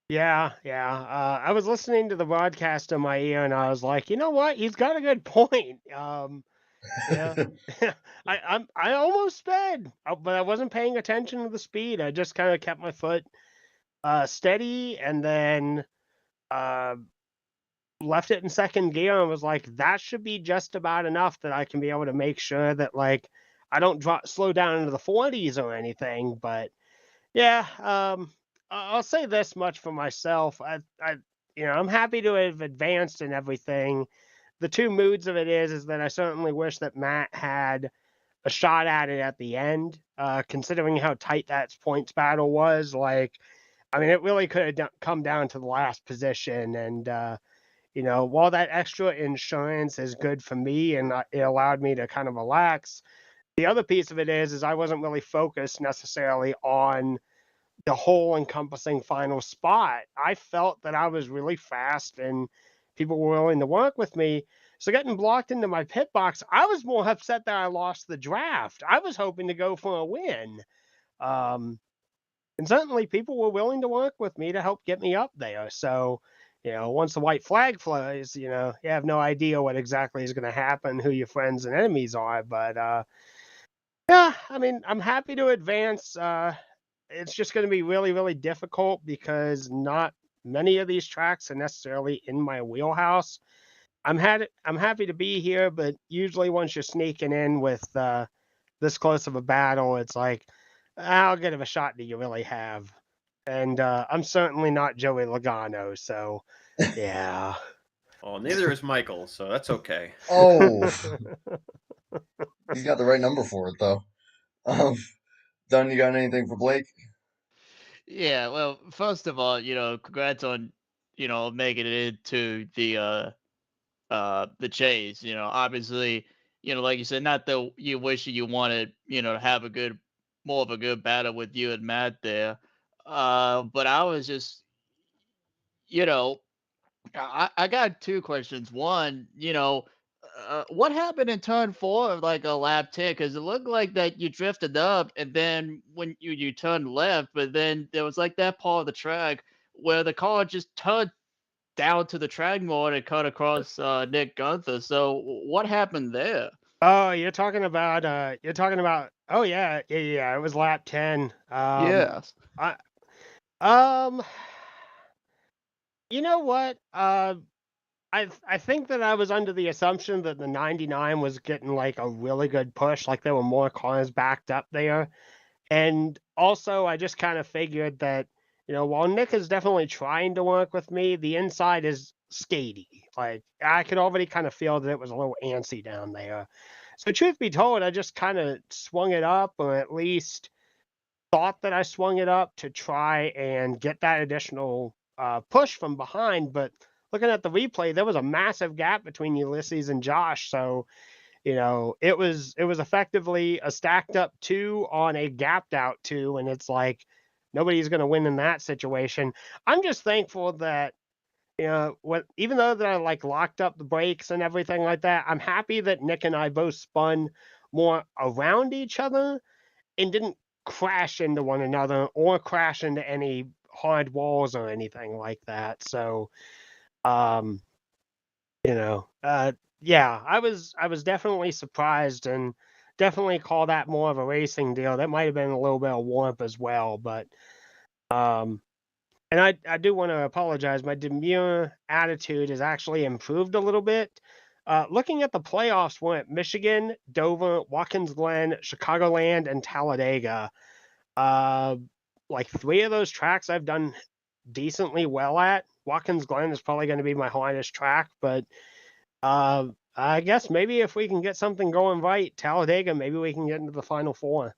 Yeah. I was listening to the broadcast in my ear and I was like, you know what? He's got a good point. Yeah, I almost sped, but I wasn't paying attention to the speed. I just kind of kept my foot steady and then left it in second gear and was like, that should be just about enough that I can be able to make sure that like I don't slow down into the 40s or anything. But yeah, I'll say this much for myself. I'm happy to have advanced and everything. the two moods of it is that I certainly wish that Matt had a shot at it at the end, considering how tight that points battle was. Like, I mean, it really could have come down to the last position. And, you know, while that extra insurance is good for me and it allowed me to kind of relax, the other piece of it is I wasn't really focused necessarily on the whole encompassing final spot. I felt that I was really fast and people were willing to work with me. So getting blocked into my pit box, I was more upset that I lost the draft. I was hoping to go for a win. And certainly people were willing to work with me to help get me up there. So, you know, once the white flag flies, you know, you have no idea what exactly is going to happen, who your friends and enemies are. But yeah, I mean, I'm happy to advance. It's just going to be really, really difficult because not many of these tracks are necessarily in my wheelhouse. I'm happy to be here, but usually once you're sneaking in with this close of a battle, it's like, how good of a shot do you really have? And I'm certainly not Joey Logano, so yeah. Well, neither is Michael, so that's okay. Oh, he's got the right number for it though. Dunn, you got anything for Blake? Yeah, well, first of all, you know, congrats on, you know, making it into the chase. You know, obviously, you know, like you said, not that you wish you wanted, you know, to have more of a good battle with you and Matt there. But I was just, you know, I got two questions. One, you know, what happened in turn four of like a lap 10? Because it looked like that you drifted up, and then when you turned left, but then there was like that part of the track where the car just turned down to the track more and cut across Nick Gunther. So what happened there? Oh, you're talking about oh yeah, it was lap 10. Yes. I um you know what? I think that I was under the assumption that the 99 was getting like a really good push, like there were more cars backed up there. And also I just kind of figured that, you know, while Nick is definitely trying to work with me, the inside is skatey. Like I could already kind of feel that it was a little antsy down there. So truth be told, I just kind of swung it up, or at least thought that I swung it up to try and get that additional push from behind. But looking at the replay, there was a massive gap between Ulysses and Josh. So, you know, it was effectively a stacked up 2 on a gapped out 2, and it's like nobody's going to win in that situation. I'm just thankful that, you know, even though that I like locked up the brakes and everything like that, I'm happy that Nick and I both spun more around each other and didn't crash into one another or crash into any hard walls or anything like that. So, you know, yeah, I was definitely surprised and definitely call that more of a racing deal. That might have been a little bit of warmth as well, but and I do want to apologize. My demure attitude has actually improved a little bit. Looking at the playoffs, we're at Michigan, Dover, Watkins Glen, Chicagoland, and Talladega. Like 3 of those tracks I've done decently well at. Watkins Glen is probably going to be my hardest track, but I guess maybe if we can get something going right, Talladega, maybe we can get into the Final 4.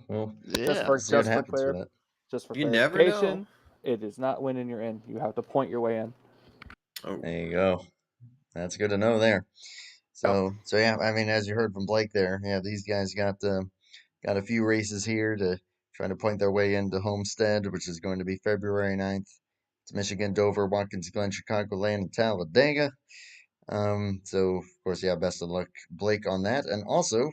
Well, Just for see what happens for that. Just for You never know. clarification, it is not winning you're in. You have to point your way in. Oh, There you go. That's good to know there. So yeah, I mean, as you heard from Blake there, yeah, these guys got a few races here to try to point their way into Homestead, which is going to be February 9th. It's Michigan, Dover, Watkins Glen, Chicagoland, and Talladega. So of course, yeah, best of luck, Blake, on that. And also,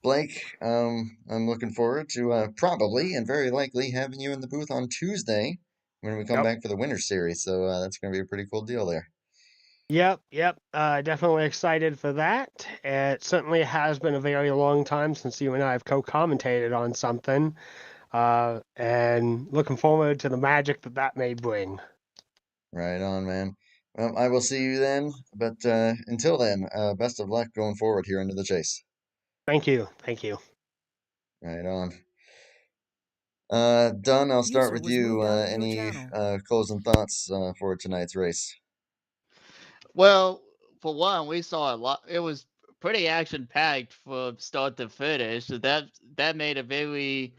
Blake, I'm looking forward to probably and very likely having you in the booth on Tuesday when we come back for the Winter Series. So that's going to be a pretty cool deal there. Yep. Definitely excited for that. It certainly has been a very long time since you and I have co-commentated on something, and looking forward to the magic that may bring. Right on, man. Well, I will see you then. But until then, best of luck going forward here into the chase. Thank you. Right on. Dunn, I'll start User with was you. moved out of your Any channel. closing thoughts for tonight's race? Well, for one, we saw a lot. It was pretty action packed from start to finish. So that made it very,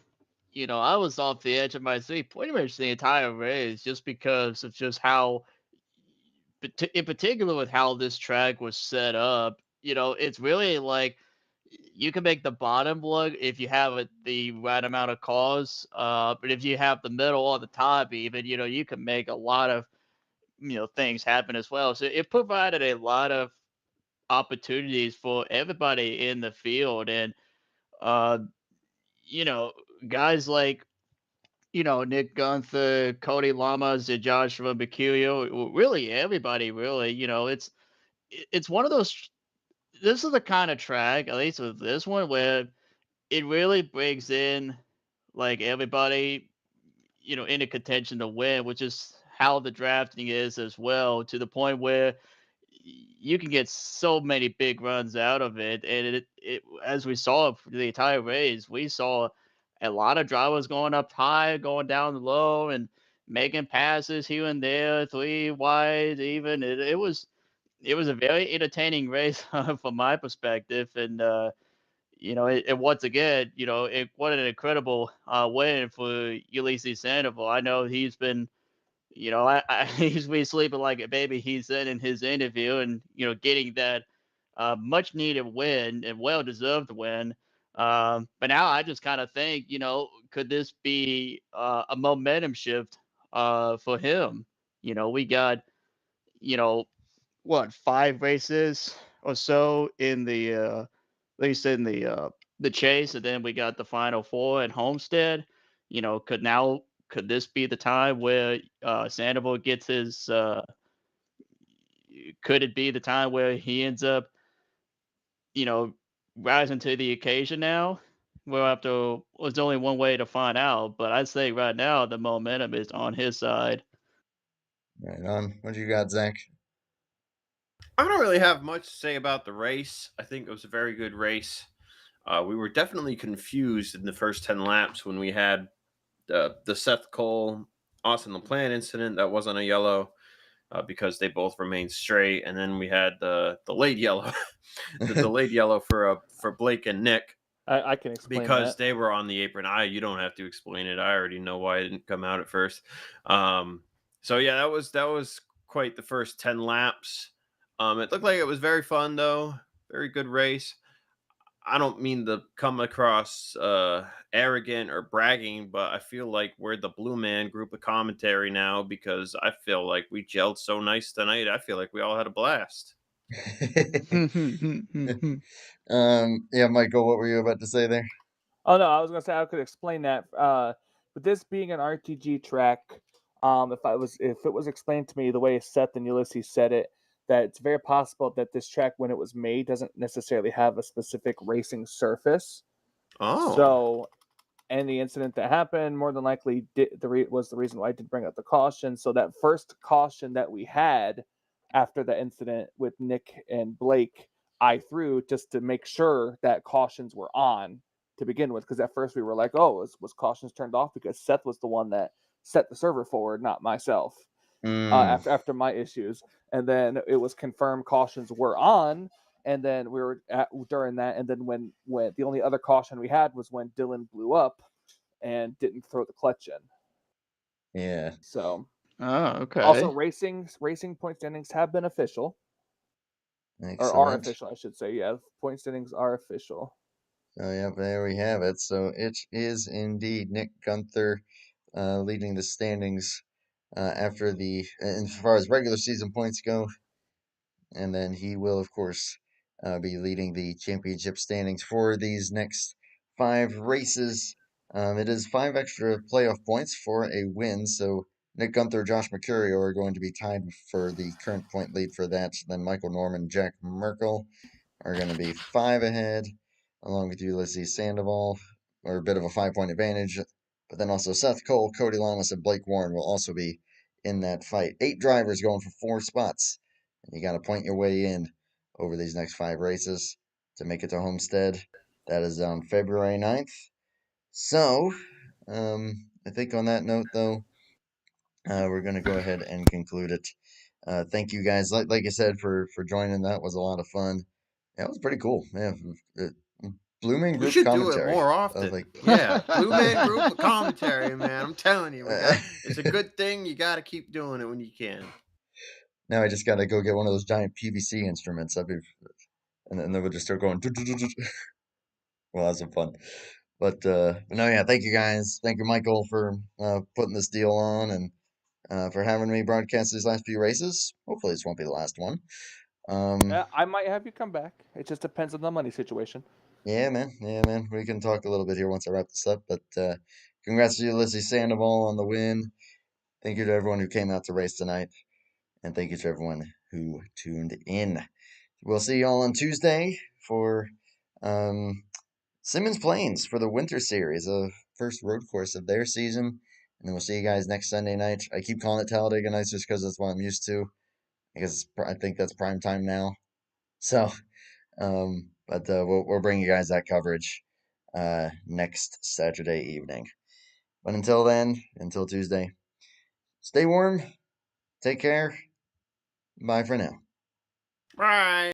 I was off the edge of my seat pretty much the entire race just because of just how, in particular, with how this track was set up. It's really like you can make the bottom look if you have the right amount of cars. But if you have the middle or the top, even, you can make a lot of things happen as well. So it provided a lot of opportunities for everybody in the field, and uh, you know, guys like Nick Gunther, Cody Lamas, and Joshua Mercurio, really everybody, really. It's one of those. This is the kind of track, at least with this one, where it really brings in like everybody, into contention to win, which is how the drafting is as well, to the point where you can get so many big runs out of it. And it as we saw for the entire race, we saw a lot of drivers going up high, going down low, and making passes here and there, three wide even. It was a very entertaining race from my perspective, and it once again, what an incredible win for Ulysses Sandoval. I know he's been, he's been sleeping like a baby. He said in his interview, and getting that much needed win and well deserved win. But now I just kind of think, could this be a momentum shift for him? We got, you know, what, 5 races or so in the at least in the chase, and then we got the final 4 at Homestead. Could this be the time where Sandoval gets his could it be the time where he ends up, you know, rising to the occasion now? We'll have to, there's only one way to find out, but I'd say right now the momentum is on his side. Right on. What you got, Zach? I don't really have much to say about the race. I think it was a very good race. We were definitely confused in the first 10 laps when we had the Seth Cole, Austin LaPlante incident that wasn't a yellow because they both remained straight. And then we had the late yellow, the delayed yellow for Blake and Nick. I can explain because that. they were on the apron. You don't have to explain it. I already know why it didn't come out at first. So yeah, that was quite the first 10 laps. It looked like it was very fun though. Very good race. I don't mean to come across arrogant or bragging, but I feel like we're the Blue Man group of commentary now because I feel like we gelled so nice tonight. I feel like we all had a blast. Yeah, Michael, what were you about to say there? Oh no, I was gonna say I could explain that. But this being an RTG track, if it was explained to me the way Seth and Ulysses said it, that it's very possible that this track, when it was made, doesn't necessarily have a specific racing surface. Oh. So any incident that happened more than likely was the reason why I did bring up the caution. So that first caution that we had after the incident with Nick and Blake, I threw just to make sure that cautions were on to begin with, because at first we were like, oh, was cautions turned off, because Seth was the one that set the server forward, not myself. After my issues, and then it was confirmed cautions were on, and then we were during that, and then when the only other caution we had was when Dylan blew up and didn't throw the clutch in. Yeah. So. Oh, okay. Also, racing point standings have been official. Excellent. Or are official, I should say. Yeah, point standings are official. So yeah, there we have it. So it is indeed Nick Gunther leading the standings after as far as regular season points go, and then he will of course be leading the championship standings for these next 5 races. It is 5 extra playoff points for a win, so Nick Gunther, Josh Mercurio are going to be tied for the current point lead for that. Then Michael Norman, Jack Merkel are going to be 5 ahead, along with Ulysses Sandoval, or a bit of a 5-point advantage. But then also Seth Cole, Cody Lamas, and Blake Warren will also be in that fight. 8 drivers going for 4 spots. And you got to point your way in over these next 5 races to make it to Homestead. That is on February 9th. So, I think on that note, though, we're going to go ahead and conclude it. Thank you guys, like I said, for joining. That was a lot of fun. Yeah, it was pretty cool. Yeah, Blue Man Group We should do it commentary. more I was often. like, Yeah, Blue Man Group commentary, man. I'm telling you, it's a good thing. You got to keep doing it when you can. Now I just got to go get one of those giant PVC instruments. And then we'll just start going. We'll have some fun. But no, yeah, thank you guys. Thank you, Michael, for putting this deal on and for having me broadcast these last few races. Hopefully, this won't be the last one. I might have you come back. It just depends on the money situation. Yeah, man. Yeah, man. We can talk a little bit here once I wrap this up. But congrats to Ulysses Sandoval on the win. Thank you to everyone who came out to race tonight. And thank you to everyone who tuned in. We'll see you all on Tuesday for Simmons Plains for the Winter Series, the first road course of their season. And then we'll see you guys next Sunday night. I keep calling it Talladega Nights just because that's what I'm used to. Because I think that's prime time now. So, but we'll bring you guys that coverage next Saturday evening. But until then, until Tuesday, stay warm, take care, bye for now. Bye.